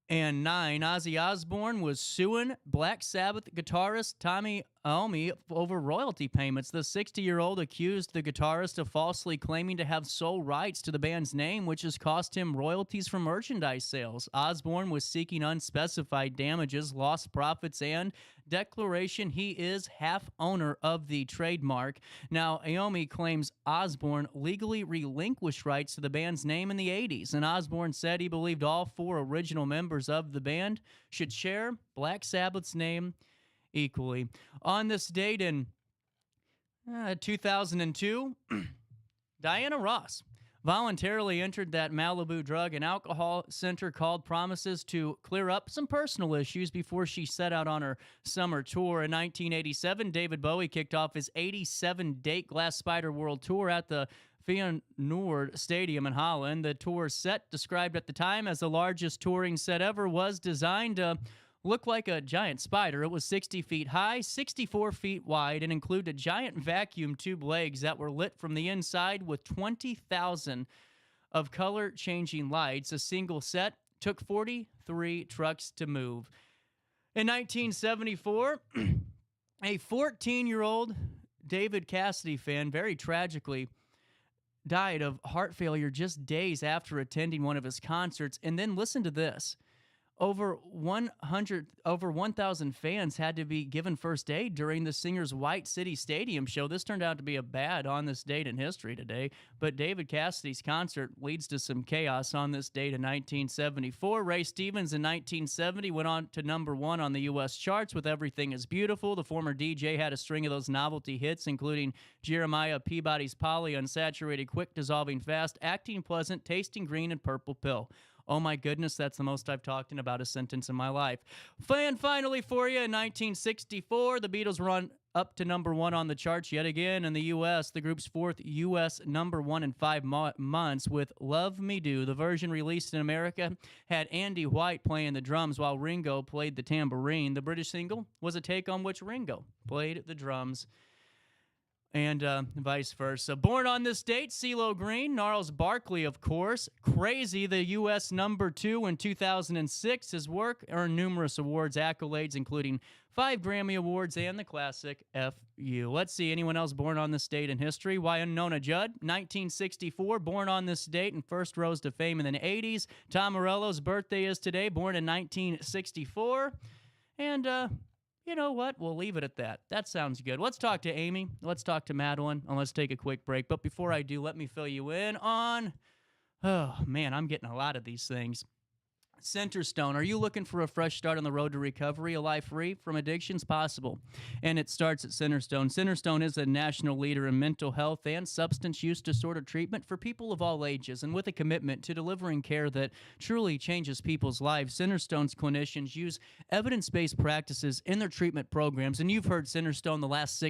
Ozzy Osbourne was suing Black Sabbath guitarist Tommy Iommi over royalty payments. The 60-year-old accused the guitarist of falsely claiming to have sole rights to the band's name, which has cost him royalties from merchandise sales. Osbourne was seeking unspecified damages, lost profits, and declaration he is half owner of the trademark. Now, Iommi claims Osbourne legally relinquished rights to the band's name in the 80s, and Osbourne said he believed all 4 original members of the band should share Black Sabbath's name equally. On this date in 2002, Diana Ross voluntarily entered that Malibu drug and alcohol center called Promises to clear up some personal issues before she set out on her summer tour. In 1987, David Bowie kicked off his 87-date Glass Spider World Tour at the Feyenoord Stadium in Holland. The tour set, described at the time as the largest touring set ever, was designed to look like a giant spider. It was 60 feet high, 64 feet wide, and included giant vacuum tube legs that were lit from the inside with 20,000 of color-changing lights. A single set took 43 trucks to move. In 1974, a 14-year-old David Cassidy fan, very tragically, died of heart failure just days after attending one of his concerts. And then listen to this. Over 1,000 fans had to be given first aid during the singer's White City Stadium show. This turned out to be a bad on this date in history today, but David Cassidy's concert leads to some chaos on this date in 1974. Ray Stevens in 1970 went on to #1 on the U.S. charts with Everything is Beautiful. The former DJ had a string of those novelty hits, including Jeremiah Peabody's Polly, Unsaturated, Quick Dissolving Fast, Acting Pleasant, Tasting Green, and Purple Pill. Oh my goodness, that's the most I've talked in about a sentence in my life. And finally for you, in 1964, the Beatles were up to #1 on the charts yet again in the U.S., the group's 4th U.S. #1 in 5 months with Love Me Do. The version released in America had Andy White playing the drums while Ringo played the tambourine. The British single was a take on which Ringo played the drums, and vice versa. Born on this date, CeeLo Green, Gnarls Barkley, of course. Crazy, the U.S. #2 in 2006. His work earned numerous awards, accolades, including 5 Grammy Awards and the classic F.U. Let's see, anyone else born on this date in history? Wynonna Judd, 1964, born on this date and first rose to fame in the 80s. Tom Morello's birthday is today, born in 1964. And, you know what? We'll leave it at that. That sounds good. Let's talk to Amy. Let's talk to Madeline, and let's take a quick break. But before I do, let me fill you in on, oh, man, I'm getting a lot of these things. Centerstone. Are you looking for a fresh start on the road to recovery, a life free from addictions? Possible. And it starts at Centerstone. Centerstone is a national leader in mental health and substance use disorder treatment for people of all ages, and with a commitment to delivering care that truly changes people's lives. Centerstone's clinicians use evidence-based practices in their treatment programs, and you've heard Centerstone the last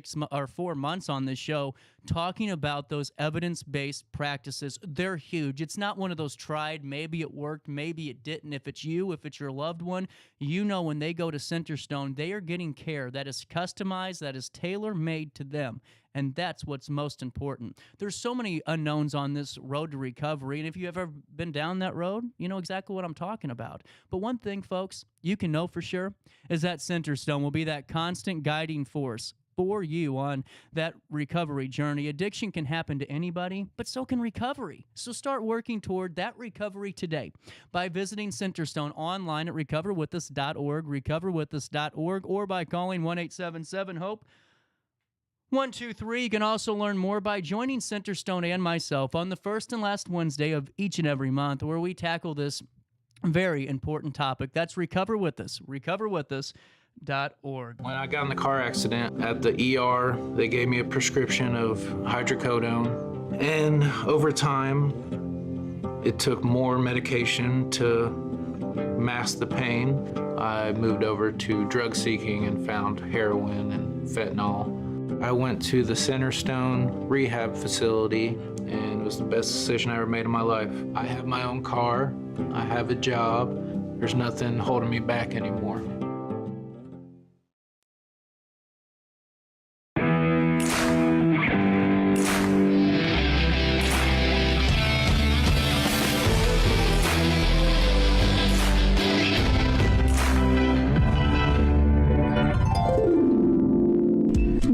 4 months on this show talking about those evidence-based practices. They're huge. It's not one of those tried, maybe it worked, maybe it didn't. If it's you, if it's your loved one, you know when they go to Centerstone, they are getting care that is customized, that is tailor-made to them. And that's what's most important. There's so many unknowns on this road to recovery, and if you've ever been down that road, you know exactly what I'm talking about. But one thing, folks, you can know for sure is that Centerstone will be that constant guiding force for you on that recovery journey. Addiction can happen to anybody, but so can recovery. So start working toward that recovery today by visiting Centerstone online at recoverwithus.org, recoverwithus.org, or by calling 1-877-HOPE. 123. You can also learn more by joining Centerstone and myself on the first and last Wednesday of each and every month, where we tackle this very important topic. That's Recover With Us. recoverwithus.org. When I got in the car accident at the ER, they gave me a prescription of hydrocodone, and over time, it took more medication to mask the pain. I moved over to drug seeking and found heroin and fentanyl. I went to the Centerstone rehab facility, and and it was the best decision I ever made in my life. I have my own car, I have a job, there's nothing holding me back anymore.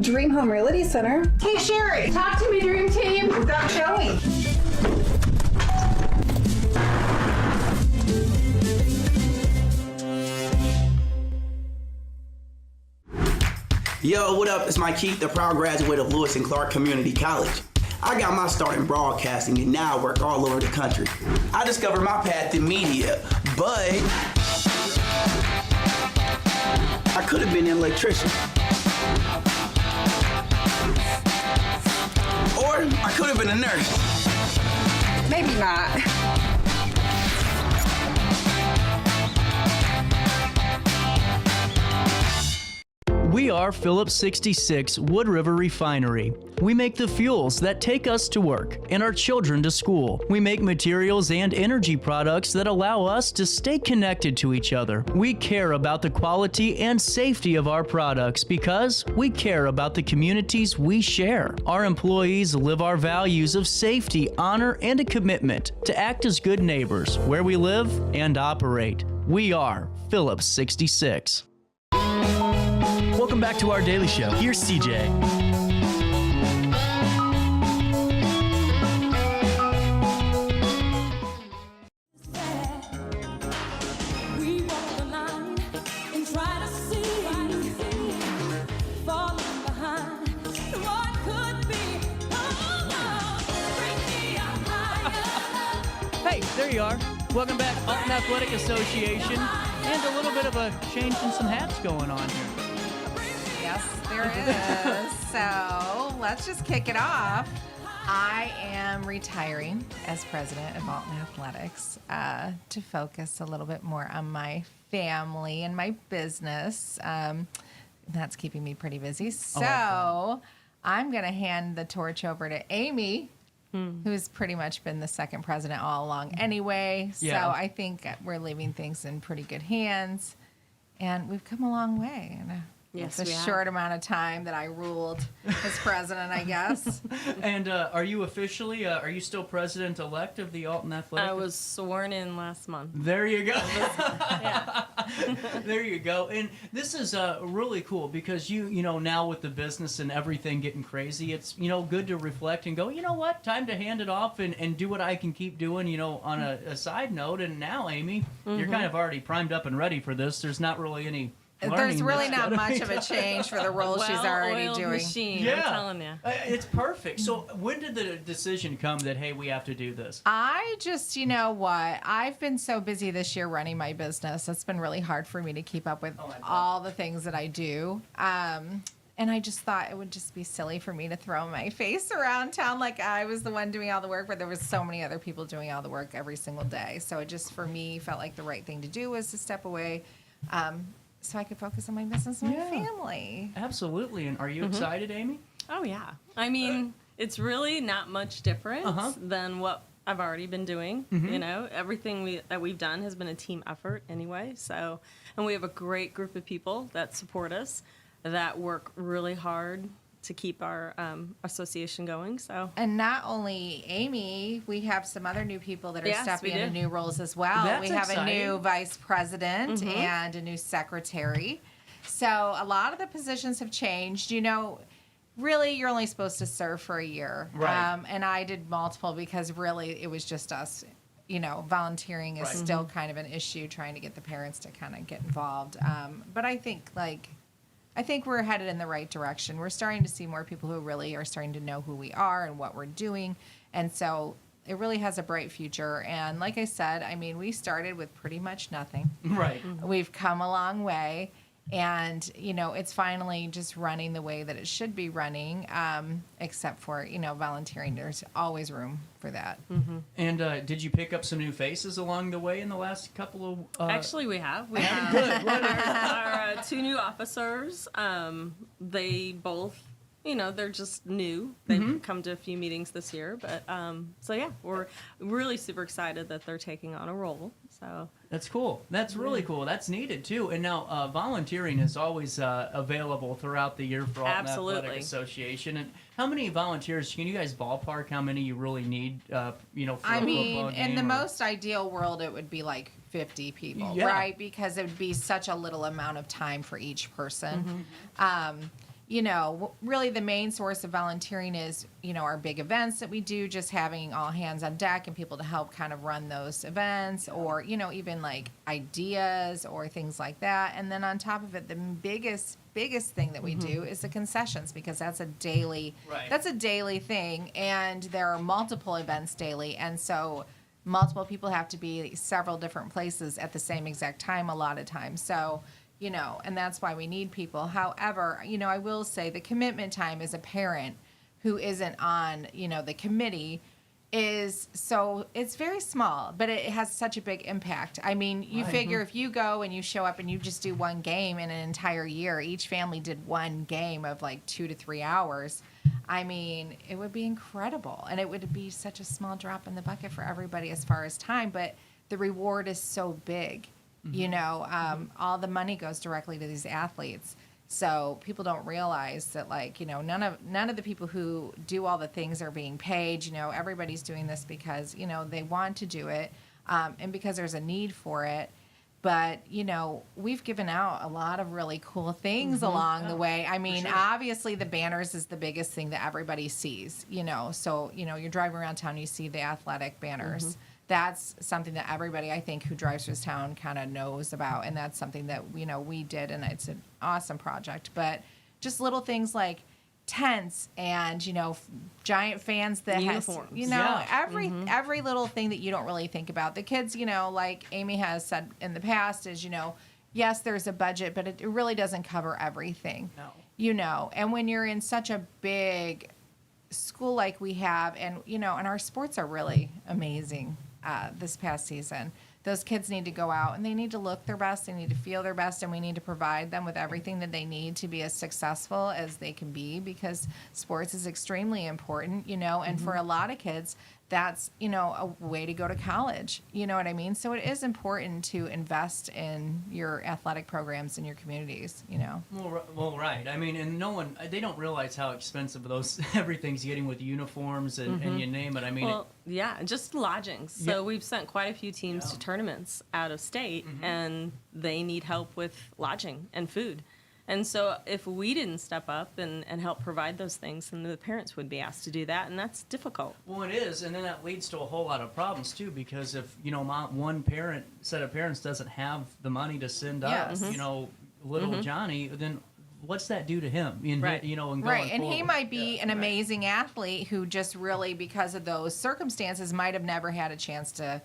Dream Home Realty Center. Hey Sherry, talk to me, Dream Team. We've got showing. Yo, what up? It's Mike Keith, the proud graduate of Lewis and Clark Community College. I got my start in broadcasting and now I work all over the country. I discovered my path in media, but I could have been an electrician. Or I could have been a nurse. Maybe not. We are Phillips 66 Wood River Refinery. We make the fuels that take us to work and our children to school. We make materials and energy products that allow us to stay connected to each other. We care about the quality and safety of our products because we care about the communities we share. Our employees live our values of safety, honor, and a commitment to act as good neighbors where we live and operate. We are Phillips 66. Welcome back to our daily show. Here's CJ. Hey, there you are. Welcome back, Alton Athletic Association, and a little bit of a change in some hats going on here. Yes, there is. So let's just kick it off. I am retiring as president of Alton Athletics to focus a little bit more on my family and my business. That's keeping me pretty busy. So I'm going to hand the torch over to Amy, who's pretty much been the second president all along anyway. Yeah. So I think we're leaving things in pretty good hands. And we've come a long way. Yes, it's a short amount of time that I ruled as president, I guess. And are you officially, are you still president-elect of the Alton Athletic? I was sworn in last month. There you go. Yeah. There you go. And this is really cool because you know, now with the business and everything getting crazy, it's, you know, good to reflect and go, you know what, time to hand it off and do what I can keep doing, you know, on a side note. And now, Amy, you're kind of already primed up and ready for this. There's not really any... There's really not much of a change for the role she's already doing. Machine, yeah. I'm telling you. It's perfect. So when did the decision come that, hey, we have to do this? I just, you know what, I've been so busy this year running my business. It's been really hard for me to keep up with all the things that I do. And I just thought it would just be silly for me to throw my face around town like I was the one doing all the work, but there was so many other people doing all the work every single day. So it just, for me, felt like the right thing to do was to step away. So I could focus on my business and my family. Absolutely. And are you excited, Amy? Oh, yeah. I mean, it's really not much different than what I've already been doing. You know, everything that we've done has been a team effort anyway. So, and we have a great group of people that support us, that work really hard to keep our association going. So, and not only Amy, we have some other new people that are stepping into new roles as well. That's we have exciting. a new vice president and a new secretary. So a lot of the positions have changed. You know, really, you're only supposed to serve for a year. Right. And I did multiple because really it was just us. You know, volunteering is still kind of an issue, trying to get the parents to kind of get involved. But I think we're headed in the right direction. We're starting to see more people who really are starting to know who we are and what we're doing. And so it really has a bright future. And like I said, I mean, we started with pretty much nothing. Right. We've come a long way. And, you know, it's finally just running the way that it should be running, except for, you know, volunteering. There's always room for that. And did you pick up some new faces along the way in the last couple of... actually, we have. We Good. have our two new officers. They both they're just new. They've come to a few meetings this year, but so yeah, we're really super excited that they're taking on a role. So that's cool. That's really cool. That's needed too. And now volunteering is always available throughout the year for Alton Athletic Association. And how many volunteers can you guys ballpark? How many you really need? For a football game? In the most ideal world, it would be like 50 people, right? Because it would be such a little amount of time for each person. Really the main source of volunteering is, our big events that we do, just having all hands on deck and people to help kind of run those events, or, even like ideas or things like that. And then on top of it, the biggest thing that we do is the concessions, because that's a daily thing. And there are multiple events daily. And so multiple people have to be several different places at the same exact time a lot of times. So, and that's why we need people. However, I will say the commitment time as a parent who isn't on, the committee it's very small, but it has such a big impact. I mean, you figure if you go and you show up and you just do one game in an entire year, each family did one game of like 2 to 3 hours. I mean, it would be incredible. And it would be such a small drop in the bucket for everybody as far as time, but the reward is so big. All the money goes directly to these athletes. So people don't realize that, none of the people who do all the things are being paid. Everybody's doing this because, they want to do it, and because there's a need for it. But, we've given out a lot of really cool things along the way. I mean, obviously the banners is the biggest thing that everybody sees, So, you're driving around town, you see the athletic banners. That's something that everybody, I think, who drives through this town kind of knows about. And that's something that, we did, and it's an awesome project. But just little things like tents and, giant fans that uniforms. Every little thing that you don't really think about. The kids, like Amy has said in the past is, yes, there's a budget, but it really doesn't cover everything. No. And when you're in such a big school like we have, and, and our sports are really amazing. This past season, those kids need to go out and they need to look their best, they need to feel their best, and we need to provide them with everything that they need to be as successful as they can be, because sports is extremely important, and for a lot of kids, that's, a way to go to college, you know what I mean? So it is important to invest in your athletic programs in your communities, Well, right. I mean, and they don't realize how expensive everything's getting with uniforms and you name it. I mean, just lodging. So we've sent quite a few teams to tournaments out of state, and they need help with lodging and food. And so if we didn't step up and help provide those things, then the parents would be asked to do that, and that's difficult. Well, it is, and then that leads to a whole lot of problems, too, because if, one set of parents doesn't have the money to send us, little Johnny, then what's that do to him? Right. And he might be an amazing athlete who just really, because of those circumstances, might have never had a chance to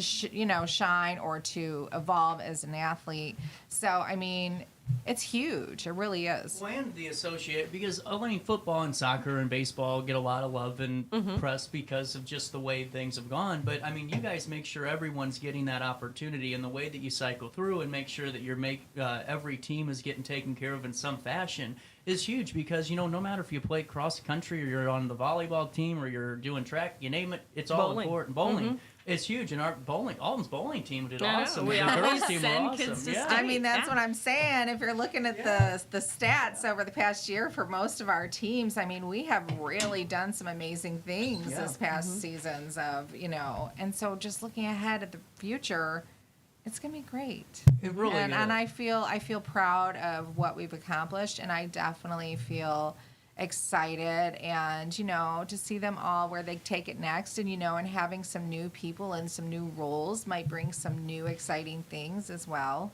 shine or to evolve as an athlete. So, I mean, it's huge. It really is. Well, and the associate, because football and soccer and baseball get a lot of love and press because of just the way things have gone. But, I mean, you guys make sure everyone's getting that opportunity, and the way that you cycle through and make sure that every team is getting taken care of in some fashion is huge, because, no matter if you play cross country or you're on the volleyball team or you're doing track, you name it, it's all important. Bowling. It's huge, and our Alton's bowling team did awesome. We always send kids to state. I mean, that's what I'm saying. If you're looking at the stats over the past year for most of our teams, I mean, we have really done some amazing things this past seasons of, and so just looking ahead at the future, it's gonna be great. It really is. And I feel proud of what we've accomplished, and I definitely feel excited, and to see them all where they take it next, and and having some new people and some new roles might bring some new exciting things as well.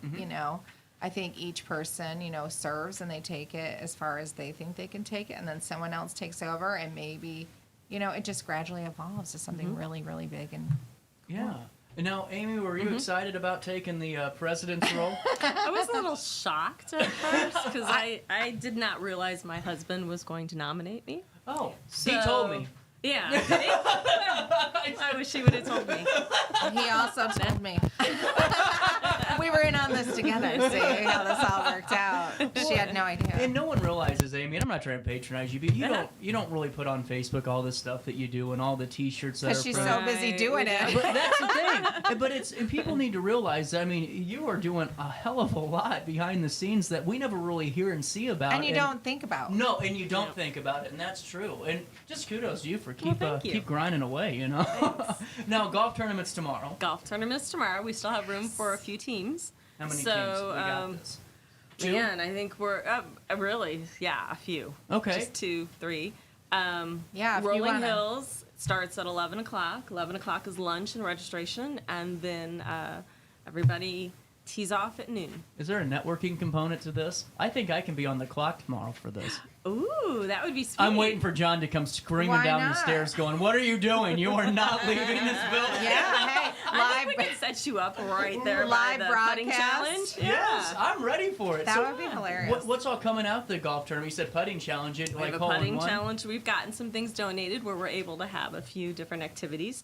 I think each person serves and they take it as far as they think they can take it, and then someone else takes over, and maybe it just gradually evolves to something really, really big and cool. And now, Amy, were you excited about taking the president's role? I was a little shocked at first, because I did not realize my husband was going to nominate me. Oh, he told me. Yeah. Did he? I wish he would have told me. He also told me. We were in on this together, see how this all worked out. She had no idea. And no one realizes, Amy, and I'm not trying to patronize you, but you don't really put on Facebook all this stuff that you do and all the T-shirts that are. Because she's so busy doing it. But that's the thing. But and people need to realize. I mean, you are doing a hell of a lot behind the scenes that we never really hear and see about. And you don't think about. No, and you don't think about it, and that's true. And just kudos to you for keep grinding away. You know. Now golf tournaments tomorrow. Golf tournaments tomorrow. We still have room for a few teams. How many teams? We got this. Two? Man, I think we're a few. Okay. Just 2, 3. If Rolling Hills starts at 11 o'clock. 11 o'clock is lunch and registration, and then everybody tees off at noon. Is there a networking component to this? I think I can be on the clock tomorrow for this. Ooh, that would be sweet. I'm waiting for John to come screaming down the stairs going, "What are you doing? You are not leaving this building." Yeah, hey, I think we can set you up right there by the putting challenge. Yes, I'm ready for it. That would be hilarious. What's all coming out the golf tournament? You said putting challenge. We have a putting challenge. We've gotten some things donated where we're able to have a few different activities.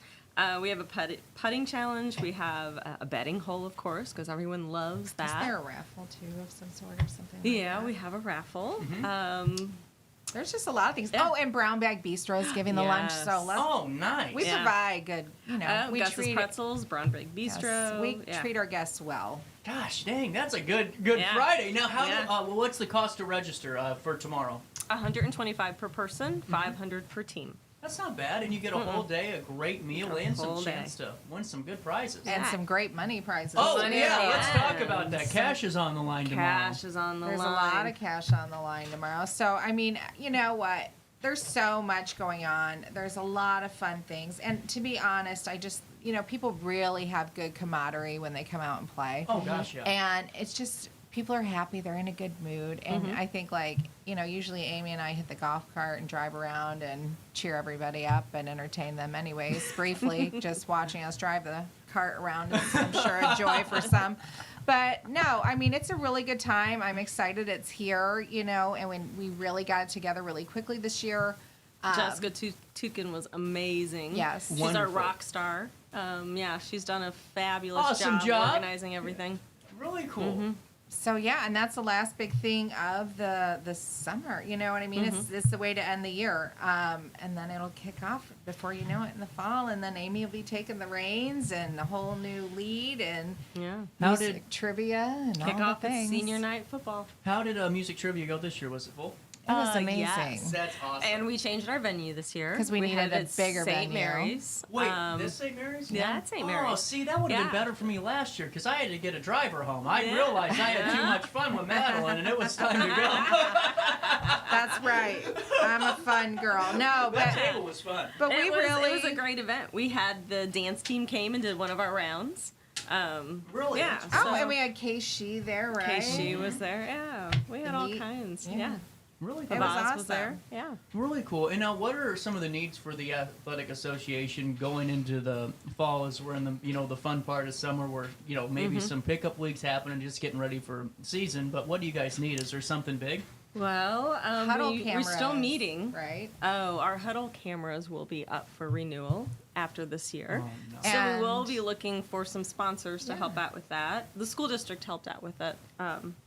We have a putting challenge. We have a betting hole, of course, because everyone loves that. Is there a raffle, too, of some sort or something Yeah, like that? we have a raffle. There's just a lot of things. Yeah. Oh, and Brown Bag Bistro is giving the lunch. So nice. We provide good, we Gus's treat Pretzels, Brown Bag Bistro. Yes, we treat our guests well. Gosh, dang, that's a good Friday. Now, what's the cost to register for tomorrow? $125 per person, $500 per team. That's not bad, and you get a whole day, a great meal, and some chance to win some good prizes. And some great money prizes. Oh, let's talk about that. Cash is on the line tomorrow. Cash is on the line. There's a lot of cash on the line tomorrow. So, I mean, you know what? There's so much going on. There's a lot of fun things. And to be honest, I just, people really have good camaraderie when they come out and play. Oh, gosh, yeah. And it's just... people are happy. They're in a good mood. And I think, usually Amy and I hit the golf cart and drive around and cheer everybody up and entertain them anyways, briefly. Just watching us drive the cart around is, I'm sure, a joy for some. But, no, I mean, it's a really good time. I'm excited it's here, and when we really got it together really quickly this year. Jessica Tukin was amazing. Yes. She's Wonderful. our rock star. She's done a fabulous job organizing everything. Really cool. So yeah, and that's the last big thing of the summer. You know what I mean? It's the way to end the year, and then it'll kick off before you know it in the fall. And then Amy will be taking the reins and a whole new lead and music trivia and kick all off the things. senior night football. How did music trivia go this year? Was it full? It was amazing. Yes. That's awesome. And we changed our venue this year. Because we needed a bigger St. venue. Mary's. Wait, this St. Mary's? Yeah, it's St. Mary's. Oh, see, that would have been better for me last year because I had to get a driver home. I realized I had too much fun with Madeline, and it was time to go. That's right. I'm a fun girl. No, but that table was fun. But it was a great event. We had the dance team came and did one of our rounds. Really? Yeah. Oh, and we had Kay-She there, right? Kay-She was there. Yeah. We had all kinds. Yeah. Really cool. It was awesome. was there. Yeah. Really cool. And now, what are some of the needs for the athletic association going into the fall as we're in the the fun part of summer where maybe some pickup leagues happen and just getting ready for season? But what do you guys need? Is there something big? Well, we're still meeting. Right. Oh, our huddle cameras will be up for renewal after this year. Oh, no. So we will be looking for some sponsors to help out with that. The school district helped out with it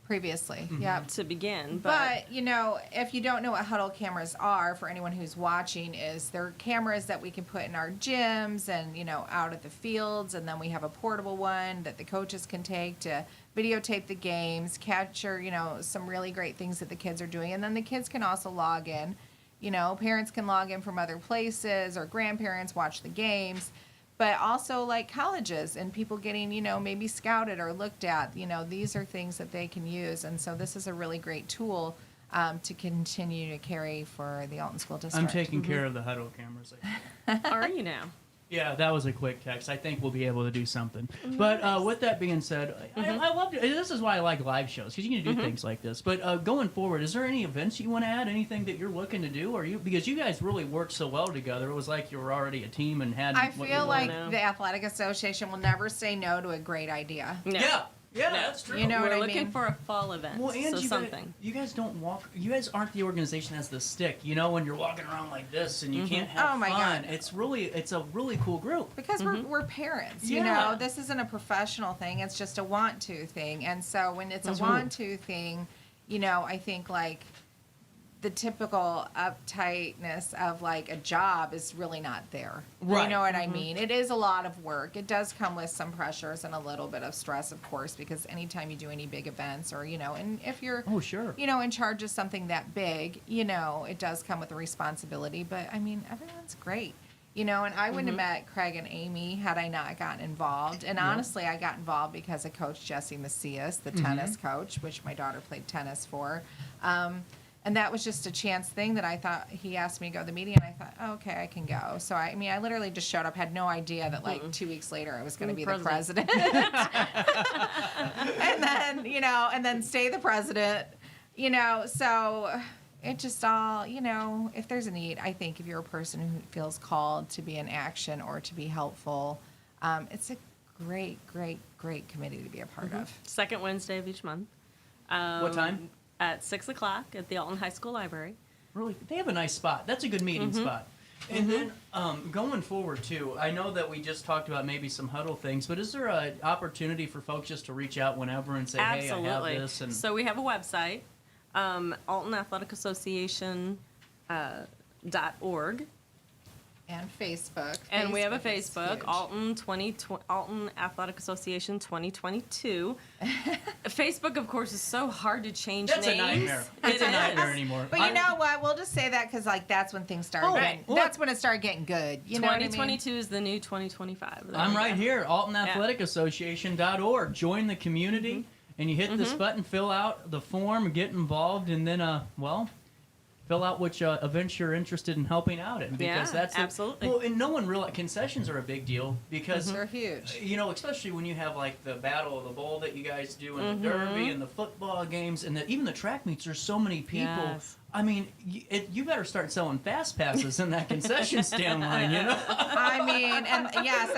previously. to begin. But if you don't know what huddle cameras are, for anyone who's watching, they're cameras that we can put in our gyms and out at the fields, and then we have a portable one that the coaches can take to videotape the games, capture some really great things that the kids are doing, and then the kids can also log in. Parents can log in from other places, or grandparents watch the games, but also like colleges and people getting, maybe scouted or looked at, these are things that they can use. And so this is a really great tool to continue to carry for the Alton School District. I'm taking care of the huddle cameras. Are you now? Yeah, that was a quick text. I think we'll be able to do something. But with that being said, I love this is why I like live shows, because you can do things like this. But going forward, is there any events you want to add? Anything that you're looking to do? Because you guys really work so well together. It was like you were already a team and had. I feel like the Athletic Association will never say no to a great idea. No. Yeah, that's true. You know what I mean? We're looking for a fall event. Well, and something. You guys don't walk. You guys aren't the organization that has the stick. When you're walking around like this and you can't have my fun. God. It's a really cool group. Because we're parents. This isn't a professional thing. It's just a want to thing. And so when it's a want to thing, I think the typical uptightness of like a job is really not there. Right. You know what I mean? It is a lot of work. It does come with some pressures and a little bit of stress, of course, because anytime you do any big events or, and if you're, in charge of something that big, it does come with a responsibility. But I mean, everyone's great. And I wouldn't have met Craig and Amy had I not gotten involved. And honestly, I got involved because of Coach Jesse Macias, the tennis coach, which my daughter played tennis for. And that was just a chance thing that I thought he asked me to go to the meeting, and I thought, oh, okay, I can go. So, I literally just showed up, had no idea that, 2 weeks later I was going to be the president. and then stay the president, so it just all, if there's a need, I think if you're a person who feels called to be in action or to be helpful, it's a great, great, great committee to be a part of. Second Wednesday of each month. What time? At 6 o'clock at the Alton High School Library. Really? They have a nice spot. That's a good meeting spot. And then going forward, too, I know that we just talked about maybe some huddle things, but is there an opportunity for folks just to reach out whenever and say, Absolutely. hey, I have this? And so we have a website, Alton Athletic Association .org. And Facebook. And we have a Facebook, Alton Athletic Association 2022. Facebook, of course, is so hard to change That's names. a nightmare. It's a nightmare anymore. But you know what? We'll just say that because that's when things started that's when it started getting good. You know what I mean? 2022 is the new 2025. I'm right here, AltonAthleticAssociation.org. Join the community, and you hit this button, fill out the form, get involved, and then, fill out which events you're interested in helping out in, because that's absolutely. Well, and no one realizes concessions are a big deal because they're huge. Especially when you have like the Battle of the Bowl that you guys do, and the Derby, and the football games, and even the track meets. There's so many people. Yes. I mean, you better start selling fast passes in that concession stand line, and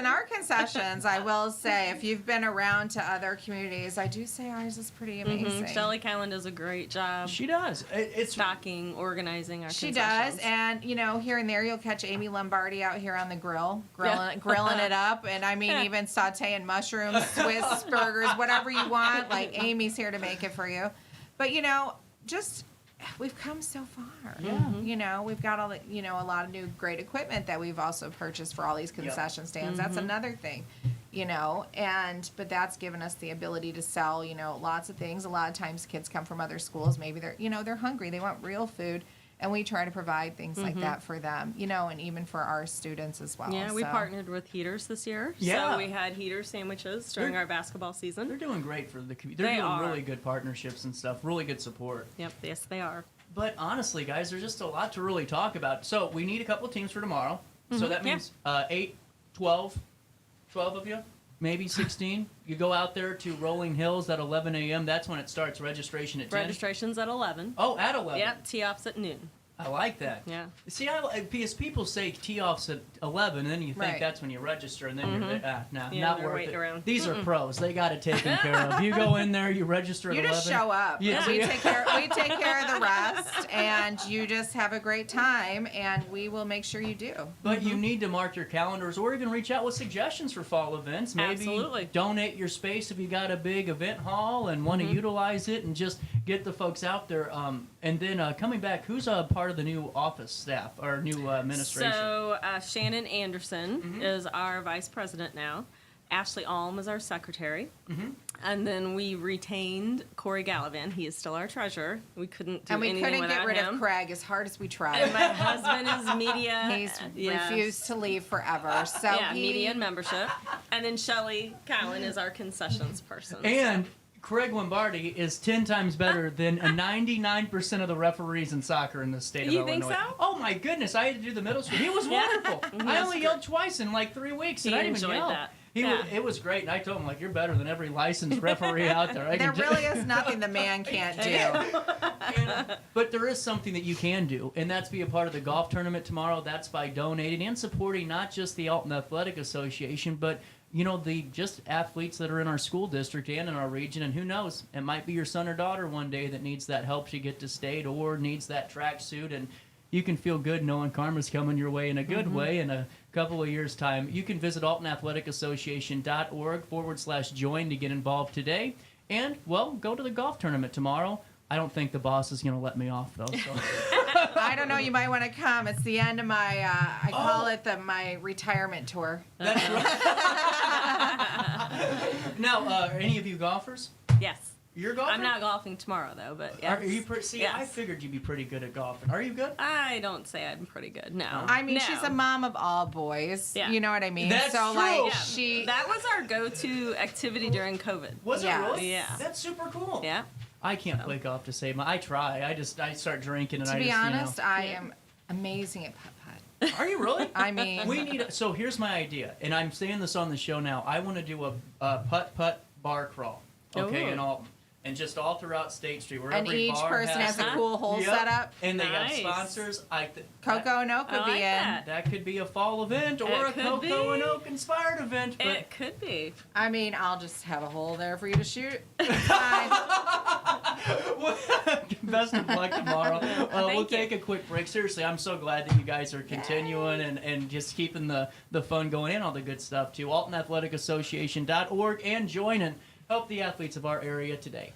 our concessions, I will say, if you've been around to other communities, I do say ours is pretty amazing. Shelley Kylan does a great job. She does. It's stocking, organizing our She concessions. does, and here and there you'll catch Amy Lombardi out here on the grill, grilling it up, and even sauteing mushrooms, Swiss burgers, whatever you want. Like Amy's here to make it for you. But we've come so far. Yeah. We've got all the, a lot of new great equipment that we've also purchased for all these concession stands. That's another thing, but that's given us the ability to sell, lots of things. A lot of times kids come from other schools. Maybe they're hungry. They want real food. And we try to provide things like that for them, and even for our students as well. Yeah, we partnered with Heaters this year. Yeah. So we had Heater sandwiches during our basketball season. They're doing great for the community. They're doing really good partnerships and stuff, really good support. Yep, yes, they are. But honestly, guys, there's just a lot to really talk about. So we need a couple of teams for tomorrow. So that means 8, 12 of you, maybe 16. You go out there to Rolling Hills at 11 a.m. That's when it starts. Registration at 10. Registration's at 11. Oh, at 11. Yep, tee-off's at noon. I like that. Yeah. See, because people say tee-offs at 11, and then you think that's when you register, and then you're there. Not worth it. Around. These are pros. They got it taken care of. You go in there, you register at 11. You just show up. Yeah. We take care of the rest, and you just have a great time, and we will make sure you do. But you need to mark your calendars, or even reach out with suggestions for fall events. Maybe Absolutely. Donate your space if you got a big event hall and want to utilize it, and just get the folks out there. And then coming back, who's a part of the new office staff or new administration? So Shannon Anderson is our vice president now. Ashley Alm is our secretary. And then we retained Corey Gallivan. He is still our treasurer. We couldn't do anything without him. And we couldn't get rid of Craig as hard as we tried. And my husband is media. He's refused to leave forever. So media and membership. And then Shelley Cowan is our concessions person. And Craig Lombardi is 10 times better than 99% of the referees in soccer in the state of Illinois. You think so? Oh my goodness, I had to do the middle school. He was wonderful. I only yelled twice in like 3 weeks, and I didn't even yell. That. It was great, and I told him, you're better than every licensed referee out there. There really is nothing the man can't do. But there is something that you can do, and that's be a part of the golf tournament tomorrow. That's by donating and supporting not just the Alton Athletic Association, but the just athletes that are in our school district and in our region, and who knows, it might be your son or daughter one day that needs that help to get to state or needs that track suit, and you can feel good knowing karma's coming your way in a good way in a couple of years' time. You can visit AltonAthleticAssociation.org/join to get involved today, and, go to the golf tournament tomorrow. I don't think the boss is going to let me off, though. So. I don't know. You might want to come. It's the end of my, I call it my retirement tour. That's right. Now, are any of you golfers? Yes. You're golfing? I'm not golfing tomorrow, though, but yes. Are you See, yes. I figured you'd be pretty good at golfing. Are you good? I don't say I'm pretty good, no. I mean, No. she's a mom of all boys. Yeah. You know what I mean? That's so, true. like, Yeah, that was our go-to activity during COVID. Was it really? Yeah. That's super cool. Yeah. I can't play golf to save my. I try. I start drinking and To I be just, honest, I am amazing at putt-putt. Are you really? I mean, we need. So here's my idea, and I'm saying this on the show now. I want to do a putt-putt bar crawl. Okay, Ooh. in Alton. And just all throughout State Street, where and every each bar person has a cool hole set up. And they Nice. got sponsors. Cocoa and Oak could be in. That could be a fall event or a Cocoa and Oak inspired event. But It could be. I mean, I'll just have a hole there for you to shoot. Fine. Best of luck tomorrow. We'll Thank you. take a quick break. Seriously, I'm so glad that you guys are continuing and just keeping the fun going and all the good stuff too. Alton Athletic Association.org and join and help the athletes of our area today.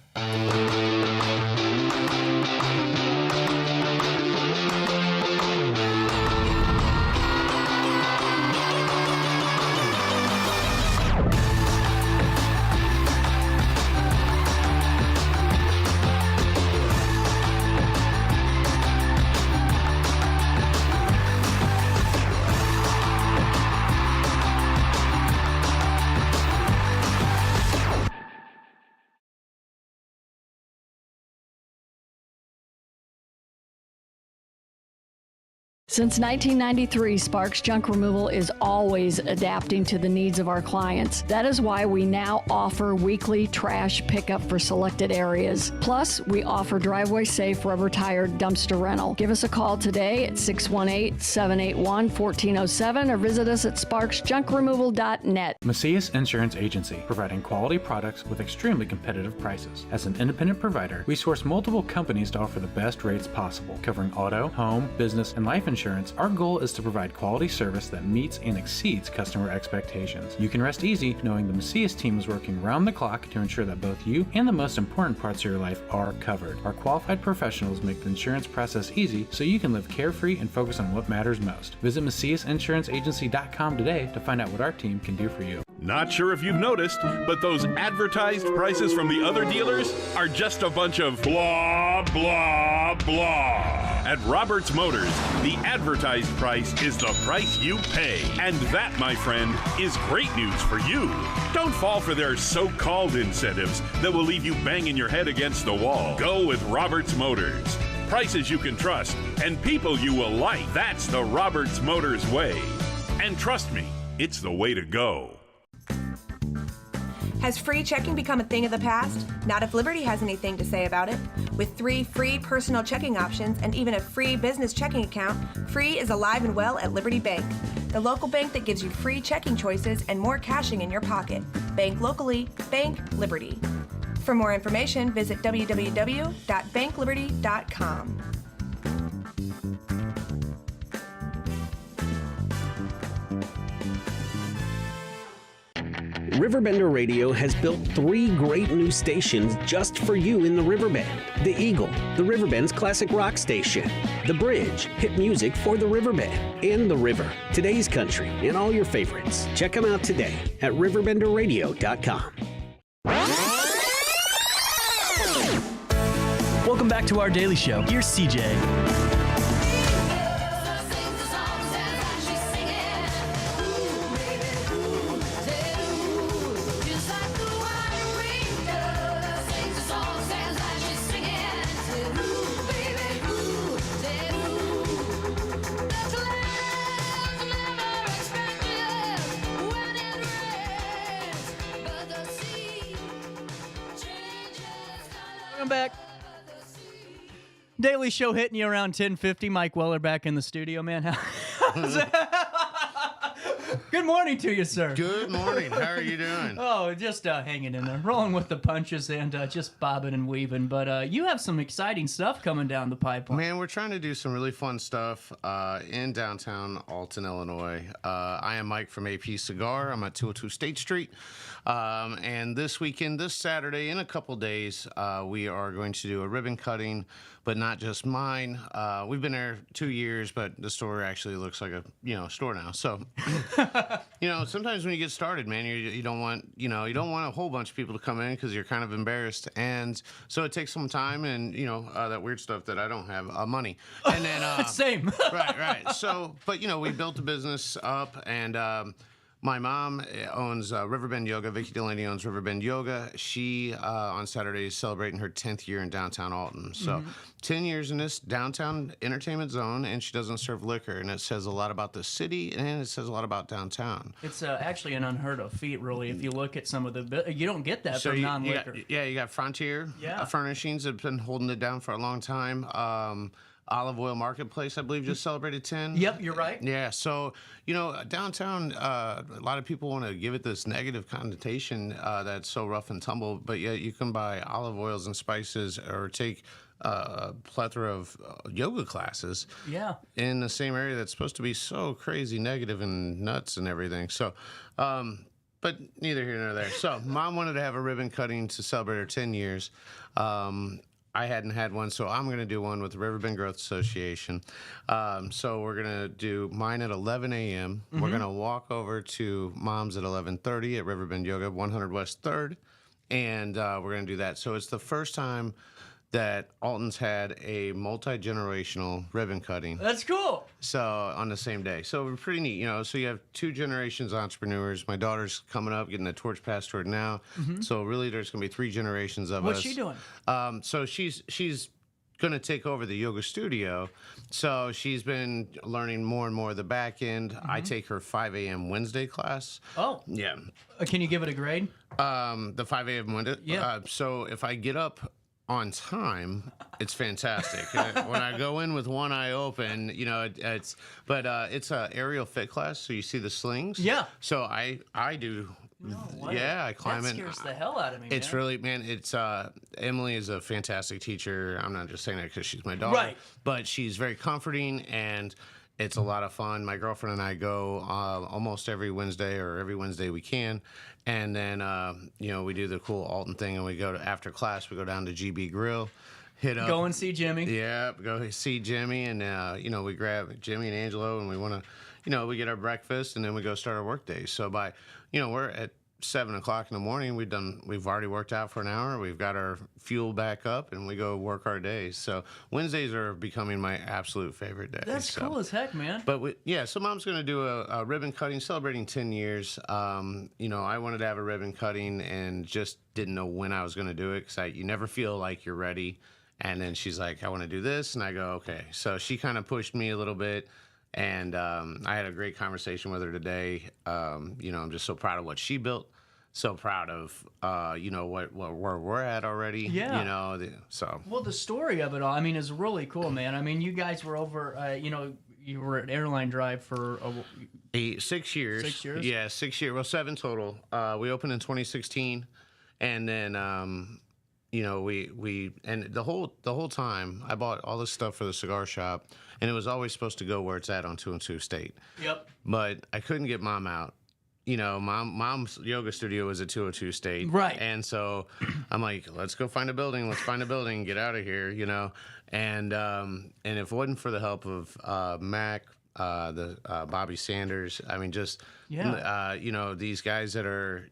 Since 1993, Sparks Junk Removal is always adapting to the needs of our clients. That is why we now offer weekly trash pickup for selected areas. Plus, we offer driveway-safe rubber-tired dumpster rental. Give us a call today at 618-781-1407 or visit us at sparksjunkremoval.net. Macias Insurance Agency, providing quality products with extremely competitive prices. As an independent provider, we source multiple companies to offer the best rates possible, covering auto, home, business, and life insurance. Our goal is to provide quality service that meets and exceeds customer expectations. You can rest easy knowing the Macias team is working round the clock to ensure that both you and the most important parts of your life are covered. Our qualified professionals make the insurance process easy so you can live carefree and focus on what matters most. Visit MaciasInsuranceAgency.com today to find out what our team can do for you. Not sure if you've noticed, but those advertised prices from the other dealers are just a bunch of blah, blah, blah. At Roberts Motors, the advertised price is the price you pay. And that, my friend, is great news for you. Don't fall for their so-called incentives that will leave you banging your head against the wall. Go with Roberts Motors. Prices you can trust and people you will like. That's the Roberts Motors way. And trust me, it's the way to go. Has free checking become a thing of the past? Not if Liberty has anything to say about it. With 3 free personal checking options and even a free business checking account, Free is alive and well at Liberty Bank, the local bank that gives you free checking choices and more cashing in your pocket. Bank locally, bank Liberty. For more information, visit www.bankliberty.com. Riverbender Radio has built 3 great new stations just for you in the Riverbend. The Eagle, the Riverbend's classic rock station. The Bridge, hit music for the Riverbend. And The River, today's country, and all your favorites. Check them out today at RiverBender.com. Welcome back to our daily show. Here's CJ. Welcome back. Daily show hitting you around 10:50. Mike Weller back in the studio, man. How's that? Good morning to you, sir. Good morning. How are you doing? Oh, just hanging in there, rolling with the punches and just bobbing and weaving. But you have some exciting stuff coming down the pipeline. Man, we're trying to do some really fun stuff in downtown Alton, Illinois. I am Mike from AP Cigar. I'm at 202 State Street. And this weekend, this Saturday, in a couple days, we are going to do a ribbon cutting, but not just mine. We've been there 2 years, but the store actually looks like a store now. So, sometimes when you get started, man, you don't want a whole bunch of people to come in because you're kind of embarrassed, and so it takes some time and that weird stuff that I don't have money, and then same. right. So, but we built the business up, and my mom owns Riverbend Yoga. Vicky Delaney owns Riverbend Yoga. She, on Saturday, is celebrating her 10th year in downtown Alton. So 10 years in this downtown entertainment zone, and she doesn't serve liquor. And it says a lot about the city, and it says a lot about downtown. It's actually an unheard of feat, really, if you look at some of the... You don't get that from non-liquor. You got Frontier Furnishings that have been holding it down for a long time. Olive Oil Marketplace, I believe, just celebrated 10. Yep, you're right. Yeah, so, downtown, a lot of people want to give it this negative connotation that's so rough and tumble, but yet you can buy olive oils and spices or take a plethora of yoga classes in the same area that's supposed to be so crazy negative and nuts and everything. So, but neither here nor there. So, Mom wanted to have a ribbon cutting to celebrate her 10 years. I hadn't had one, so I'm going to do one with the Riverbend Growth Association. So we're going to do mine at 11 a.m. We're going to walk over to Mom's at 11:30 at Riverbend Yoga, 100 West 3rd, and we're going to do that. So it's the first time that Alton's had a multi-generational ribbon cutting. That's cool. So on the same day. So we're pretty neat, So you have 2 generations of entrepreneurs. My daughter's coming up, getting the torch passed to her now. So really there's going to be 3 generations of us. What's she doing? So she's going to take over the yoga studio. So she's been learning more and more of the back end. I take her 5 a.m. Wednesday class. Oh. Yeah. Can you give it a grade? The 5 a.m. Wednesday? Yeah. So if I get up on time, it's fantastic. When I go in with one eye open, it's a aerial fit class, so you see the slings. Yeah. So I do. I climb that in. That scares the hell out of me. It's really, man. It's Emily is a fantastic teacher. I'm not just saying that because she's my daughter, right? But she's very comforting and it's a lot of fun. My girlfriend and I go almost every Wednesday or every Wednesday we can. And then, we do the cool Alton thing and we go to, after class, we go down to GB Grill, hit up. Go and see Jimmy. Yeah, go see Jimmy. And, we grab Jimmy and Angelo and we want to, we get our breakfast and then we go start our work day. So by, we're at 7 o'clock in the morning, we've already worked out for an hour. We've got our fuel back up and we go work our days. So Wednesdays are becoming my absolute favorite days. That's cool as heck, man. But so Mom's going to do a ribbon cutting celebrating 10 years. I wanted to have a ribbon cutting and just didn't know when I was going to do it because you never feel like you're ready. And then she's like, I want to do this. And I go, okay. So she kind of pushed me a little bit. And I had a great conversation with her today. I'm just so proud of what she built. So proud of, where we're at already. Yeah. Well, the story of it all, is really cool, man. You guys were over, you were at Airline Drive for 6 years. 6 years? Yeah, 6 years. Well, 7 total. We opened in 2016. And then, and the whole time I bought all this stuff for the cigar shop and it was always supposed to go where it's at on 202 State. Yep. But I couldn't get Mom out. Mom's yoga studio was at 202 State. Right. And so I'm like, let's go find a building. Let's find a building, get out of here, And if it wasn't for the help of Mac, Bobby Sanders, these guys that are,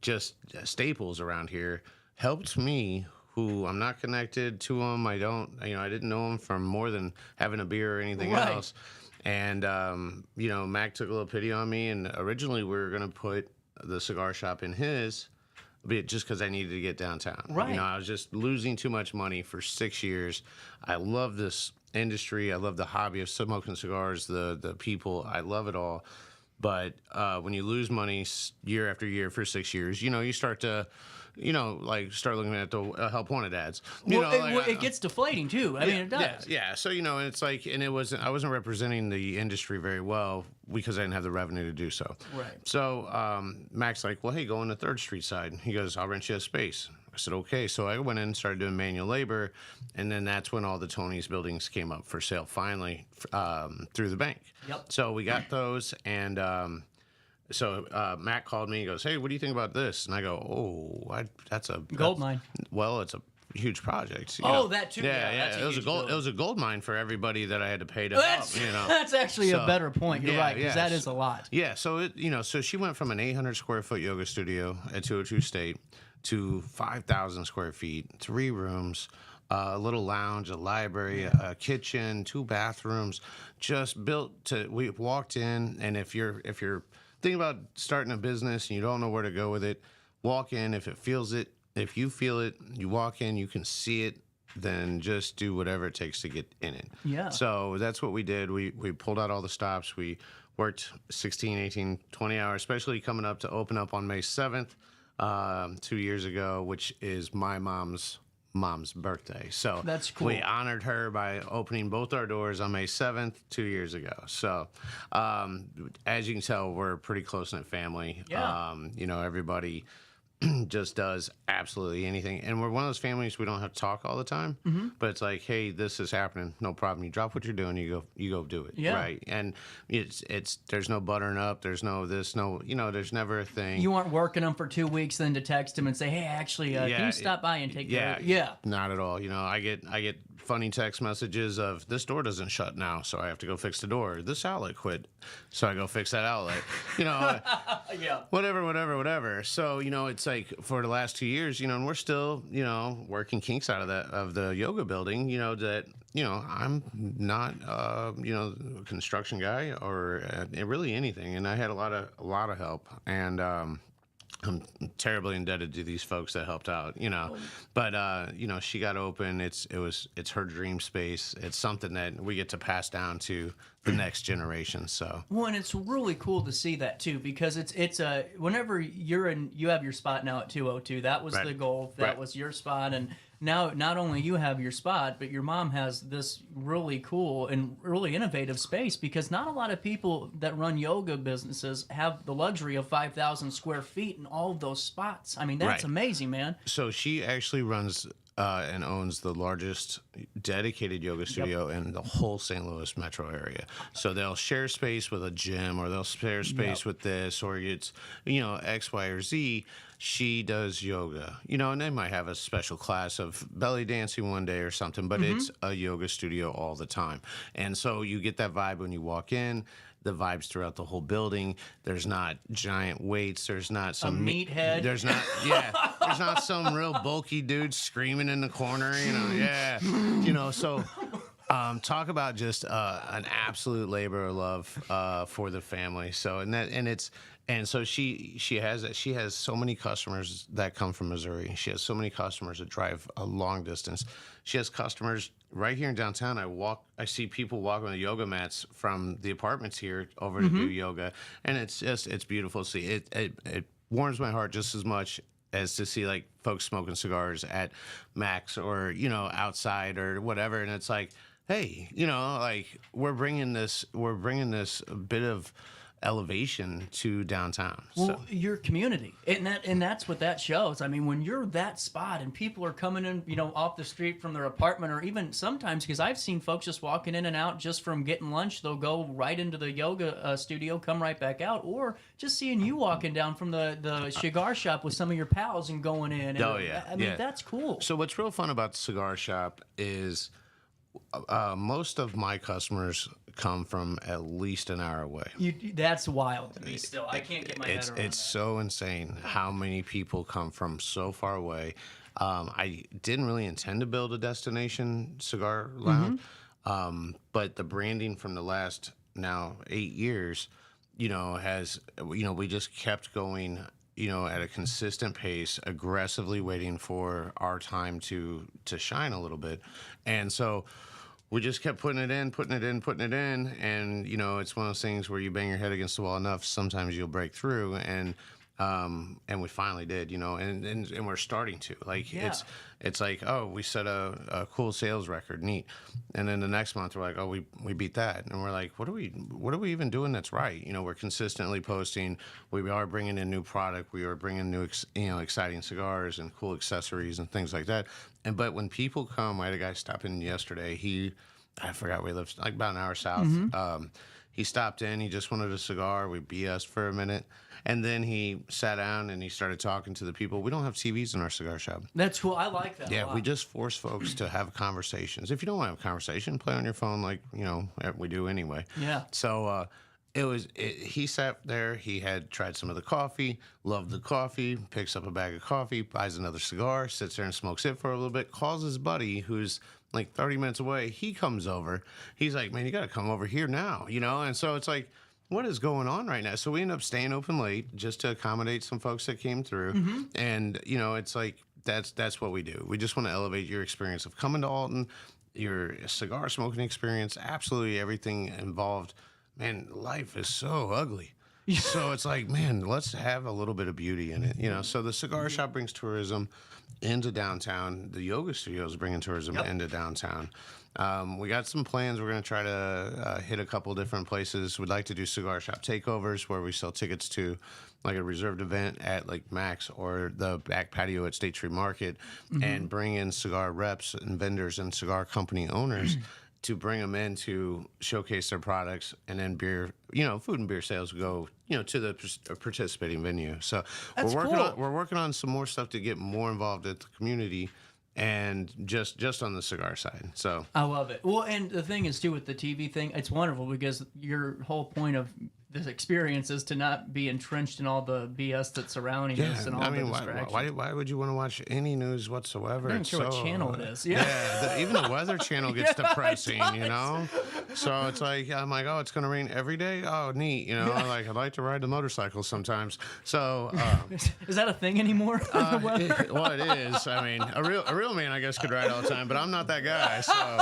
just staples around here helped me, who I'm not connected to them. I didn't know them from more than having a beer or anything else. And, Mac took a little pity on me. And originally we were going to put the cigar shop in his, but just because I needed to get downtown. Right. I was just losing too much money for 6 years. I love this industry. I love the hobby of smoking cigars, the people. I love it all. But when you lose money year after year for 6 years, you start to like start looking at the help wanted ads. It gets deflating too. I mean, it does. Yeah. So and it's like, and I wasn't representing the industry very well because I didn't have the revenue to do so. Right. So Mac's like, well, hey, go on the 3rd Street side. He goes, I'll rent you a space. I said, okay. So I went in and started doing manual labor, and then that's when all the Tony's buildings came up for sale finally through the bank. Yep. So we got those, and so Matt called me. He goes, hey, what do you think about this? And I go, that's a gold mine. Well, it's a huge project. That too. Yeah. It was a gold mine for everybody that I had to pay to That's, help. That's actually a better point. You're right, because that is a lot. Yeah. So so she went from an 800 square foot yoga studio at 202 State to 5,000 square feet, 3 rooms, a little lounge, a library, a kitchen, 2 bathrooms, just built to. We walked in, and if you're thinking about starting a business and you don't know where to go with it, walk in. If you feel it, you walk in, you can see it, then just do whatever it takes to get in it. Yeah. So that's what we did. We pulled out all the stops. We worked 16, 18, 20 hours, especially coming up to open up on May 7th, 2 years ago, which is my mom's birthday. So that's cool. We honored her by opening both our doors on May 7th 2 years ago. So as you can tell, we're a pretty close-knit family. Yeah. Everybody just does absolutely anything, and we're one of those families we don't have to talk all the time, but it's like, hey, this is happening, no problem. You drop what you're doing, you go do it. Yeah. Right. And it's there's no buttering up, there's no this, no, there's never a thing. You aren't working them for 2 weeks, then to text him and say, hey, actually, can you stop by and take care of it? Yeah. Not at all. I get funny text messages of, this door doesn't shut now, so I have to go fix the door. This outlet quit, so I go fix that outlet. Yeah. Whatever. So, it's like for the last 2 years, and we're still, working kinks out of the yoga building, that, I'm not, a construction guy or really anything. And I had a lot of help, and, I'm terribly indebted to these folks that helped out, But she got open. It's her dream space. It's something that we get to pass down to the next generation. So and it's really cool to see that too, because it's whenever you have your spot now at 202. That was the goal. That was your spot, and now not only you have your spot, but your mom has this really cool and really innovative space, because not a lot of people that run yoga businesses have the luxury of 5,000 square feet and all of those spots. I mean, that's amazing, man. So she actually runs and owns the largest dedicated yoga studio in the whole St. Louis metro area. So they'll share space with a gym, or they'll share space with this, or it's, X, Y, or Z. She does yoga, and they might have a special class of belly dancing one day or something, but it's a yoga studio all the time. And so you get that vibe when you walk in. The vibes throughout the whole building. There's not giant weights. There's not some meathead. There's not some real bulky dude screaming in the corner. So talk about just an absolute labor of love for the family. So so she has so many customers that come from Missouri. She has so many customers that drive a long distance. She has customers right here in downtown. I see people walking with yoga mats from the apartments here over to do yoga, and it's beautiful to see. It warms my heart just as much as to see like folks smoking cigars at Mac's or outside or whatever, and it's like, hey, like we're bringing this bit of elevation to downtown. Well, your community, and that's what that shows. I mean, when you're that spot and people are coming in, off the street from their apartment, or even sometimes, because I've seen folks just walking in and out just from getting lunch, they'll go right into the yoga studio, come right back out, or just seeing you walking down from the cigar shop with some of your pals and going in. I mean, that's cool. So what's real fun about the cigar shop is most of my customers come from at least an hour away. That's wild to me still. I can't get my head around It's so insane how many people come from so far away. I didn't really intend to build a destination cigar lounge, but the branding from the last now 8 years, has, we just kept going, at a consistent pace, aggressively waiting for our time to shine a little bit. And so we just kept putting it in. And, it's one of those things where you bang your head against the wall enough, sometimes you'll break through. And And we finally did, and we're starting to. Like, it's like, oh, we set a cool sales record, neat. And then the next month we're like, oh, we beat that. And we're like, what are we even doing that's right? We're consistently posting. We are bringing in new product. We are bringing new, exciting cigars and cool accessories and things like that. But when people come, I had a guy stop in yesterday. I forgot where he lives, like about an hour south. He stopped in. He just wanted a cigar. We BS'd for a minute. And then he sat down and he started talking to the people. We don't have TVs in our cigar shop. That's cool. I like that. Yeah, we just force folks to have conversations. If you don't want to have a conversation, play on your phone like, we do anyway. Yeah. So he sat there. He had tried some of the coffee, loved the coffee, picks up a bag of coffee, buys another cigar, sits there and smokes it for a little bit, calls his buddy who's like 30 minutes away. He comes over. He's like, man, you got to come over here now, And so it's like, what is going on right now? So we end up staying open late just to accommodate some folks that came through. And, it's like, that's what we do. We just want to elevate your experience of coming to Alton, your cigar smoking experience, absolutely everything involved. Man, life is so ugly. So it's like, man, let's have a little bit of beauty in it, So the cigar shop brings tourism into downtown. The yoga studio is bringing tourism into downtown. We got some plans. We're going to try to hit a couple different places. We'd like to do cigar shop takeovers where we sell tickets to like a reserved event at like Max or the back patio at State Street Market and bring in cigar reps and vendors and cigar company owners to bring them in to showcase their products, and then beer, food and beer sales go, to the participating venue. So we're working on some more stuff to get more involved at the community, and just on the cigar side. So I love it. Well, and the thing is too with the TV thing, it's wonderful because your whole point of this experience is to not be entrenched in all the BS that's surrounding us and all the distractions. Why would you want to watch any news whatsoever? I'm not sure what channel it is. Even the Weather Channel gets depressing, So it's like, I'm like, oh, it's going to rain every day? Oh, neat, Like, I'd like to ride the motorcycle sometimes. So... is that a thing anymore? It is. I mean, a real man, I guess, could ride all the time, but I'm not that guy, so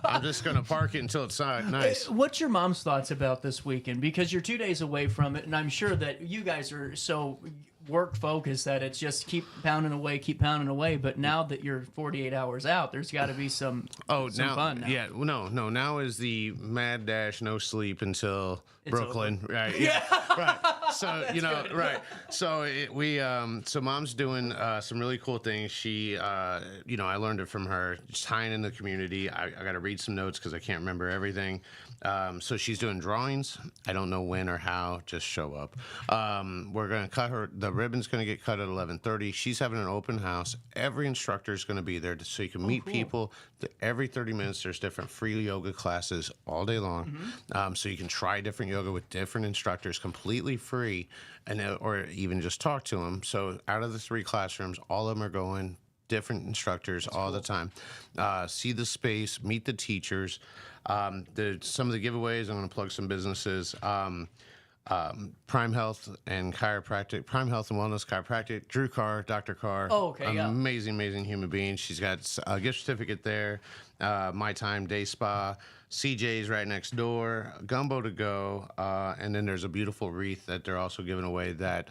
I'm just going to park it until it's nice. What's your mom's thoughts about this weekend? Because you're 2 days away from it, and I'm sure that you guys are so work focused that it's just keep pounding away. But now that you're 48 hours out, there's got to be some fun now. Yeah, no. Now is the mad dash, no sleep until it's Brooklyn. Over. Right. Yeah. Right. So good. Right. So so mom's doing some really cool things. She I learned it from her. Just tying in the community. I got to read some notes because I can't remember everything. So she's doing drawings. I don't know when or how. Just show up. We're gonna cut her. The ribbon's gonna get cut at 11:30. She's having an open house. Every instructor is gonna be there so you can meet people. Every 30 minutes, there's different free yoga classes all day long. So you can try different yoga with different instructors, completely free, or even just talk to them. So out of the 3 classrooms, all of them are going. Different instructors all the time. See the space, meet the teachers. Some of the giveaways, I'm going to plug some businesses. Prime Health and Chiropractic, Prime Health and Wellness Chiropractic, Drew Carr, Dr. Carr. Oh, okay, amazing human being. She's got a gift certificate there. My Time Day Spa. CJ's right next door. Gumbo to go. And then there's a beautiful wreath that they're also giving away that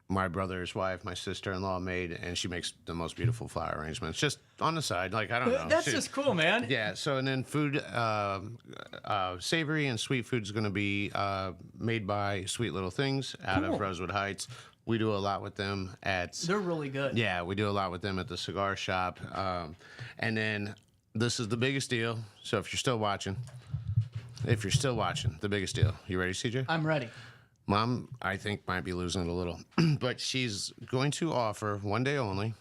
my brother's wife, my sister-in-law made, and she makes the most beautiful flower arrangements. Just on the side, like, I don't know. That's just cool, man. Yeah, so, and then food, savory and sweet food is going to be made by Sweet Little Things out of Rosewood Heights. We do a lot with them They're really good. Yeah, we do a lot with them at the cigar shop. And then this is the biggest deal. So if you're still watching, the biggest deal. You ready, CJ? I'm ready. Mom, I think, might be losing it a little, but she's going to offer one day only.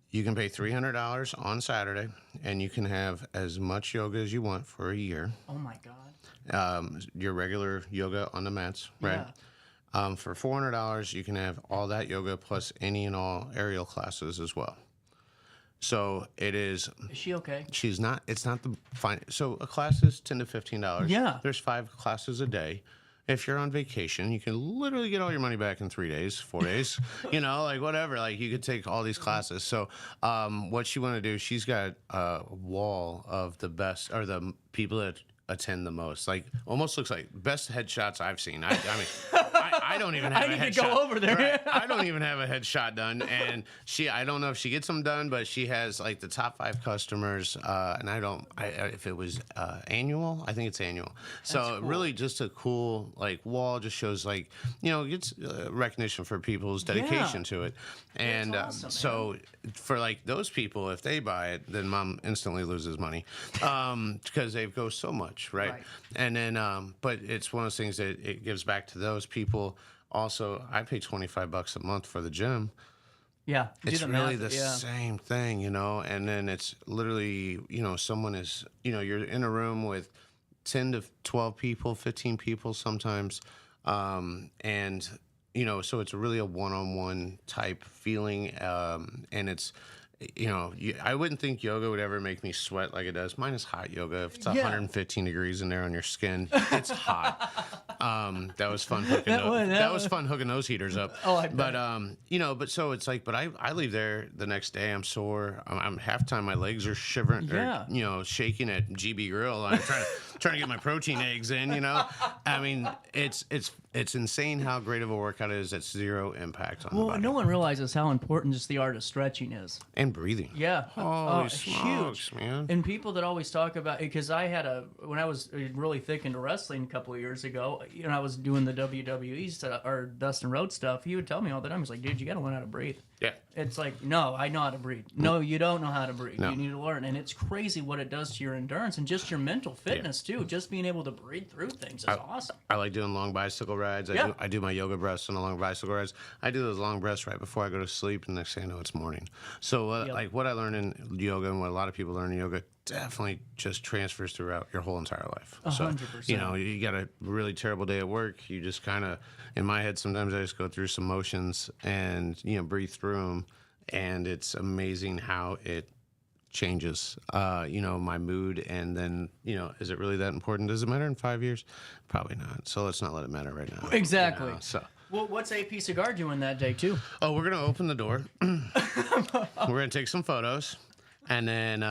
You can pay $300 on Saturday, and you can have as much yoga as you want for a year. Oh, my God. Your regular yoga on the mats, right? Yeah. For $400, you can have all that yoga plus any and all aerial classes as well. So it is. Is she okay? She's not. It's not the fine. So a class is $10 to $15. Yeah. There's 5 classes a day. If you're on vacation, you can literally get all your money back in 3 days, 4 days, like whatever. Like you could take all these classes. So what she want to do, she's got a wall of the best or the people that attend the most. Like almost looks like best headshots I've seen. I mean, I don't even have I a need headshot. to go over there. Right. I don't even have a headshot done, and I don't know if she gets them done, but she has like the top 5 customers, and if it was annual, I think it's annual. So cool. really, just a cool like wall, just shows like gets recognition for people's dedication to it, and awesome, so for like those people, if they buy it, then mom instantly loses money because they go so much, right? And then, but it's one of those things that it gives back to those people. Also, I pay $25 a month for the gym. Yeah, It's really the same thing, and then it's literally, someone is, you're in a room with 10 to 12 people, 15 people sometimes. And, so it's really a one-on-one type feeling. And it's, I wouldn't think yoga would ever make me sweat like it does. Mine is hot yoga. If it's 115 degrees in there on your skin, it's hot. That was fun hooking that was fun hooking those heaters up. Oh, I bet. But but so it's like, but I leave there the next day. I'm sore. I'm half time. My legs are shivering. Or, shaking at GB Grill. I'm trying to get my protein eggs in. I mean, it's insane how great of a workout it is. At zero impact on the body. No one realizes how important just the art of stretching is. And breathing. Yeah. Holy smokes, huge. Man. And people that always talk about, because when I was really thick into wrestling a couple of years ago, I was doing the WWE stuff, or Dustin Rhodes stuff. He would tell me all the time, he's like, dude, you got to learn how to breathe. Yeah. It's like, no, I know how to breathe. No, you don't know how to breathe. No. You need to learn. And it's crazy what it does to your endurance and just your mental fitness, too. Just being able to breathe through things is awesome. I like doing long bicycle rides. I do my yoga breaths on the long bicycle rides. I do those long breaths right before I go to sleep, and next thing I know, it's morning. So, like what I learned in yoga and what a lot of people learn in yoga definitely just transfers throughout your whole entire life. 100%. So, you got a really terrible day at work. You just kind of, in my head, sometimes I just go through some motions and, breathe through them. And it's amazing how it changes, my mood. And then, is it really that important? Does it matter in 5 years? Probably not. So let's not let it matter right now. Exactly. So. Well, what's AP Cigar doing that day, too? Oh, we're going to open the door. We're going to take some photos. And then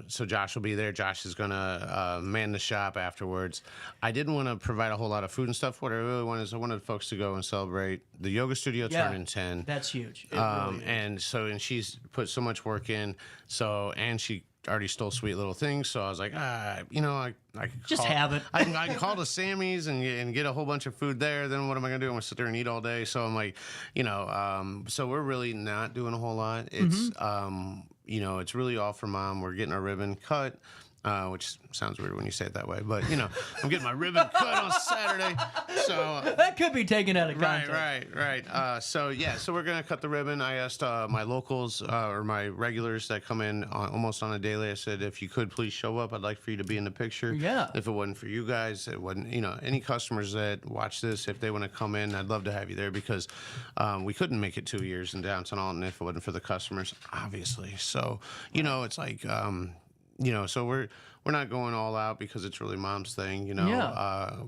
so Josh will be there. Josh is going to man the shop afterwards. I didn't want to provide a whole lot of food and stuff. What I really wanted is I wanted folks to go and celebrate the yoga studio turning 10. That's huge. It really is. And she's put so much work in. And she already stole sweet little things. So I was like, I could just have it. I can call to Sammy's and get a whole bunch of food there. Then what am I going to do? I'm going to sit there and eat all day. So I'm like, so we're really not doing a whole lot. It's, it's really all for mom. We're getting our ribbon cut, which sounds weird when you say it that way. But, I'm getting my ribbon cut on Saturday. So that could be taken out of context. Right. So we're going to cut the ribbon. I asked my locals or my regulars that come in almost on a daily. I said, if you could please show up, I'd like for you to be in the picture. Yeah. If it wasn't for you guys, it wasn't, any customers that watch this, if they want to come in, I'd love to have you there because we couldn't make it 2 years in downtown Alton if it wasn't for the customers, obviously. So, it's like, so we're not going all out because it's really mom's thing,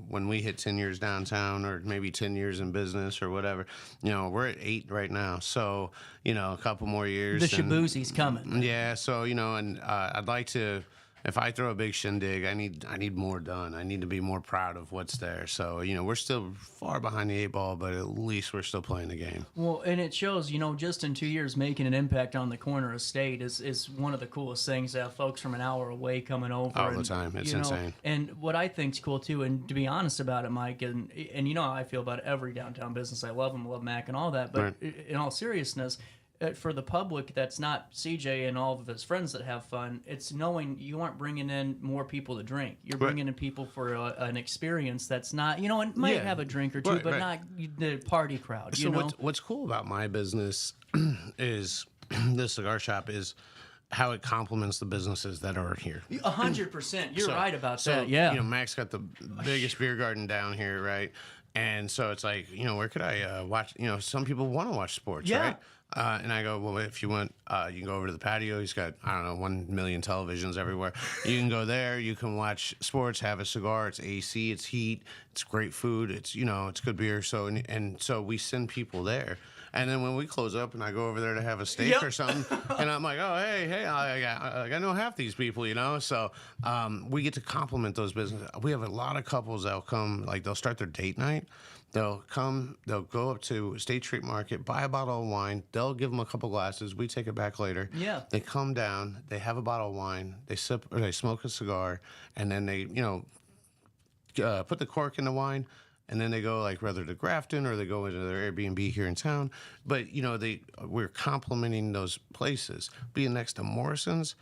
when we hit 10 years downtown or maybe 10 years in business or whatever, we're at 8 right now. So, a couple more years. The Shabuzi's coming. Yeah. So, and I'd like to, if I throw a big shindig, I need more done. I need to be more proud of what's there. So, we're still far behind the 8 ball, but at least we're still playing the game. Well, and it shows, just in 2 years making an impact on the corner estate is one of the coolest things to have folks from an hour away coming over. All the time. It's insane. And what I think's cool, too, and to be honest about it, Mike, and you know how I feel about every downtown business. I love them, love Mac and all that. But in all seriousness, for the public that's not CJ and all of his friends that have fun, it's knowing you aren't bringing in more people to drink. You're bringing in people for an experience that's not, and might have a drink or two, but not the party crowd. So what's cool about my business is the cigar shop is how it complements the businesses that are here. 100%. You're right about that. Yeah. Mac's got the biggest beer garden down here, right? And so it's like, where could I watch? Some people want to watch sports, right? And I go, well, if you want, you can go over to the patio. He's got, 1 million televisions everywhere. You can go there. You can watch sports, have a cigar. It's AC, it's heat, it's great food. It's, it's good beer. So, and so we send people there. And then when we close up and I go over there to have a steak or something, and I'm like, oh, hey, I know half these people, you know? So we get to compliment those businesses. We have a lot of couples that'll come, like they'll start their date night. They'll go up to State Street Market, buy a bottle of wine. They'll give them a couple glasses. We take it back later. Yeah. They come down, they have a bottle of wine, they sip or they smoke a cigar, and then they, put the cork in the wine, and then they go like whether to Grafton or they go into their Airbnb here in town. But we're complimenting those places. Being next to Morrison's,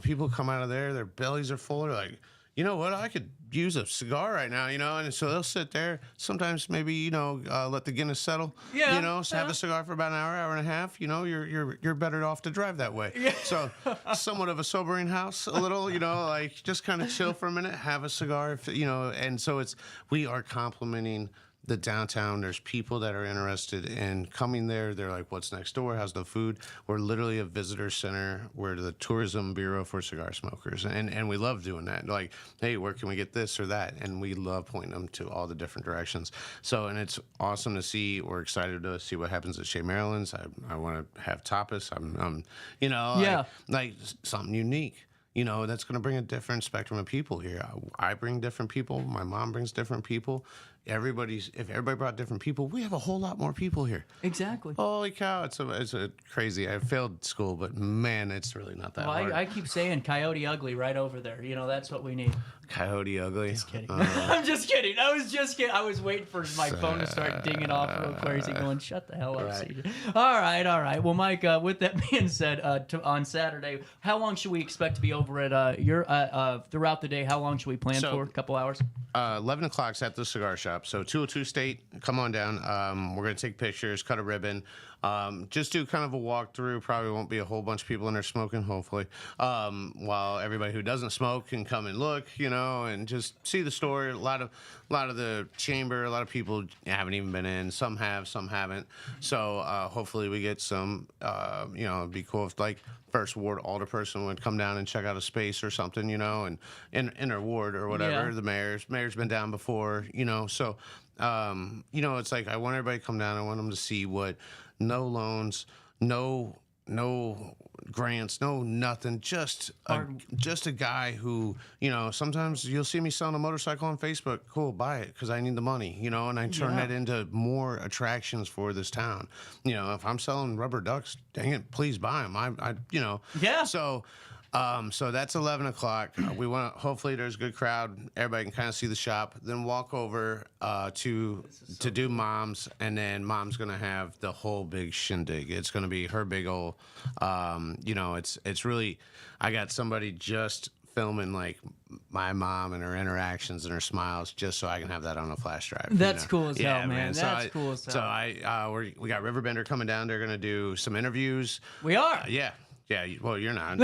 people come out of there, their bellies are full. They're like, you know what, I could use a cigar right now, and so they'll sit there. Sometimes maybe, let the Guinness settle, so have a cigar for about an hour and a half, you're better off to drive that way. Yeah. So somewhat of a sobering house, a little, like just kind of chill for a minute, have a cigar, and so we are complimenting the downtown. There's people that are interested in coming there. They're like, what's next door? How's the food? We're literally a visitor center. We're the tourism bureau for cigar smokers. And we love doing that. Like, hey, where can we get this or that? And we love pointing them to all the different directions. So, and it's awesome to see. We're excited to see what happens at Shea Maryland's. I want to have tapas. Like something unique. That's going to bring a different spectrum of people here. I bring different people. My mom brings different people. If everybody brought different people, we have a whole lot more people here. Exactly. Holy cow, it's a crazy. I failed school, but man, it's really not that hard. I keep saying Coyote Ugly right over there. That's what we need. Coyote Ugly. Just kidding. I'm just kidding. I was just kidding. I was waiting for my phone to start dinging off real crazy, going, shut the hell up, CJ. All right. Well, Mike, with that being said, on Saturday, how long should we expect to be over at your throughout the day? How long should we plan for? A couple hours? 11 o'clock's at the cigar shop. So 202 State, come on down. We're going to take pictures, cut a ribbon. Just do kind of a walkthrough. Probably won't be a whole bunch of people in there smoking, hopefully. While everybody who doesn't smoke can come and look, and just see the store. A lot of the chamber, a lot of people haven't even been in. Some have, some haven't. So hopefully we get some, it'd be cool if like first ward alderperson would come down and check out a space or something, and in her ward or whatever. Yeah. The mayor's been down before, so it's like I want everybody to come down. I want them to see what no loans, no grants, no nothing. Just a guy who, sometimes you'll see me selling a motorcycle on Facebook. Cool, buy it because I need the money, and I turn that into more attractions for this town. If I'm selling rubber ducks, dang it, please buy them. Yeah. So that's 11 o'clock. We want hopefully there's a good crowd. Everybody can kind of see the shop. Then walk over to do Mom's, and then Mom's gonna have the whole big shindig. It's gonna be her big old. It's really. I got somebody just filming like my mom and her interactions and her smiles, just so I can have that on a flash drive. That's cool as hell, man. That's cool as hell. So we got Riverbender coming down. They're gonna do some interviews. We are. Yeah, well, you're not.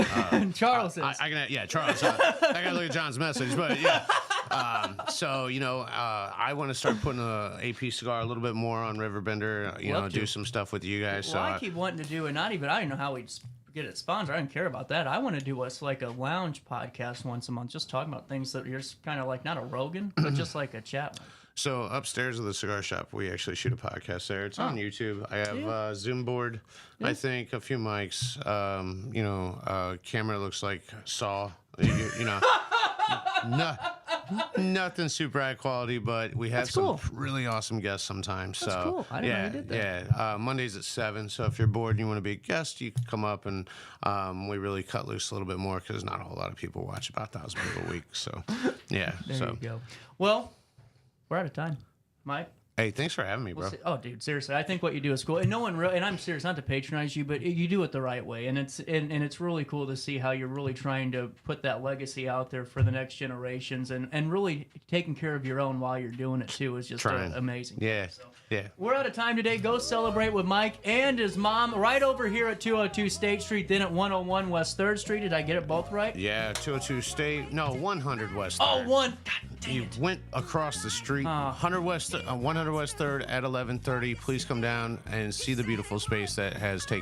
Charles is. Charles. I gotta look at John's message, but yeah. I want to start putting a AP cigar a little bit more on Riverbender. Do some stuff with you guys. Well, I keep wanting to do it. I don't know how we'd get it sponsored. I don't care about that. I want to do us like a lounge podcast once a month, just talking about things that you're kind of like not a Rogan, but just like a chat. So upstairs of the cigar shop, we actually shoot a podcast there. It's on YouTube. I have a Zoom board, I think, a few mics. Camera looks like Saw. Nothing super high quality, but we have some really awesome guests sometimes. That's cool. I didn't know you did that. Yeah. Mondays at 7. So if you're bored and you want to be a guest, you can come up, and we really cut loose a little bit more because not a whole lot of people watch about 1,000 people a week. So yeah. There you go. Well, we're out of time, Mike. Hey, thanks for having me, bro. Oh, dude, seriously, I think what you do is cool, and no one really. And I'm serious, not to patronize you, but you do it the right way, and it's really cool to see how you're really trying to put that legacy out there for the next generations, and really taking care of your own while you're doing it too is just amazing. Yeah, yeah. We're out of time today. Go celebrate with Mike and his mom right over here at 202 State Street, then at 101 West 3rd Street. Did I get it both right? Yeah, 202 State. No, 100 West 3rd. Oh, one. God dang you it. Went across the street. 100 West 3rd at 11:30. Please come down and see the beautiful space that has taken